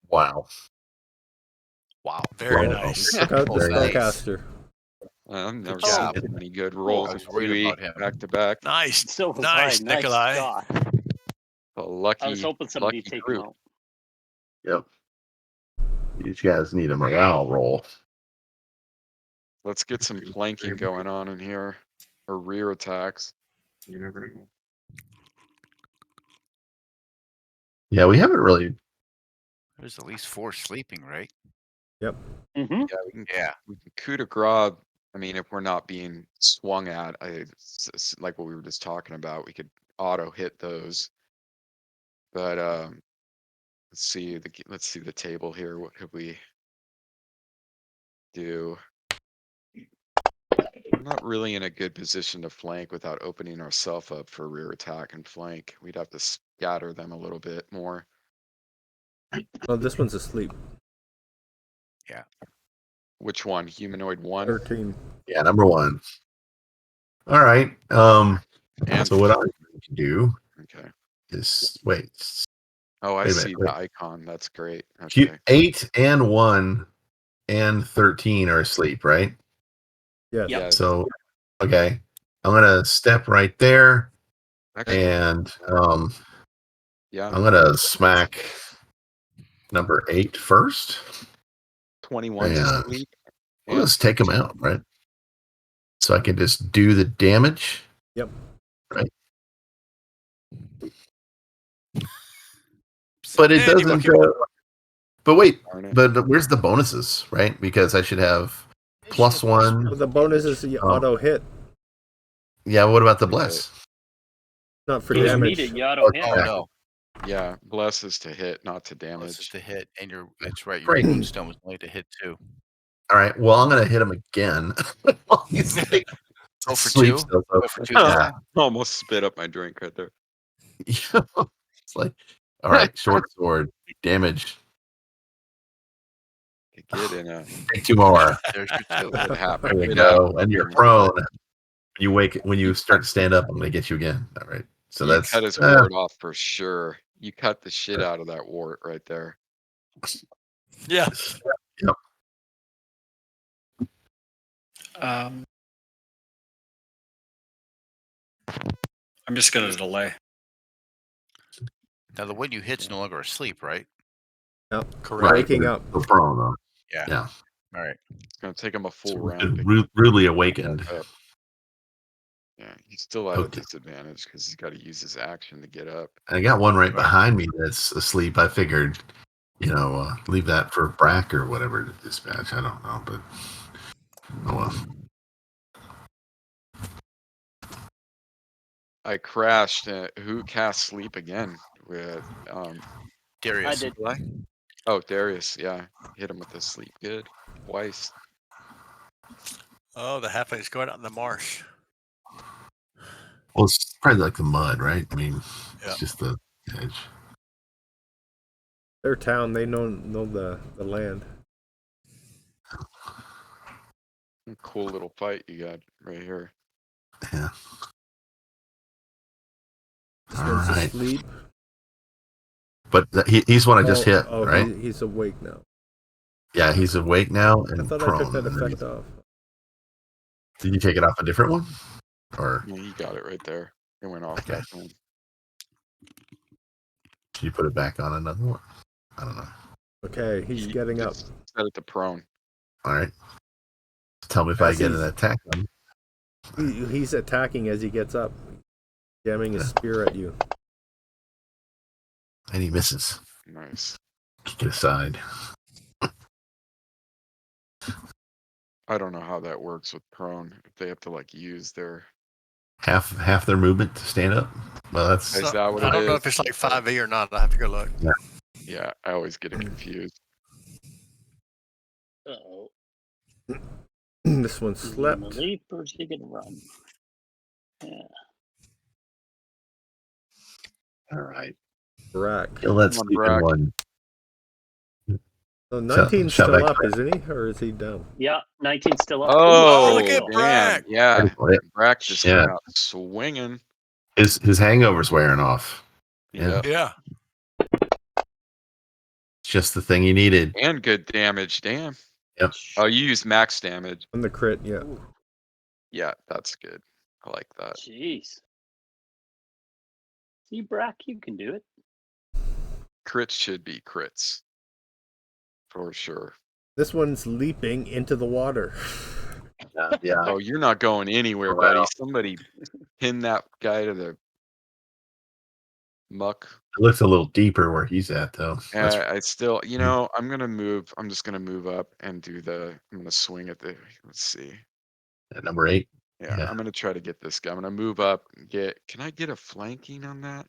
wow. "Wow, very Wow. nice." Check out the Very nice. spellcaster. I've never Good seen job. that many good I rolls was in worried QE about him. back to back. Nice, So was nice, I. Nikolai. Nice job. A I was lucky, hoping somebody lucky would take group. him out. Yep. These guys need a morale roll. Let's get some flanking going on in here, or rear attacks. You never know. Yeah, we haven't really. There's at least 4 sleeping, right? Mm-hmm. Yeah, we can coup de grace. I mean, if we're not being swung at, it's like what we were just talking about, we could auto hit those. But let's see the table here. What could we do? I'm not really in a good position to flank without opening ourselves up for rear attack and flank. We'd have to scatter them a little bit more. Oh, this one's asleep. Which one? Humanoid 1? 13. Yeah, number 1. All right. And So what I'm going to do okay. is wait. Oh, I Wait a see minute. the Wait. icon. That's great. Okay. 8 and 1 and 13 are asleep, right? Yes. Yep. Yes. So okay, I'm gonna step right there, Actually, and yeah. I'm gonna smack number 8 first. 21's And asleep. we'll just take him out, right? So I can just do the damage. Yep. Right. But it doesn't. But wait. Darn it. But where's the bonuses, right? Because I should have +1. But the bonus is the auto hit, Yeah. What about the Okay. bless? not for You don't damage. need it. You auto hit. Oh no, Yeah. Bless is to hit, not to this is damage. the hit, and that's right. Your Great. moonstone was only to hit 2. All right. Well, I'm gonna hit him again. He's like, Go for sleep 2. still Go open. for 2 Yeah. this time. Almost spit up my drink right there. It's like, all right, short sword damage. Get in a. Take 2 more. There's your 2. Good happen. There you Good go. happen. And you're prone. When you start to stand up, I'm gonna get you again. All right. So You that's cut his ward off for sure. You cut the shit out of that wart right there. Yeah. Yep. I'm just going to delay. Now the one you hit's no longer asleep, right? Yep. Correct. Waking up. We're prone though. Yeah. Yeah. All right. It's gonna take him a full So round to rudely get awakened. back up. Yeah, he's still at a Okay. disadvantage because he's got to use his action to get up. I got one right Right. behind me that's asleep. I figured, leave that for Brack or whatever to dispatch. I don't know, but oh well. I crashed. Who cast sleep again? With Darius. I did. oh, Darius. Yeah, hit him with the sleep good twice. Oh, the halfling's going out in the marsh. Well, it's probably like the mud, right? I mean, Yeah. it's just the edge. Their town, they know the land. Cool little fight you got right here. Yeah. This All one's right. asleep. But he's one I just hit, Oh, right? he's awake now. Yeah, he's awake now I and thought prone. I took that effect off. Did you take it off a different one? Or Yeah, you got it right there. It went off Okay. that one. can you put it back on another one? I don't know. Okay, he's You getting up. just set it to prone. All right. Tell me if I I get see. an attack on him. He's attacking as he gets up, jamming his spear at you. And he misses. Nice. Kick it aside. I don't know how that works with prone. If they have to like use their. Half their movement to stand up. Well, that's Is that what I it don't know is? if it's like 5e or not. I have to go look. Yeah, I always get it confused. Uh-oh. This one Is he slept. gonna leap or is he gonna run? Yeah. all right. Brack. Kill that Come on, sleeping Brack. one. So 19's shot still back up, isn't he? Or is he down? Yeah, 19 still up. Oh, look at man. Brack. Yeah. Yeah. Brack just Yeah. came out swinging. His hangover's wearing off. Yeah. Yep. Yeah. It's just the thing you needed. And good damage. Damn. Yep. Oh, you used max damage. On the crit, yeah. Ooh, Yeah, that's good. I like that. jeez. See, Brack, you can do it. Crits should be crits. For sure. This one's leaping into the water. Yeah. Oh, you're not going anywhere, Wow. buddy. Somebody pin that guy to the muck. It looks a little deeper where he's at, though. That's I still, I'm gonna move. I'm just gonna move up and do the. I'm gonna swing at the. Let's see. at number 8. Yeah, Yeah. I'm gonna try to get this guy. I'm gonna move up. Can I get a flanking on that?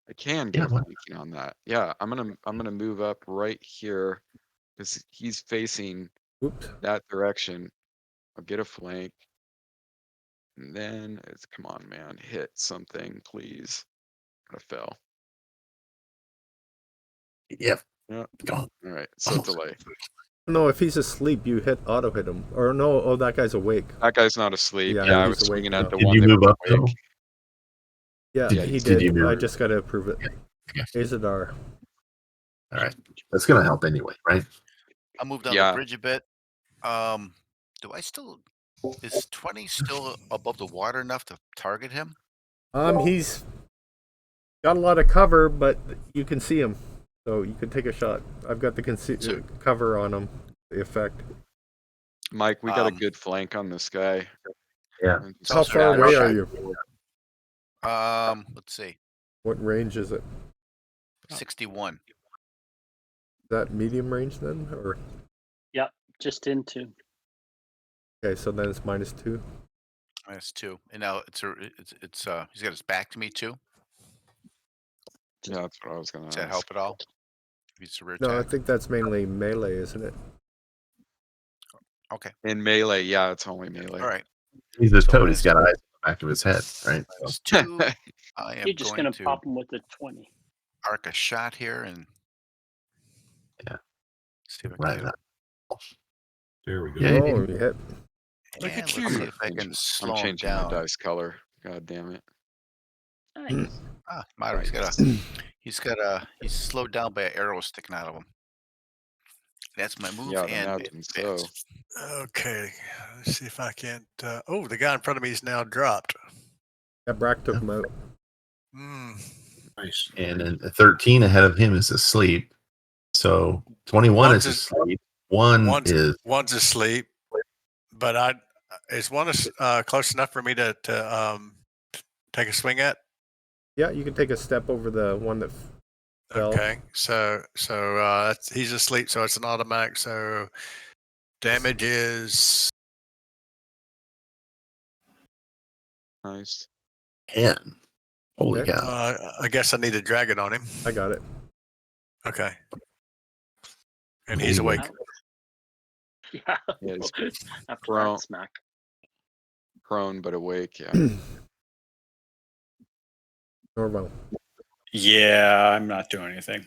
I can get Yeah, a why- flanking on that. Yeah, I'm gonna move up right here because he's facing Oops. that direction. I'll get a flank. And then it's come on, man, hit something, please. I fell. Yep. Yeah. Go on. All right, so delay. No, if he's asleep, you auto hit him. Or no, oh, that guy's awake. That guy's not asleep. Yeah, Yeah, I he's was awake swinging now. at the Did one you that move was up though? awake. Yeah, Yeah, he you did. you I move? just got to approve it. Okay. Azadar. All right. That's gonna help anyway, right? I'll move down the Yeah. bridge a bit. Do I still is 20 still above the water enough to target him? He's got a lot of cover, but you can see him, so you can take a shot. I've got the cover on him. The effect. Mike, we got a good flank on this guy. Yeah. How far away are you? Let's see. What range is it? 61. Is that medium range then, or? Yep, just into. Okay, so then it's -2. -2, and now it's he's got his back to me too. Yeah, that's what I was gonna Does that ask. help at all? It's a rear No, I attack. think that's mainly melee, isn't it? Okay. In melee, yeah, it's only melee. All right. He's a toad. He's got eyes on the back of his head, right? -2. I am You're just going gonna to pop him with a 20. arc a shot here and see if I can Right. hit him. There we go. Yeah. Oh, you hit. Look And at let's you. see if I can I'm slow him changing my down. dice color. God damn it. Nice. Matter. He's slowed down by an arrow sticking out of him. That's my move Yeah, I'd and imagine so. Okay, let's see if I can't. Oh, the guy in front of me is now dropped. Yeah, Brack took him out. Nice. And then 13 ahead of him is asleep. So 21 is asleep. One's asleep, but is one close enough for me to take a swing at? Yeah, you can take a step over the one that fell. Okay, so he's asleep, so it's an automatic. So damage is Nice. 10. Holy Okay. cow. I guess I need to drag it on him. I got it. Okay, and he's awake. Yeah. Yeah, he's After prone, that smack. prone but awake. Yeah. Normal. Yeah, I'm not doing anything.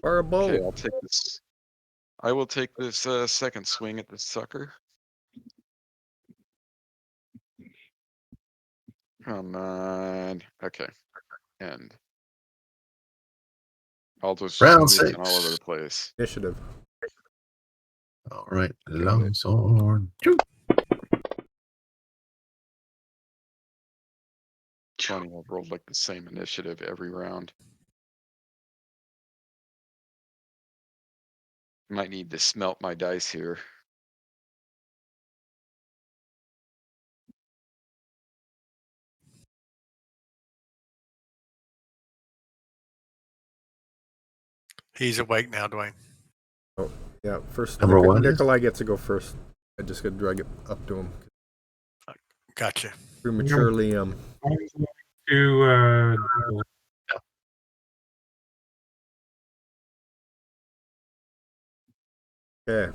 Or a bow. Okay, I'll take this. I will take this second swing at this sucker. Come on. Okay. And I'll just Round missing all over 6. the place. Initiative. All right. Long sword. Funny, I've rolled like the same initiative every round. Might need to smelt my dice here. He's awake now, Dwayne. Oh, yeah. First, Number one is- Nikolai gets to go first. I just got to drag it up to him. Gotcha. Prematurely, I'm going to Okay.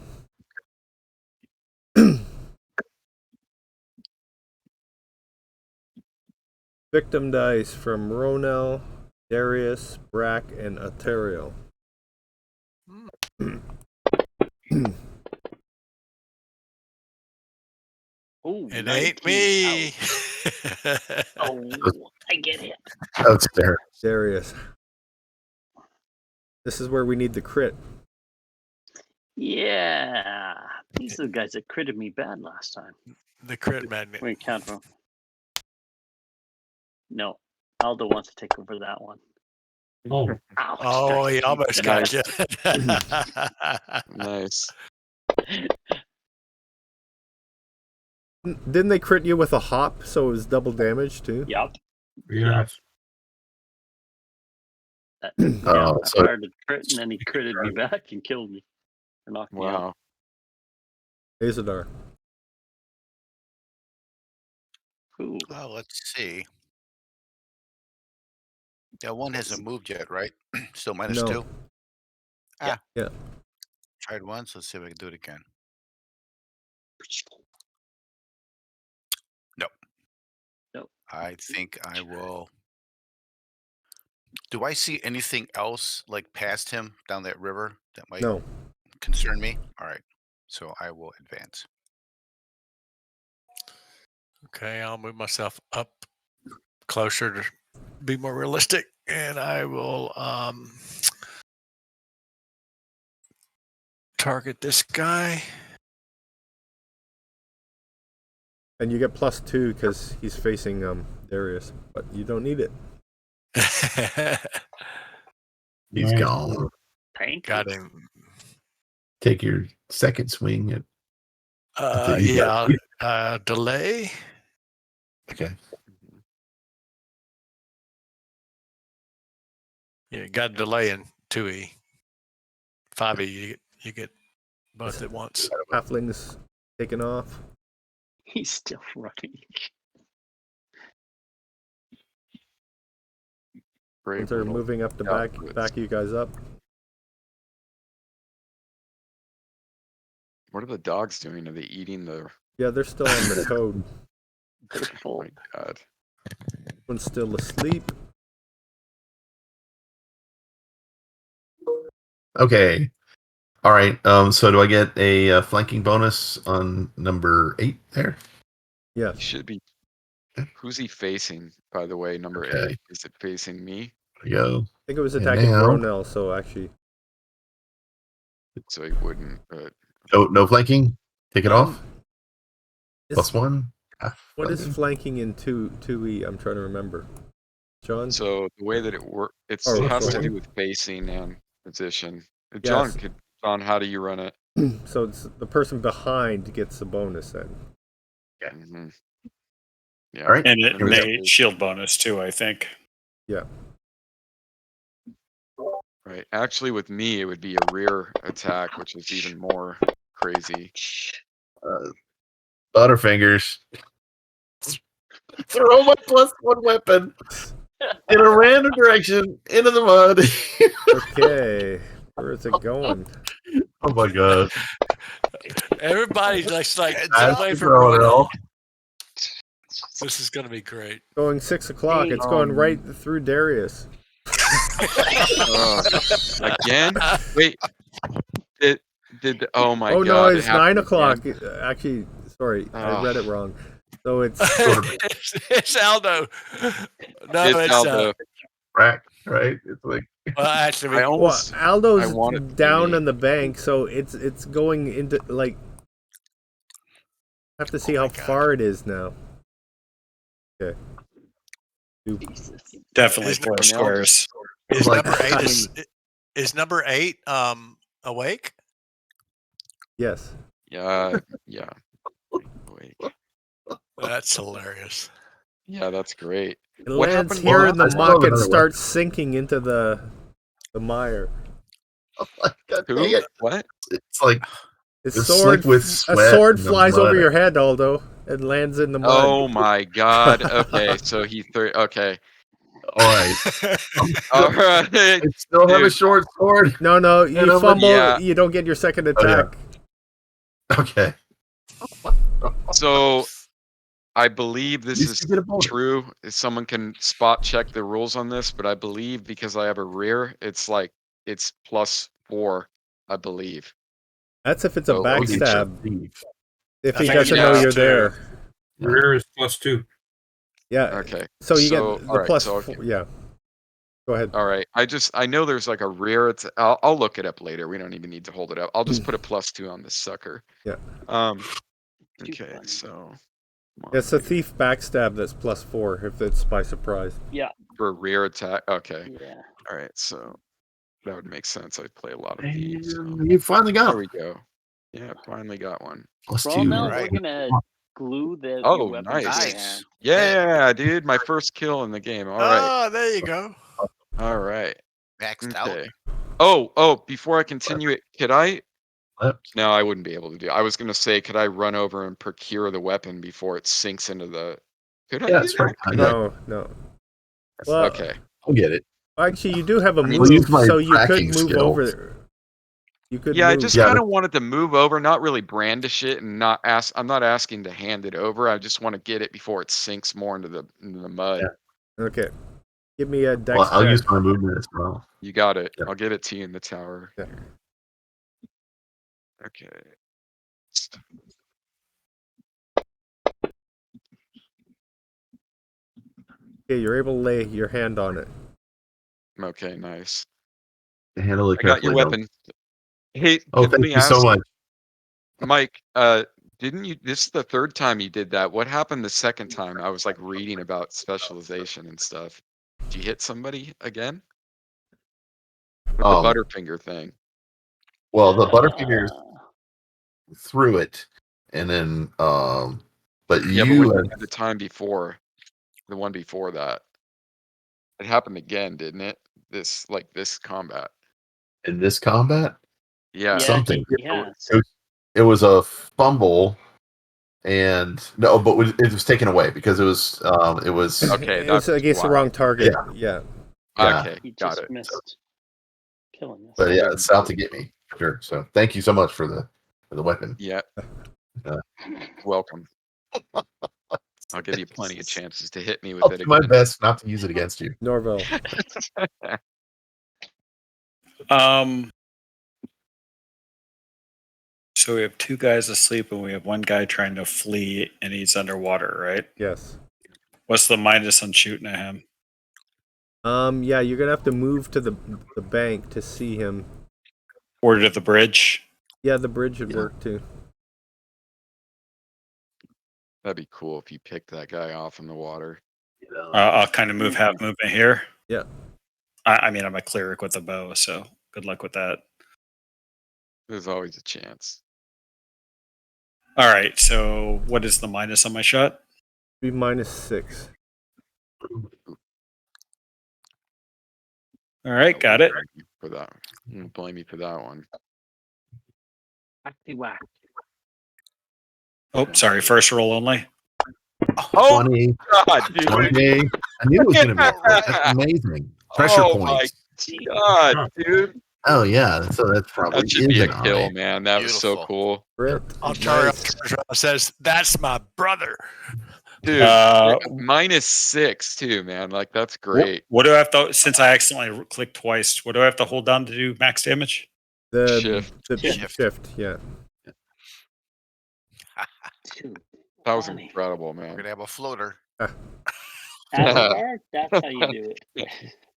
Victim dice from Ronel, Darius, Brack, and Ontario. Oh, It 19. ain't me. Oh, I get it. That's fair. Darius. This is where we need the crit. Yeah. These are the guys that critted me bad last time. The crit magnet. We count them. No. Aldo wants to take over that one. oh, Ouch, Oh, he 13. almost got you. Nice. Didn't they crit you with a hop, so it was double damage too? Yep. yeah. Oh, I so fired a crit and then he critted me back and killed me. Or knocked me out. Wow. Azadar. Ooh. Oh, let's see. Yeah, one hasn't moved yet, right? Still -2. No. Yeah. Tried once. Let's see if I can do it again. Nope. Nope. I think I will Do I see anything else like past him down that river that might No. concern me? All right. So I will advance. Okay, I'll move myself up closer to be more realistic, and I will target this guy. And you get +2 because he's facing Darius, but you don't need it. He's gone. Thank Got you. him. Take your second swing at the Yeah, delay. Okay. Yeah, got a delay in 2E. 5E, you get both at once. Halfling's taken off. He's still running. Brave Ones are little moving up to outputs. back you guys up. What are the dogs doing? Are they eating the? Yeah, they're still on the toad. They're Oh full. my god. One's still asleep. Okay. All right. So do I get a flanking bonus on number 8 there? Yeah. He should be. Who's he facing, by the way? Number Okay. 8. Is it facing me? There we go. I think it was And attacking now- Bronell, so actually. So he wouldn't. But No flanking. Take it off. Is- +1. What is Flanking. flanking in 2E? I'm trying to remember. John? so the way that it works, it Oh, has go to ahead. do with facing and position. Yes. John, how do you run it? So it's the person behind gets a bonus then. Mhm. Yeah. All right. And it Here we go. may shield bonus too, I think. Yeah. Right. Actually, with me, it would be a rear attack, which is even more crazy. Butterfingers. Throw my +1 weapon in a random direction into the mud. Okay. Where is it going? Oh my god. Everybody's just like, That's get away the from throw it Roy. all. This is going to be great. Going 6 o'clock. It's going right through Darius. Again? Wait. Oh my Oh god. no, it it's happened 9 o'clock. again. Actually, sorry, I Oh. read it wrong. So it's It's Aldo. No, It's Aldo. Right. It's like Well, actually, I well, almost. I Aldo's want it to be down me. on the bank, so it's going into like. I have to see Oh how my God. far it is now. Okay. Jesus. Definitely Is 4 Bronell squares. is like- number 8 is number 8 awake? Yes. Yeah. Wait. That's hilarious. Yeah, that's great. It What lands happened here last in the time? muck and Another starts sinking into the mire. oh my god Who? dang it. What? It's like His It's sword, slick with a sweat sword and the flies over mud. your head, Aldo, and lands in the mud. Oh my god. Okay, so he okay. all right. All right. I still have a Dude. short sword. No, you And I'm like, fumble, yeah. you don't get your second Oh, yeah. attack. Okay. So I believe this At least is you get a bonus. true. If someone can spot check the rules on this, but I believe because I have a rear, it's +4, I believe. That's if it's a Oh, backstab. If I he think it's doesn't know plus you're two. there. Rear is +2. Yeah. Okay. So you So, get the alright, plus. so, okay. Yeah. Go ahead. All right. I know there's like a rear. I'll look it up later. We don't even need to hold it up. I'll just put a +2 on this sucker. Yeah. Too Okay. funny. So. come on, It's a dude. thief backstab that's +4 if it's by surprise. For a rear attack. Okay. Yeah. All right. So that would make sense. I play a lot of these. So. And you finally got There it. we go. Yeah. Finally got one. +2. Well, now Right. we're gonna glue your Oh, weapons to your nice. hand. Yeah, dude. My first kill in the game. All right. Oh, there you go. All right. Maxed out. Okay. Oh, before I continue it, could I? What? No, I wouldn't be able to do. I was gonna say, could I run over and procure the weapon before it sinks into the? Could I Yeah, do that's that? right. Could I? No. Well, Okay. I'll get it. actually, you do have a I mean, move, use my so you could tracking move skills. over. You could Yeah, I move. just Yeah, kind of wanted to move over, not really brandish it, and not ask. I'm not asking to hand it over. I just want to get it before it sinks more into the mud. Yeah. Okay. Give me a dex Well, I'll check. use my movement as well. You got it. Yep. I'll give it to you in the tower. Yeah. Okay. Okay, you're able to lay your hand on it. Okay, nice. Handle it I got your carefully. Don't. weapon. Hey, Oh, let thank me you so ask, much. Mike, didn't you, this is the third time you did that. What happened the second time? I was like reading about specialization and stuff. Did you hit somebody again? With the Butterfinger thing. Well, the Butterfingers Uh, threw it, and then but Yeah, but what you did you do the time before? The one before that. It happened again, didn't it? This combat. in this combat Yeah. something. he has. It was a fumble, and no, but it was taken away because it was Okay, It's that's against the why. wrong target. Yeah. yeah. Okay, He got just it. missed killing us. But yeah, it's out to get me. Sure. So thank you so much for the weapon. Yeah. Yeah. Welcome. I'll give you plenty of chances to hit me with I'll it do my again. best not to use it against you. Norville. So we have 2 guys asleep and we have 1 guy trying to flee and he's underwater, right? Yes. What's the minus on shooting at him? Yeah, you're gonna have to move to the bank to see him. Or to the bridge? Yeah, the bridge would work too. That'd be cool if you picked that guy off in the water. I'll kind of move half movement here. Yeah. I mean, I'm a cleric with a bow, so good luck with that. There's always a chance. All right, so what is the minus on my shot? Be -6. All right, got it. For that. You can blame me for that one. Whacky whack. Oh, sorry, first roll only. Oh 20, God, dude. 20. I knew it was going to be a crit. That's amazing. Pressure Oh points. my God, dude. Oh yeah, so that's probably That should be a an kill, eye. man. That was so Beautiful. cool. Crit. I'll tell Nice. says, "That's my brother." Dude, -6 too, man. Like that's great. What do I have to, since I accidentally clicked twice, what do I have to hold down to do max damage? The Shift. shift. Yeah. That was Funny. incredible, We're man. gonna have a floater. Avatar, that's how you do it.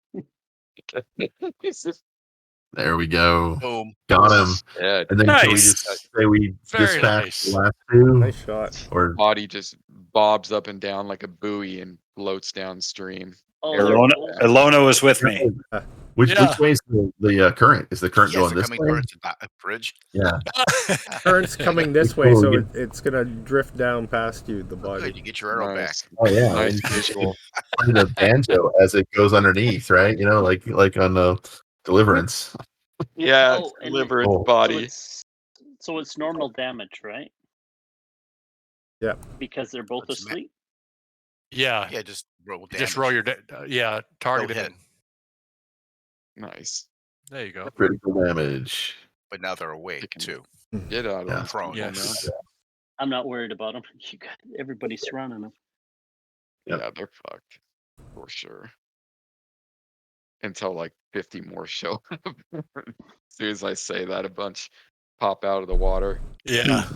There we go. Boom. Got him. Yeah, And then can we Nice. just say we Very dispatch nice. the last 2? Nice shot. Or body just bobs up and down like a buoy and floats downstream. Oh, Ilona was with me. which Yeah. way is the current? Is the current Yes, going they're this coming way? towards the bridge. Yeah. Current's coming this way, so it's gonna drift down past you. The Oh, body. good. You get your arrow back. Nice. Oh yeah. Nice And visual. play the banjo as it goes underneath, right? You know, like on Deliverance. Yeah, Oh, and deliver its Oh. body. So it's normal damage, right? Yeah. Because they're both What's the asleep. Yeah, Yeah, just roll damage. just roll your target hit. hit. Nice. There you go. Critical damage. But now they're awake too. Get out of Yeah. these Prone. people, Yes. man. I'm not worried about them. You got everybody surrounding them. Yep. Yeah, they're fucked for sure. Until like 50 more show up. As soon as I say that, a bunch pop out of the water. Yeah.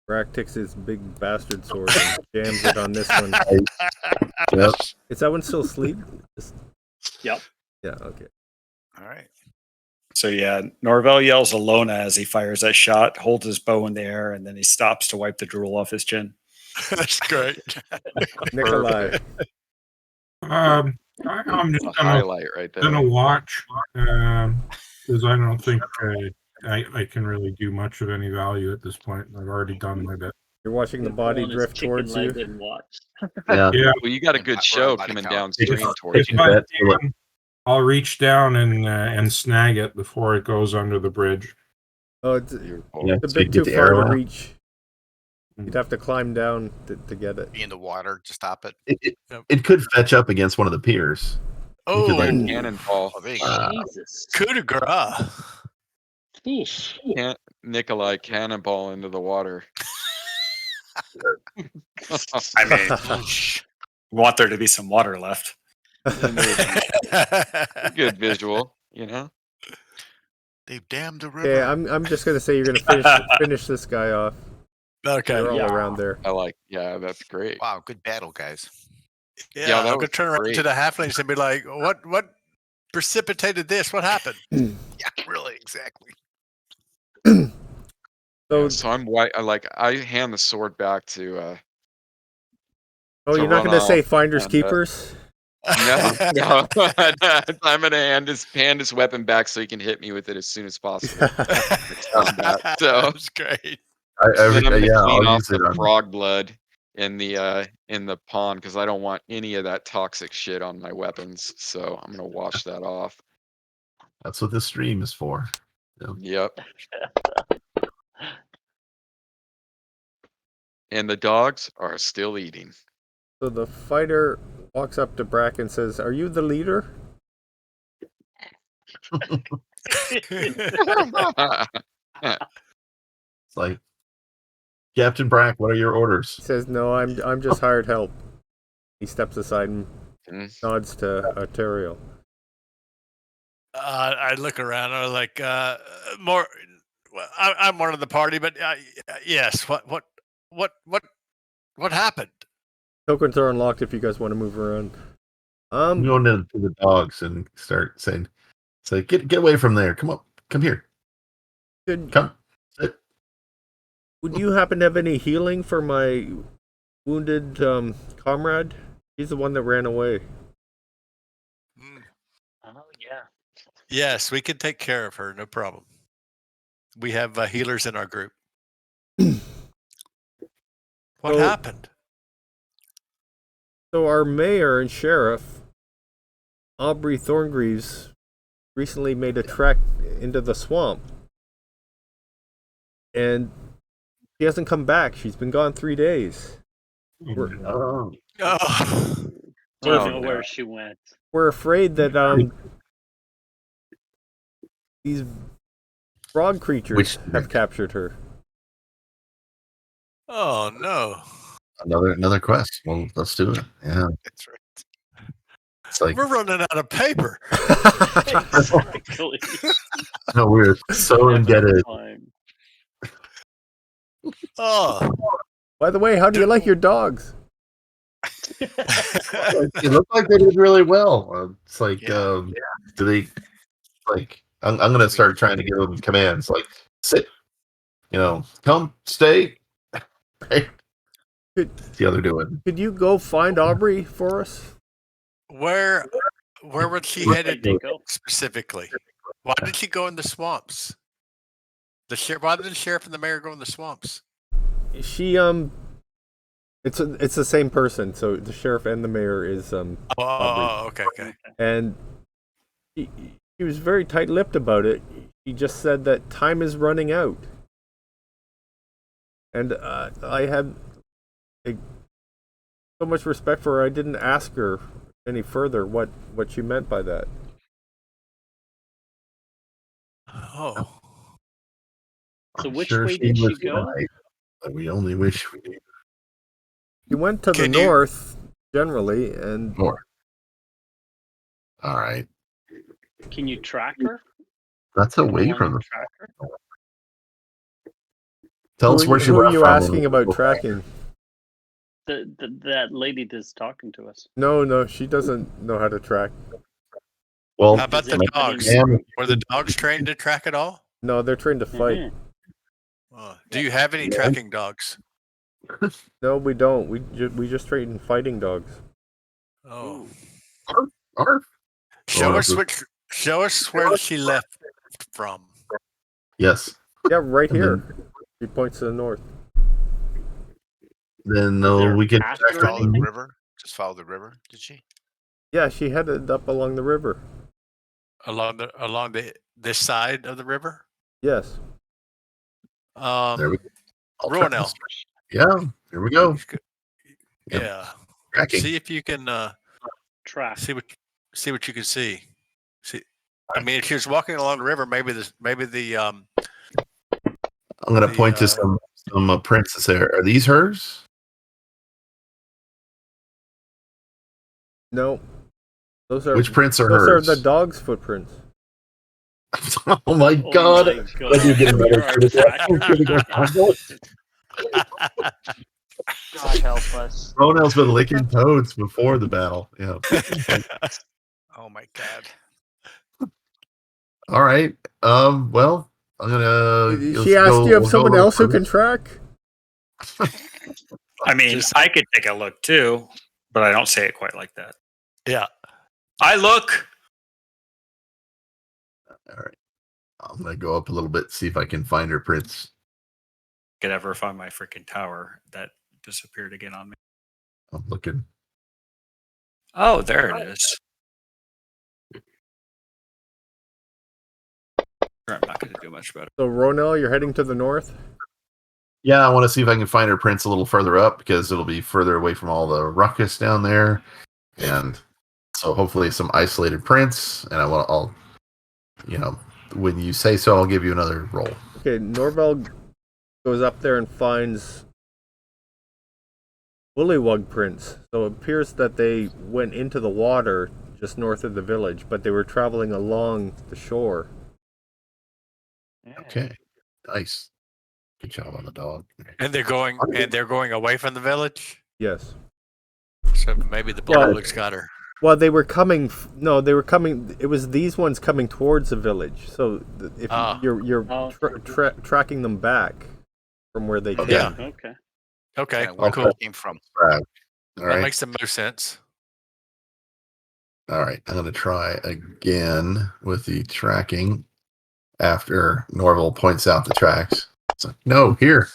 Rack takes his big bastard sword and jams it on this one. Yep. Is that one still asleep? Yep. Yeah. Okay. All right. So yeah, Norvell yells Alona as he fires that shot, holds his bow in the air, and then he stops to wipe the drool off his chin. That's great. Nikolai. I'm just A highlight right there. gonna watch because I don't think I can really do much of any value at this point. I've already done my bit. You're watching the body One is drift chicken towards you. leg and watch. Yeah. Yeah, Well, you got a And good we're show on body coming count. downstream If towards if you. I can, I'll reach down and snag it before it goes under the bridge. Oh, it's Beautiful. Yeah. a So you bit get too the far to arrow out. reach. You'd have to climb down to get it. Be in the water to stop it. It could fetch up against one of the piers. You could, Oh, like, Cannonball. Oh, there you go. Jesus. coup de grace. Fish. Nikolai cannonball into the water. I mean, We want there to be some water left. Good visual, you know. They've dammed the river. Okay, I'm just gonna say you're gonna finish this guy off. Okay. You're all Yeah. around there. I like. Yeah, that's great. Wow, good battle, guys. Yeah, that I'm was gonna turn around great. to the halflings and be like, "What precipitated this? What happened?" Yeah, really, exactly. So Yeah, so I'm white. I hand the sword back to. oh, to you're not run gonna say off finders and, keepers? No, no. I'm gonna hand his weapon back so he can hit me with it as soon as possible. Combat. So That's great. then I'm gonna Yeah, clean I'll off use it the on. frog blood in the pond because I don't want any of that toxic shit on my weapons. So I'm gonna wash that off. That's what this stream is for. Yep. And the dogs are still eating. So the fighter walks up to Brack and says, "Are you the leader?" It's like, Captain Brack, what are your He orders? says, "No, I'm just hired help." He steps aside and nods to Terrio. I look around. I'm like, more. Well, I'm one of the party, but yes. What happened? Tokens are unlocked if you guys want to move around. I'm going to the dogs and start saying, "Say, get away from there! Come up, come here, come." Sit. Would you happen to have any healing for my wounded comrade? He's the one that ran away. Oh yeah. Yes, we can take care of her. No problem. We have healers in our group. What So- happened? So our mayor and sheriff, Aubrey Thorngreaves, recently made a trek into the swamp. And she hasn't come back. She's been gone 3 days. Oh. Oh, Do you Oh, know no. where she went? We're afraid that these frog creatures have captured her. oh no! Another quest. Well, let's do it. Yeah, That's right. it's like, We're running out of paper. Exactly. no, we're so indebted. Time. Oh, By the way, how do you like your dogs? It looked like they did really well. It's like, Yeah. do they like? I'm going to start trying to give them commands like sit, come, stay. Right? What's the other doing? Could you go find Aubrey for us? where was she Where'd headed they go? specifically? Why did she go in the swamps? Why did the sheriff and the mayor go in the swamps? She it's the same person. So the sheriff and the mayor is Aubrey. Oh, okay. And he was very tight-lipped about it. He just said that time is running out. And I had so much respect for her, I didn't ask her any further what she meant by that. Oh, So I'm which sure way did she was go? right, but we only wish we knew She went to the Can you- north, generally, and more. All right, Can you track her? that's Can away one from the. track her? Tell us where she who are went you from. asking about tracking? That lady that's talking to us. No, she doesn't know how to track. Well, how about Is the it- dogs? Ma'am, Were the dogs trained to track at all? No, they're trained to fight. Mhm. Do you have any tracking dogs? No, we don't. We just train fighting dogs. Oh, arf. show Oh, us where she left from. Yes. Yeah, right And here. She points to the north. Then Is there we can pasture track or her Follow the anything? river. Just follow the river. Did she? Yeah, she headed up along the river. Along this side of the river. Yes. There we go. I'll track Roanoke. this. Yeah, here we go. Yep. Yeah. Tracking. See if you can Track. see what you can see. See, I mean, if she was walking along the river, maybe the I'm going to point to some prints there. Are these hers? No, those are Which prints are those hers? are the dog's footprints. Oh my Oh god! my Let me get God. another You're our tracker. God help us. Ronell's been licking toads before the battle. Yeah. Oh my God. All right. Well, I'm gonna She asked you if we'll go a someone little else who further. can track. I mean, Just- I could take a look too, but I don't say it quite like that. Yeah. I look. All right. I'm gonna go up a little bit, see if I can find her prints. Could ever find my freaking tower that disappeared again on me. I'm looking. Oh, there it is. I'm not going to do much better. So Ronell, you're heading to the north. Yeah, I want to see if I can find her prints a little further up because it'll be further away from all the ruckus down there, and so hopefully some isolated prints. And I'll, when you say so, I'll give you another roll. Okay, Norval goes up there and finds bullywug prints. So it appears that they went into the water just north of the village, but they were traveling along the shore. Okay, nice. Good job on the dog. And they're going away from the village. Yes. So maybe the Well- bullywug's got her. Well, they were coming. No, they were coming. It was these ones coming towards the village. So if you're Oh. tracking them back from where they came. Yeah. Okay. Okay, Kinda where cool. that came from. All That right. makes the most sense. All right. I'm going to try again with the tracking after Norval points out the tracks. It's like, no, here.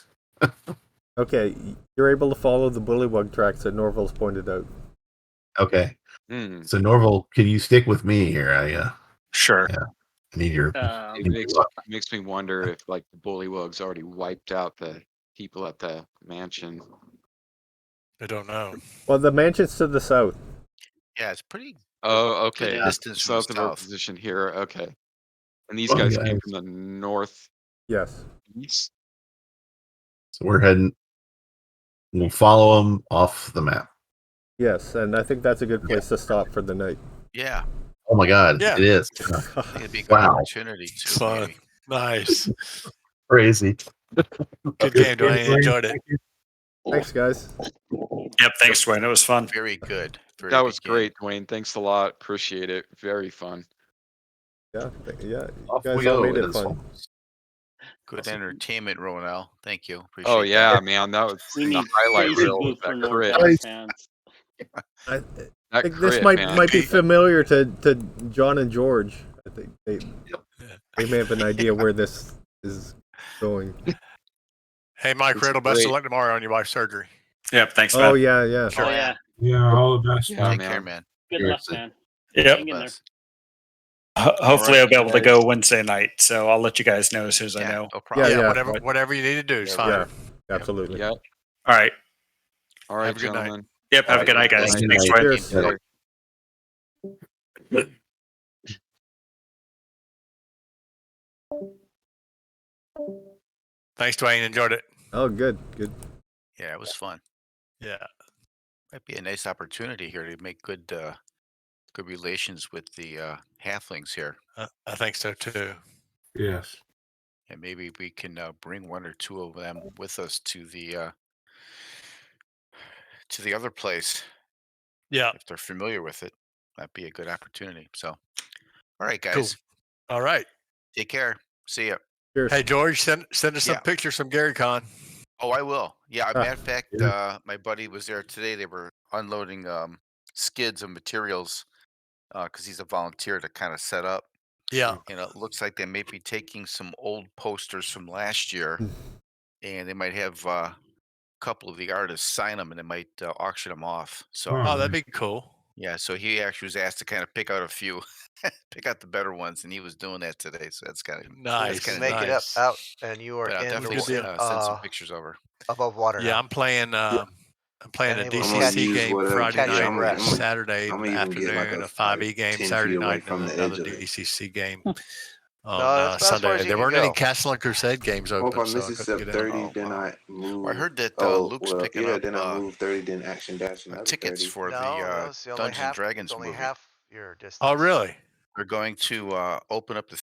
Okay, you're able to follow the bullywug tracks that Norval's pointed out. Okay. Hmm. So Norval, can you stick with me here? I Sure. Yeah. need your. It makes me wonder if like the bullywugs already wiped out the people at the mansion. I don't know. Well, the mansion's to the south. Yeah, it's pretty Oh, okay. good distance from South of our south. position here. Okay. And these Well, guys yeah, came it's- from the northeast. Yes. So we're heading. We'll follow them off the map. Yes, and I think that's a good place to stop for the night. Yeah, Oh my God, Yeah. it is I think it'd be a good Wow. opportunity to Fun. maybe. Nice. crazy. Good game, Dwayne. Enjoyed it. Thanks, guys. Yep. Thanks, Dwayne. It was fun. Very good. Very That good was game. great, Dwayne. Thanks a lot. Appreciate it. Very fun. Yeah, you Off guys we all go. made It it is fun. fun. Good entertainment, Ronell. Thank you. Appreciate Oh yeah, that. man. That was We the need highlight crazy reel. booth That for crit. Norval's hands. I That think this crit, might man. be familiar to John and George. I think they may have an idea where this is going. Hey, Mike It's Riddle, best great. of luck tomorrow on your wife's surgery. Yep. Thanks, Oh man. yeah. Oh yeah. Yeah, all the best. Yeah, man. Take care, man. Good luck, Seriously. man. Yep. Hang in there. Bless. Hopefully, I'll be able to guys. go Wednesday night. So I'll let you guys know as soon as I Yeah, know. no problem. Yeah, Yeah, yeah. whatever you need to do is fine. Yeah, absolutely. Yep. All right. All right, Have a good night. gentlemen. Yep. Have a good night, guys. Good Thanks, night. Dwayne. Cheers. Later. Thanks, Dwayne. Enjoyed it. Oh, good. Yeah, it was fun. Yeah. Might be a nice opportunity here to make good relations with the halflings here, I think so too. Yes. and maybe we can bring one or two of them with us to the other place Yeah. if they're familiar with it. Might be a good opportunity. So, all right, Cool. guys, All right. take care. See ya. Cheers. Hey, George, send us some Yeah. pictures from Gary Con. Oh, I will. Yeah, matter of fact, yeah. my buddy was there today. They were unloading skids of materials because he's a volunteer to kind of set up. Yeah. And it looks like they may be taking some old posters from last year, and they might have a couple of the artists sign them, and they might auction them off. So, Oh, that'd be cool. yeah. So he actually was asked to kind of pick out a few, pick out the better ones, and he was doing that today. So that's kind of Nice. kinda Make it up nice. out, and you are But I'll in definitely the send some pictures over. above water. Yeah, now. I'm playing. I'm playing a And able to DCC catch- game Friday catch night, your breath. Saturday I'm gonna even get, afternoon, like, a 5e game 10 Saturday feet away night, from and the another edge of it. DCC game on that's about as far Sunday. as you There can weren't any go. Castle and Crusade games Well, if open, I so miss I it couldn't step get in. 30, Oh, then wow. I move. I heard that Oh, Luke's well, picking yeah, up then I move 30, then Action Dash another tickets 30. for No, the that's the only Dungeons and half. Dragons It's only movie. half your distance. Oh, really? They're going to open up the